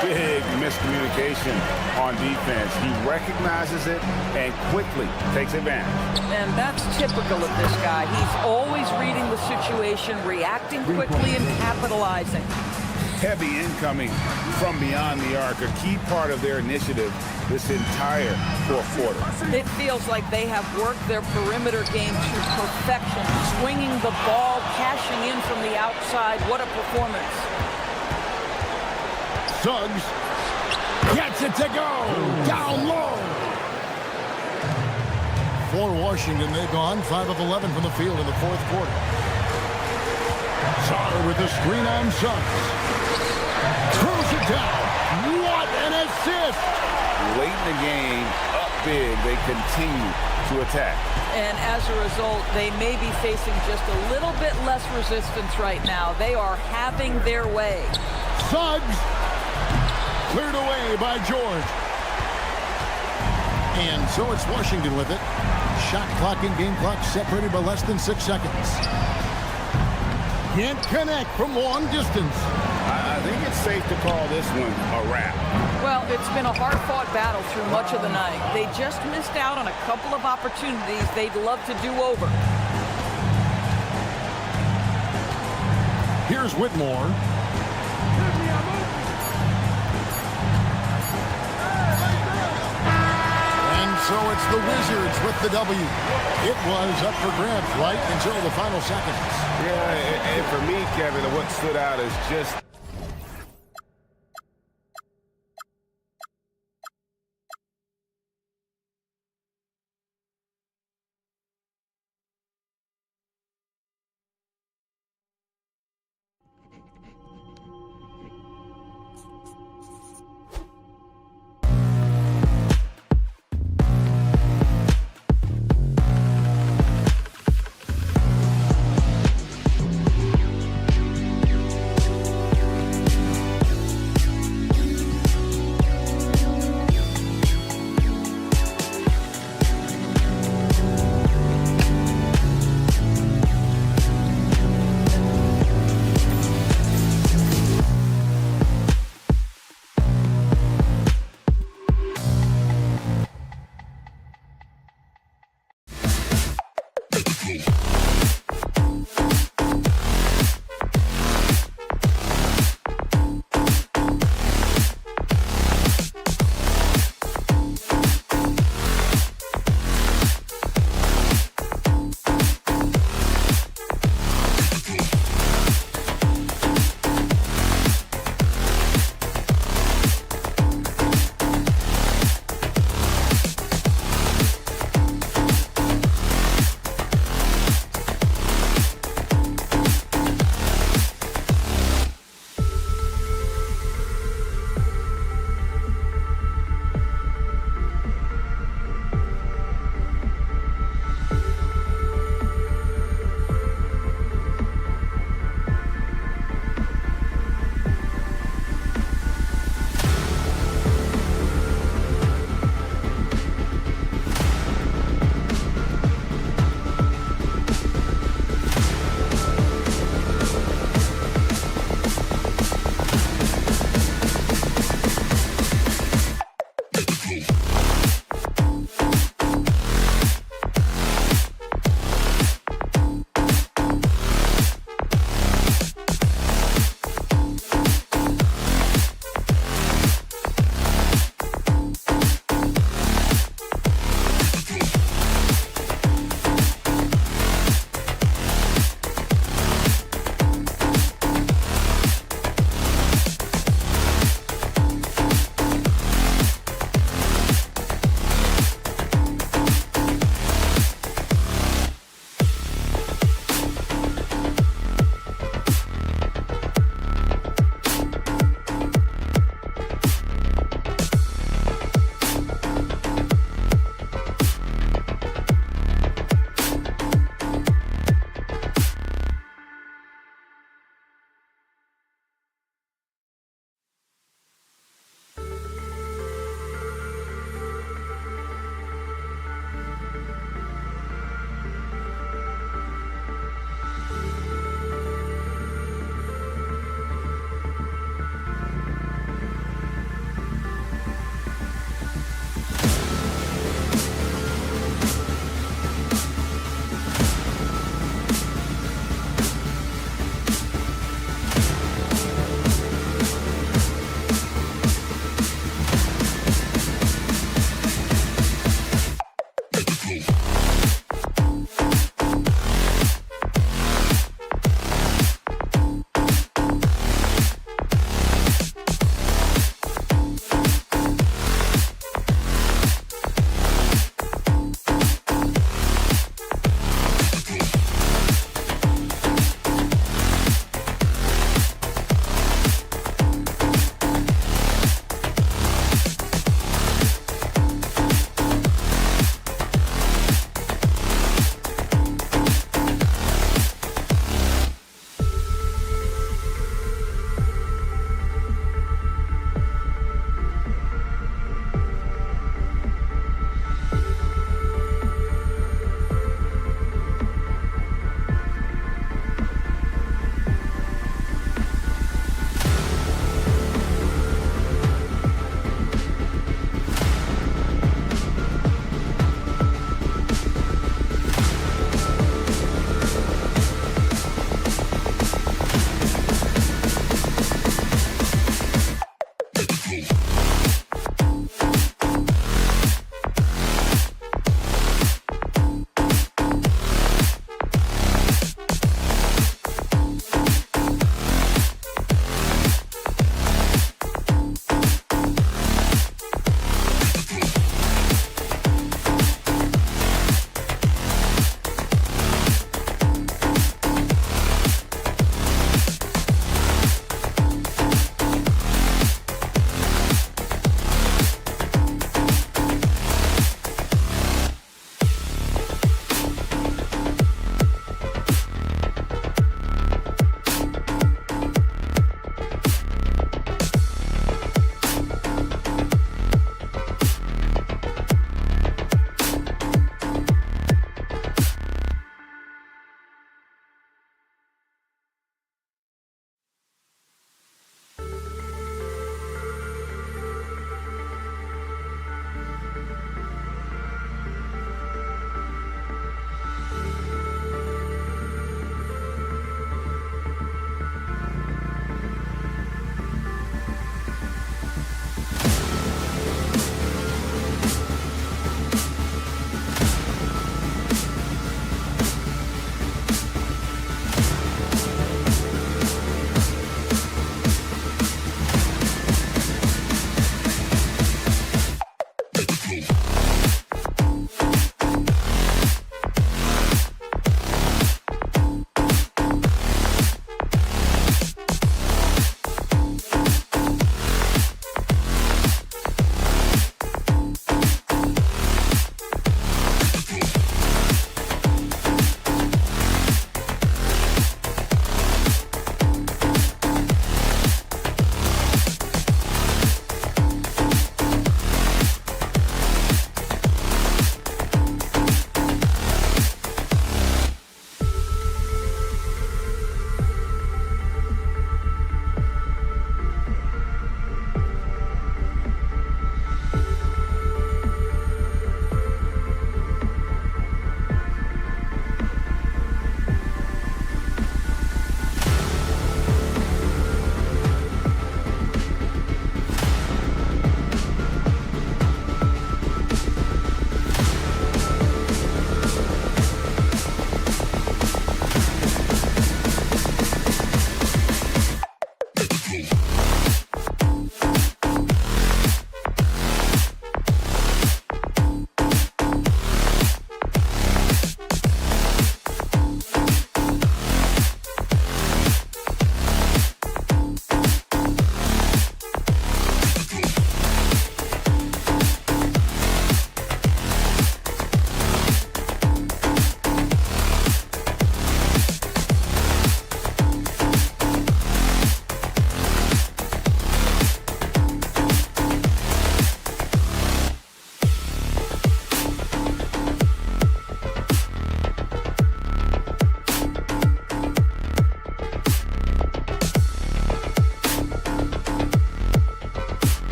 B: Big miscommunication on defense. He recognizes it and quickly takes advantage.
M: And that's typical of this guy. He's always reading the situation, reacting quickly, and capitalizing.
B: Heavy incoming from beyond the arc, a key part of their initiative this entire fourth quarter.
M: It feels like they have worked their perimeter game to perfection, swinging the ball, cashing in from the outside. What a performance.
A: Suggs gets it to go. Down low. For Washington, they've gone 5 of 11 from the field in the fourth quarter. Sar with the screen on Suggs. Throws it down. What an assist!
B: Late in the game, up big, they continue to attack.
M: And as a result, they may be facing just a little bit less resistance right now. They are having their way.
A: Suggs cleared away by George. And so it's Washington with it. Shot clock and game clock separated by less than 6 seconds. Can't connect from long distance.
B: I think it's safe to call this one a wrap.
M: Well, it's been a hard-fought battle through much of the night. They just missed out on a couple of opportunities they'd love to do over.
A: Here's Whitmore. And so it's the Wizards with the W. It was up for grabs right until the final seconds.
B: Yeah, and for me, Kevin, what stood out is just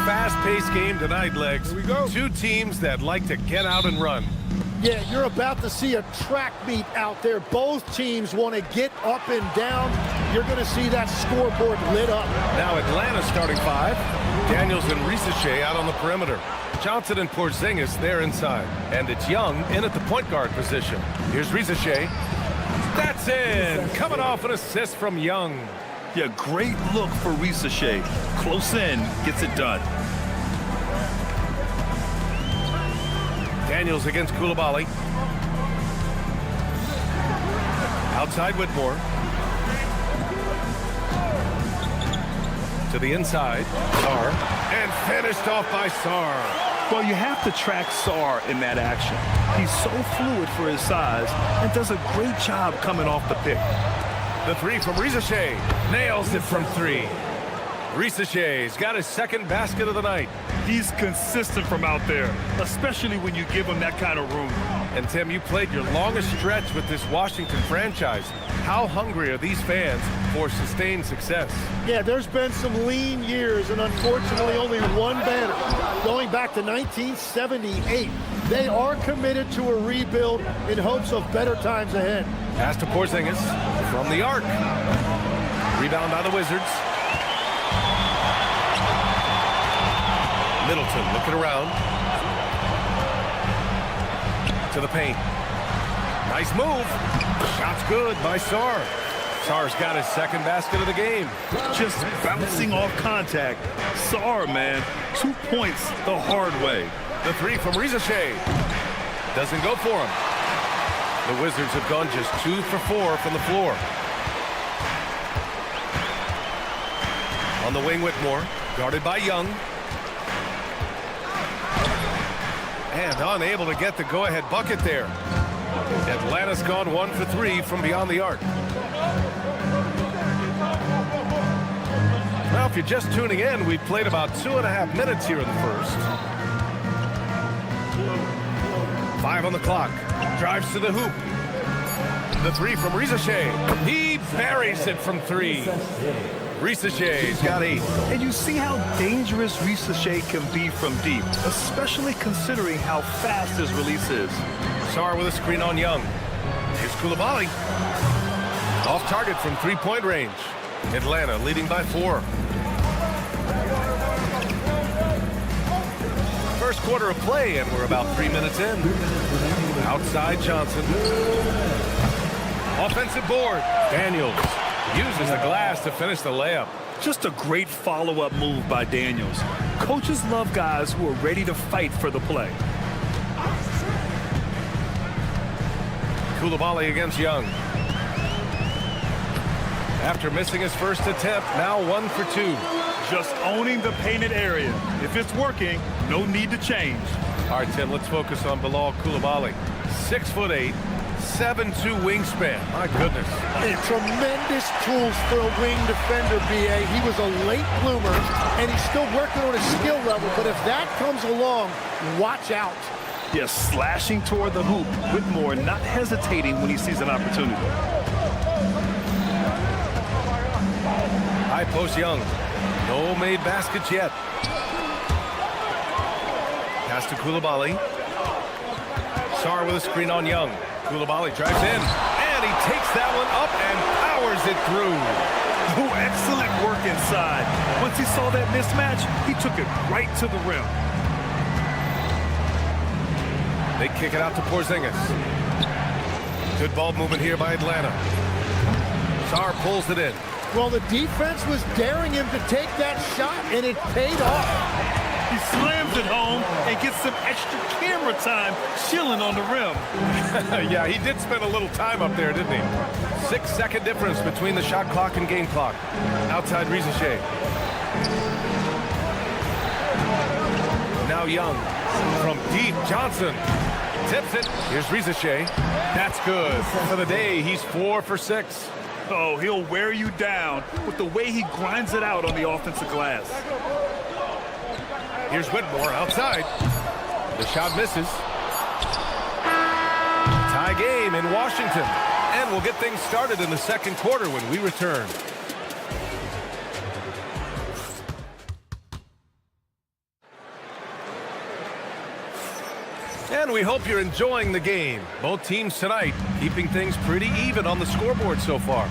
G: fast-paced game tonight, Legs. Here we go. Two teams that like to get out and run.
K: Yeah, you're about to see a track meet out there. Both teams want to get up and down. You're going to see that scoreboard lit up.
G: Now Atlanta starting five. Daniels and Risache out on the perimeter. Johnson and Porzingis there inside. And it's Young in at the point guard position. Here's Risache. That's in. Coming off an assist from Young.
I: Yeah, great look for Risache. Close in, gets it done.
G: Daniels against Coulibaly. Outside Whitmore. To the inside. Sar. And finished off by Sar.
I: Well, you have to track Sar in that action. He's so fluid for his size and does a great job coming off the pick.
G: The three from Risache. Nails it from three. Risache's got his second basket of the night.
I: He's consistent from out there, especially when you give him that kind of room.
G: And Tim, you played your longest stretch with this Washington franchise. How hungry are these fans for sustained success?
K: Yeah, there's been some lean years, and unfortunately only one banner. Going back to 1978, they are committed to a rebuild in hopes of better times ahead.
G: Pass to Porzingis from the arc. Rebound by the Wizards. Middleton looking around. To the paint. Nice move. Shot's good by Sar. Sar's got his second basket of the game.
I: Just bouncing off contact. Sar, man, 2 points the hard way.
G: The three from Risache. Doesn't go for him. The Wizards have gone just 2 for 4 from the floor. On the wing, Whitmore. Guarded by Young. And unable to get the go-ahead bucket there. Atlanta's gone 1 for 3 from beyond the arc. Now, if you're just tuning in, we've played about 2.5 minutes here in the first. 5 on the clock. Drives to the hoop. The three from Risache. He buries it from 3. Risache's got 8.
I: And you see how dangerous Risache can be from deep, especially considering how fast his release is.
G: Sar with a screen on Young. Here's Coulibaly. Off target from 3-point range. Atlanta leading by 4. First quarter of play, and we're about 3 minutes in. Outside Johnson. Offensive board. Daniels uses the glass to finish the layup.
I: Just a great follow-up move by Daniels. Coaches love guys who are ready to fight for the play.
G: Coulibaly against Young. After missing his first attempt, now 1 for 2.
I: Just owning the painted area. If it's working, no need to change.
G: All right, Tim, let's focus on Bilal Coulibaly. 6'8", 7'2" wingspan. My goodness.
K: And tremendous tools for a wing defender, B.A. He was a late bloomer, and he's still working on his skill level, but if that comes along, watch out.
I: Yes, slashing toward the hoop. Whitmore not hesitating when he sees an opportunity.
G: High post Young. No made baskets yet. Pass to Coulibaly. Sar with a screen on Young. Coulibaly drives in, and he takes that one up and powers it through.
I: Oh, excellent work inside. Once he saw that mismatch, he took it right to the rim.
G: They kick it out to Porzingis. Good ball movement here by Atlanta. Sar pulls it in.
K: Well, the defense was daring him to take that shot, and it paid off.
I: He slams it home and gets some extra camera time chilling on the rim.
G: Yeah, he did spend a little time up there, didn't he? 6-second difference between the shot clock and game clock. Outside Risache. Now Young. From deep, Johnson tips it. Here's Risache. That's good. For the day, he's 4 for 6.
I: Oh, he'll wear you down with the way he grinds it out on the offensive glass.
G: Here's Whitmore outside. The shot misses. Tie game in Washington. And we'll get things started in the second quarter when we return. And we hope you're enjoying the game. Both teams tonight keeping things pretty even on the scoreboard so far.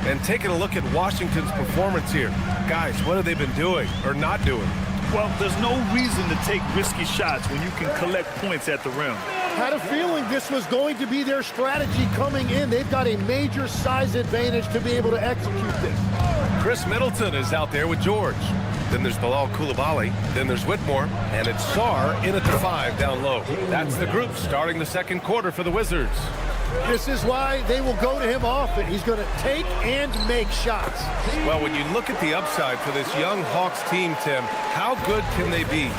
G: And taking a look at Washington's performance here. Guys, what have they been doing or not doing?
I: Well, there's no reason to take risky shots when you can collect points at the rim.
K: Had a feeling this was going to be their strategy coming in. They've got a major size advantage to be able to execute this.
G: Chris Middleton is out there with George. Then there's Bilal Coulibaly. Then there's Whitmore. And it's Sar in at the 5 down low. That's the group starting the second quarter for the Wizards.
K: This is why they will go to him often. He's going to take and make shots.
G: Well, when you look at the upside for this young Hawks team, Tim, how good can they be?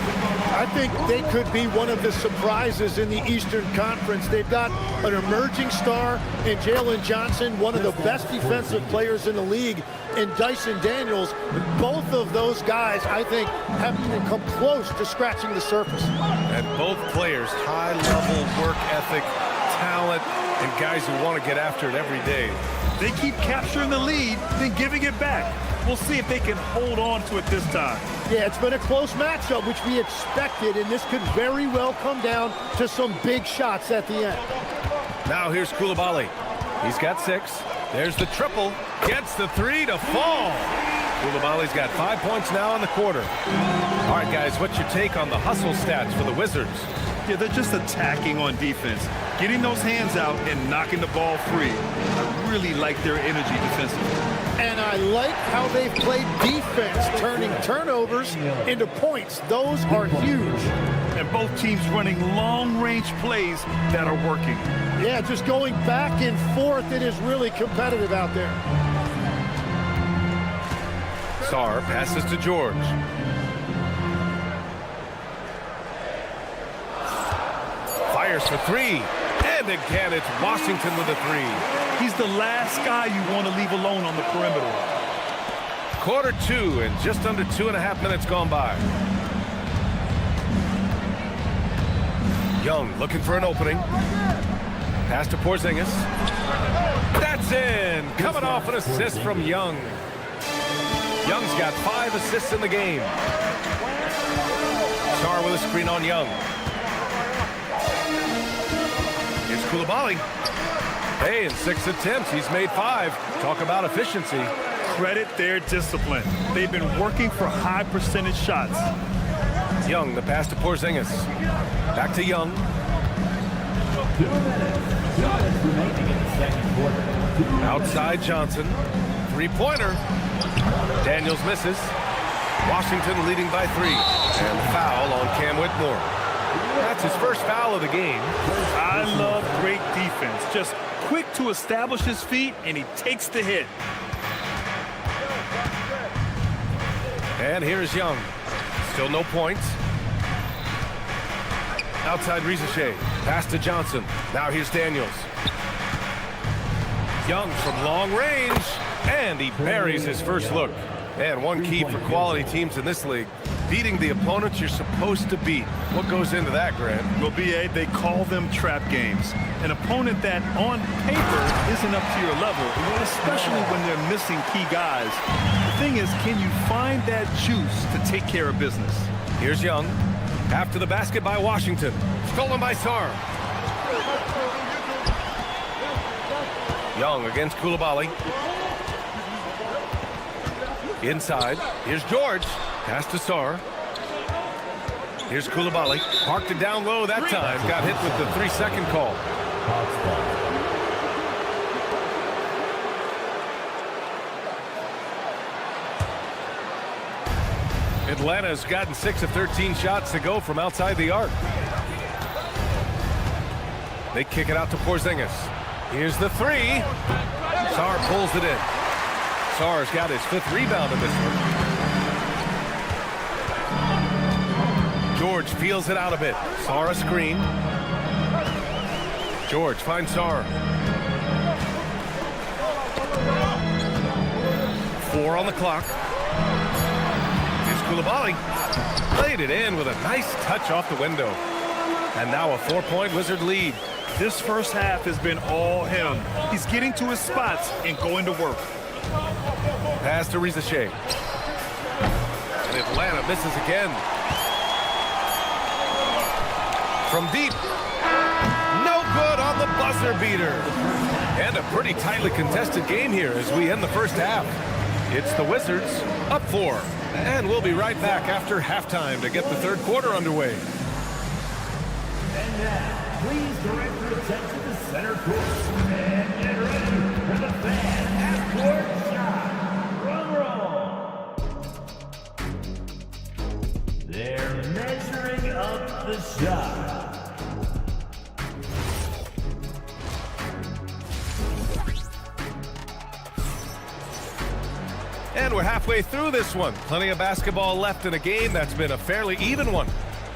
K: I think they could be one of the surprises in the Eastern Conference. They've got an emerging star in Jalen Johnson, one of the best defensive players in the league, and Dyson Daniels. Both of those guys, I think, haven't even come close to scratching the surface.
G: And both players, high-level work ethic, talent, and guys who want to get after it every day.
I: They keep capturing the lead, then giving it back. We'll see if they can hold on to it this time.
K: Yeah, it's been a close matchup, which we expected, and this could very well come down to some big shots at the end.
G: Now here's Coulibaly. He's got 6. There's the triple. Gets the 3 to fall. Coulibaly's got 5 points now in the quarter. All right, guys, what's your take on the hustle stats for the Wizards?
I: Yeah, they're just attacking on defense, getting those hands out and knocking the ball free. I really like their energy defensively.
K: And I like how they've played defense, turning turnovers into points. Those are huge.
I: And both teams running long-range plays that are working.
K: Yeah, just going back and forth, it is really competitive out there.
G: Sar passes to George. Fires for 3. And again, it's Washington with a 3.
I: He's the last guy you want to leave alone on the perimeter.
G: Quarter 2 and just under 2.5 minutes gone by. Young looking for an opening. Pass to Porzingis. That's in. Coming off an assist from Young. Young's got 5 assists in the game. Sar with a screen on Young. Here's Coulibaly. Hey, in 6 attempts, he's made 5. Talk about efficiency.
I: Credit their discipline. They've been working for high percentage shots.
G: Young, the pass to Porzingis. Back to Young.
F: 2 minutes remaining in the second quarter.
G: Outside Johnson. 3-pointer. Daniels misses. Washington leading by 3. And foul on Cam Whitmore. That's his first foul of the game.
I: I love great defense. Just quick to establish his feet, and he takes the hit.
G: And here's Young. Still no points. Outside Rizichet. Pass to Johnson. Now here's Daniels. Young from long range. And he buries his first look. And one key for quality teams in this league, beating the opponents you're supposed to beat. What goes into that, Grant?
I: Well, B.A., they call them trap games. An opponent that, on paper, isn't up to your level, especially when they're missing key guys. The thing is, can you find that juice to take care of business?
G: Here's Young. After the basket by Washington. Stolen by Sar. Young against Coulibaly. Inside. Here's George. Pass to Sar. Here's Coulibaly. Parked it down low that time. Got hit with the 3-second call. Atlanta's gotten 6 of 13 shots to go from outside the arc. They kick it out to Porzingis. Here's the 3. Sar pulls it in. Sar's got his 5th rebound in this one. George feels it out a bit. Sar a screen. George finds Sar. 4 on the clock. Here's Coulibaly. Played it in with a nice touch off the window. And now a 4-point Wizard lead.
I: This first half has been all him. He's getting to his spots and going to work.
G: Pass to Rizichet. And Atlanta misses again. From deep. buzzer beater. And a pretty tightly contested game here as we end the first half. It's the Wizards up 4. And we'll be right back after halftime to get the third quarter underway.
L: And now, please direct your attention to center court. And get ready for the fan half-court shot. Drum roll. They're measuring up the shot.
G: And we're halfway through this one. Plenty of basketball left in a game that's been a fairly even one.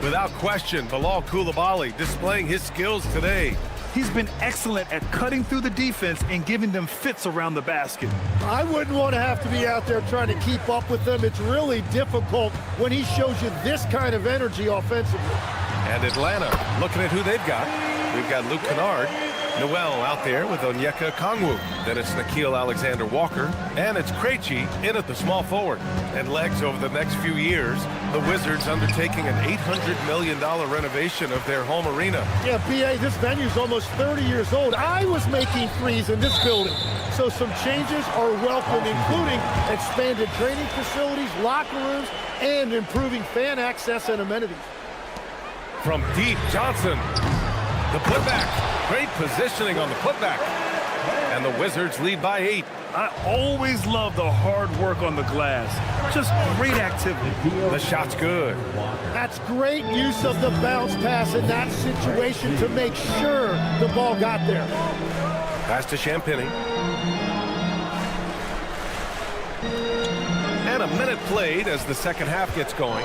G: Without question, Bilal Coulibaly displaying his skills today.
I: He's been excellent at cutting through the defense and giving them fits around the basket.
K: I wouldn't want to have to be out there trying to keep up with them. It's really difficult when he shows you this kind of energy offensively.
G: And Atlanta, looking at who they've got. We've got Luke Kennard, Noel out there with Onyeka Okongwu. Then it's Nickeil Alexander-Walker, and it's Krejci in at the small forward. And legs over the next few years, the Wizards undertaking an $800 million renovation of their home arena.
K: Yeah, B.A., this venue's almost 30 years old. I was making threes in this building. So some changes are welcome, including expanded training facilities, locker rooms, and improving fan access and amenities.
G: From deep, Johnson. The putback. Great positioning on the putback. And the Wizards lead by 8.
I: I always love the hard work on the glass. Just great activity.
G: The shot's good.
K: That's great use of the bounce pass in that situation to make sure the ball got there.
G: Pass to Champagny. And a minute played as the second half gets going.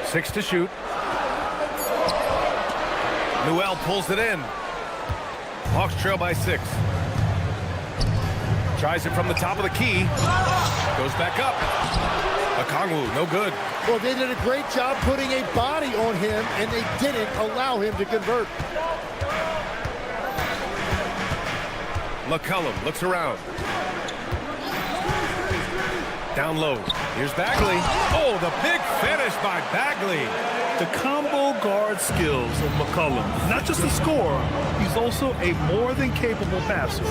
G: 6 to shoot. Noel pulls it in. Hawks trail by 6. Tries it from the top of the key. Goes back up. Okongwu, no good.
K: Well, they did a great job putting a body on him, and they didn't allow him to convert.
G: McCollum looks around. Down low. Here's Bagley. Oh, the big finish by Bagley.
I: The combo guard skills of McCollum. Not just a scorer, he's also a more than capable passer.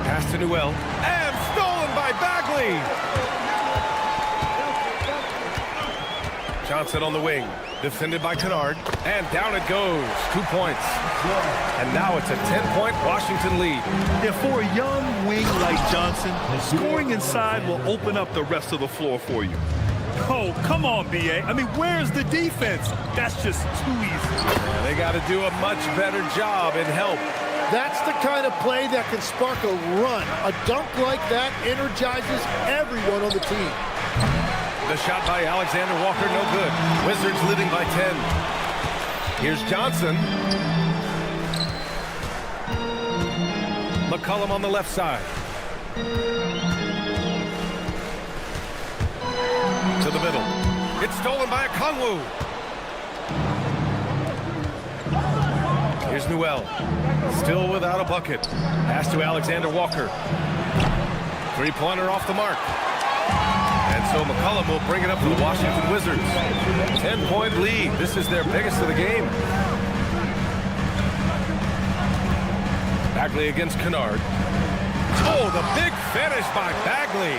G: Pass to Noel. And stolen by Bagley. Johnson on the wing. Defended by Kennard. And down it goes. 2 points. And now it's a 10-point Washington lead.
I: Yeah, for a young wing like Johnson, scoring inside will open up the rest of the floor for you. Oh, come on, B.A. I mean, where's the defense? That's just too easy.
G: Yeah, they got to do a much better job in help.
K: That's the kind of play that can spark a run. A dunk like that energizes everyone on the team.
G: The shot by Alexander-Walker, no good. Wizards leading by 10. Here's Johnson. McCollum on the left side. To the middle. It's stolen by Okongwu. Here's Noel. Still without a bucket. Pass to Alexander-Walker. Three-pointer off the mark. And so McCollum will bring it up for the Washington Wizards. 10-point lead. This is their biggest of the game. Bagley against Kennard. Oh, the big finish by Bagley.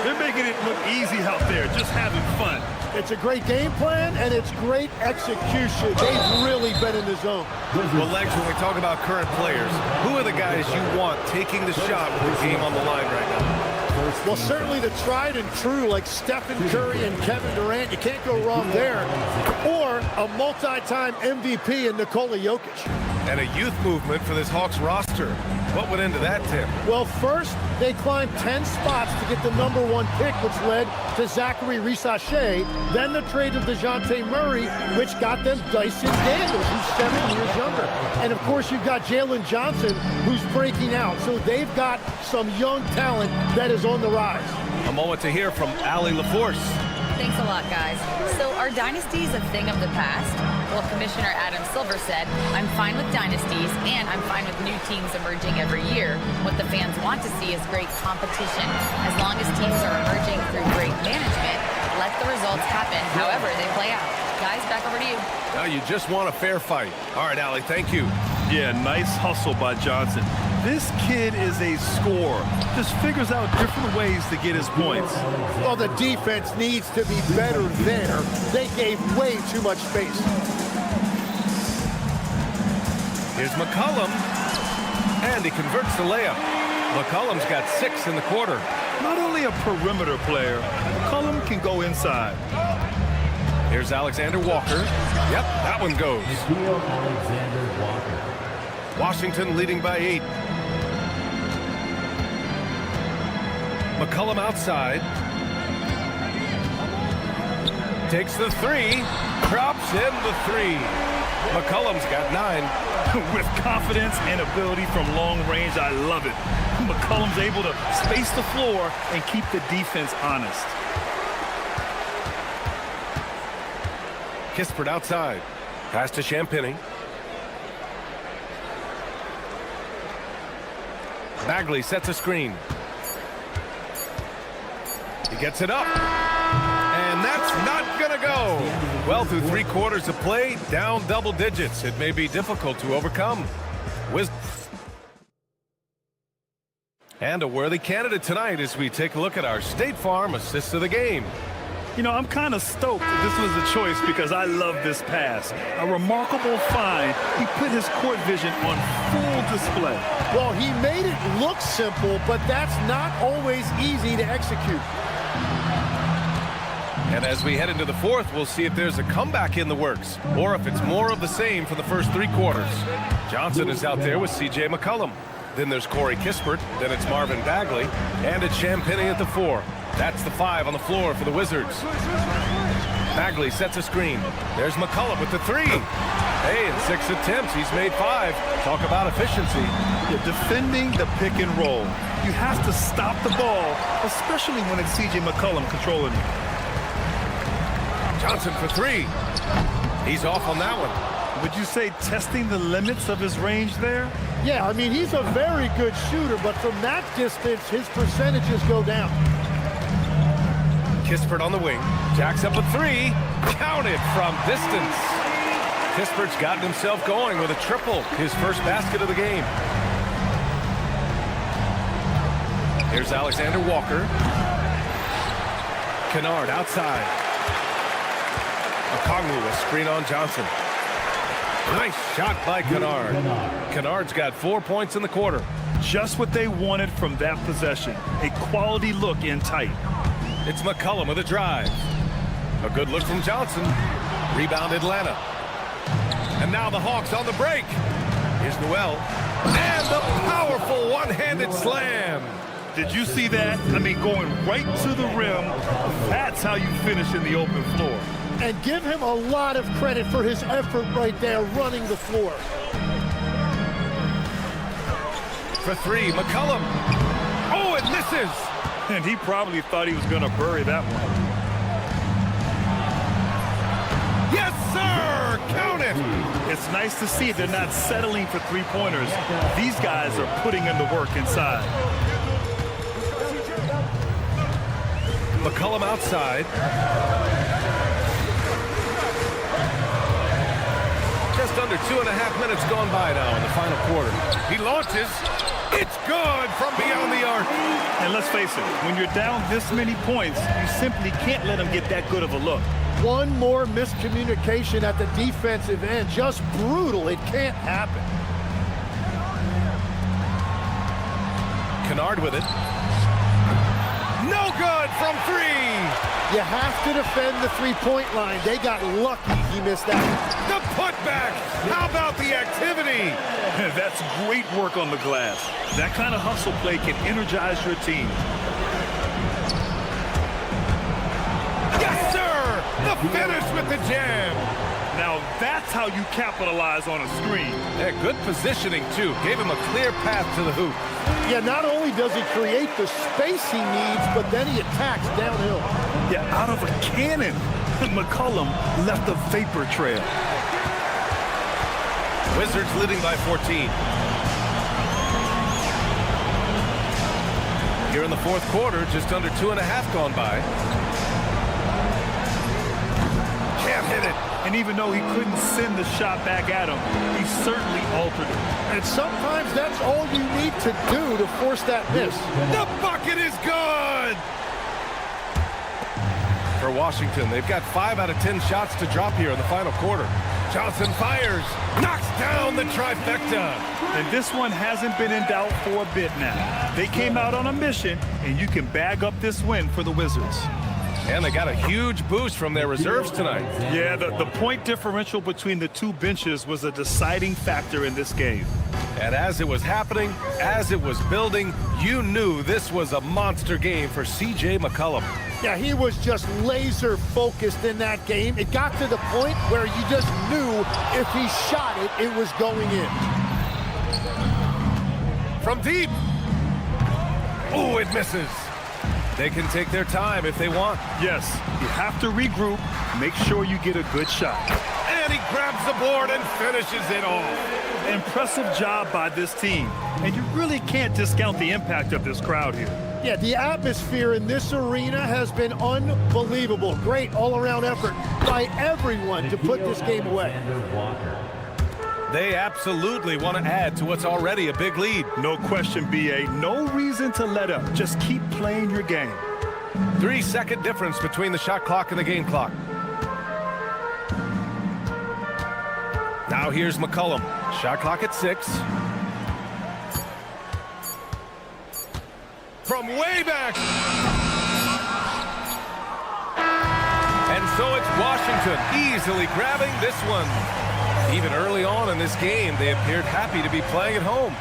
I: They're making it look easy out there, just having fun.
K: It's a great game plan, and it's great execution. They've really been in the zone.
G: Well, Legs, when we talk about current players, who are the guys you want taking the shot with the game on the line right now?
K: Well, certainly the tried and true, like Stephen Curry and Kevin Durant. You can't go wrong there. Or a multi-time MVP in Nikola Jokic.
G: And a youth movement for this Hawks roster. What went into that, Tim?
K: Well, first, they climbed 10 spots to get the #1 pick, which led to Zachary Rissache. Then the trade of DeJounte Murray, which got them Dyson Daniels, who's 7 years younger. And, of course, you've got Jalen Johnson, who's breaking out. So they've got some young talent that is on the rise.
G: A moment to hear from Allie LaForce.
D: Thanks a lot, guys. So are dynasties a thing of the past? Well, Commissioner Adam Silver said, I'm fine with dynasties, and I'm fine with new teams emerging every year. What the fans want to see is great competition. As long as teams are emerging through great management, let the results happen however they play out. Guys, back over to you.
G: Now you just want a fair fight. All right, Allie, thank you.
I: Yeah, nice hustle by Johnson. This kid is a scorer. Just figures out different ways to get his points.
K: Well, the defense needs to be better there. They gave way too much space.
G: Here's McCollum, and he converts the layup. McCollum's got 6 in the quarter.
I: Not only a perimeter player, McCollum can go inside.
G: Here's Alexander Walker. Yep, that one goes.
F: Alexander Walker.
G: Washington leading by 8. McCollum outside. Takes the 3. Drops in the 3. McCollum's got 9.
I: With confidence and ability from long range, I love it. McCollum's able to space the floor and keep the defense honest.
G: Kispert outside. Pass to Champagny. Bagley sets a screen. He gets it up. And that's not going to go. Well, through 3 quarters of play, down double digits. It may be difficult to overcome. And a worthy candidate tonight as we take a look at our State Farm assist of the game.
I: You know, I'm kind of stoked that this was a choice because I love this pass. A remarkable find. He put his court vision on full display.
K: Well, he made it look simple, but that's not always easy to execute.
G: And as we head into the 4th, we'll see if there's a comeback in the works or if it's more of the same for the first 3 quarters. Johnson is out there with C.J. McCollum. Then there's Corey Kispert. Then it's Marvin Bagley. And it's Champagny at the 4. That's the 5 on the floor for the Wizards. Bagley sets a screen. There's McCollum with the 3. Hey, in 6 attempts, he's made 5. Talk about efficiency.
I: You're defending the pick and roll. You have to stop the ball, especially when it's C.J. McCollum controlling it.
G: Johnson for 3. He's off on that one.
I: Would you say testing the limits of his range there?
K: Yeah, I mean, he's a very good shooter, but from that distance, his percentages go down.
G: Kispert on the wing. Jacks up a 3. Counted from distance. Kispert's gotten himself going with a triple. His first basket of the game. Here's Alexander Walker. Kennard outside. Okongwu, a screen on Johnson. Nice shot by Kennard. Kennard's got 4 points in the quarter.
I: Just what they wanted from that possession. A quality look in tight.
G: It's McCollum with a drive. A good look from Johnson. Rebound Atlanta. And now the Hawks on the break. Here's Noel. And the powerful one-handed slam.
I: Did you see that? I mean, going right to the rim. That's how you finish in the open floor.
K: And give him a lot of credit for his effort right there running the floor.
G: For 3, McCollum. Oh, it misses.
I: And he probably thought he was going to bury that one.
G: Yes, sir! Count it!
I: It's nice to see they're not settling for 3-pointers. These guys are putting in the work inside.
G: McCollum outside. Just under 2.5 minutes gone by now in the final quarter. He launches. It's good from beyond the arc.
I: And let's face it, when you're down this many points, you simply can't let them get that good of a look.
K: One more miscommunication at the defensive end. Just brutal. It can't happen.
G: Kennard with it. No good from 3.
K: You have to defend the three-point line. They got lucky he missed that.
G: The putback. How about the activity?
I: That's great work on the glass. That kind of hustle play can energize your team.
G: Yes, sir! The finish with the jam.
I: Now that's how you capitalize on a screen.
G: Yeah, good positioning, too. Gave him a clear path to the hoop.
K: Yeah, not only does he create the space he needs, but then he attacks downhill.
I: Yeah, out of a cannon. McCollum left a vapor trail.
G: Wizards leading by 14. Here in the 4th quarter, just under 2.5 gone by.
I: hit it. And even though he couldn't send the shot back at him, he certainly altered it.
K: And sometimes that's all you need to do to force that miss.
G: The bucket is good! For Washington, they've got 5 out of 10 shots to drop here in the final quarter. Johnson fires, knocks down the trifecta.
I: And this one hasn't been in doubt for a bit now. They came out on a mission, and you can bag up this win for the Wizards.
G: And they got a huge boost from their reserves tonight.
I: Yeah, the point differential between the two benches was a deciding factor in this game.
G: And as it was happening, as it was building, you knew this was a monster game for C.J. McCollum.
K: Yeah, he was just laser focused in that game. It got to the point where you just knew if he shot it, it was going in.
G: From deep. Oh, it misses. They can take their time if they want.
I: Yes, you have to regroup, make sure you get a good shot.
G: And he grabs the board and finishes it off.
I: Impressive job by this team. And you really can't discount the impact of this crowd here.
K: Yeah, the atmosphere in this arena has been unbelievable. Great all-around effort by everyone to put this game away.
G: They absolutely want to add to what's already a big lead.
I: No question, B.A. No reason to let up. Just keep playing your game.
G: 3-second difference between the shot clock and the game clock. Now here's McCollum. Shot clock at 6. From way back. And so it's Washington easily grabbing this one. Even early on in this game, they appeared happy to be playing at home.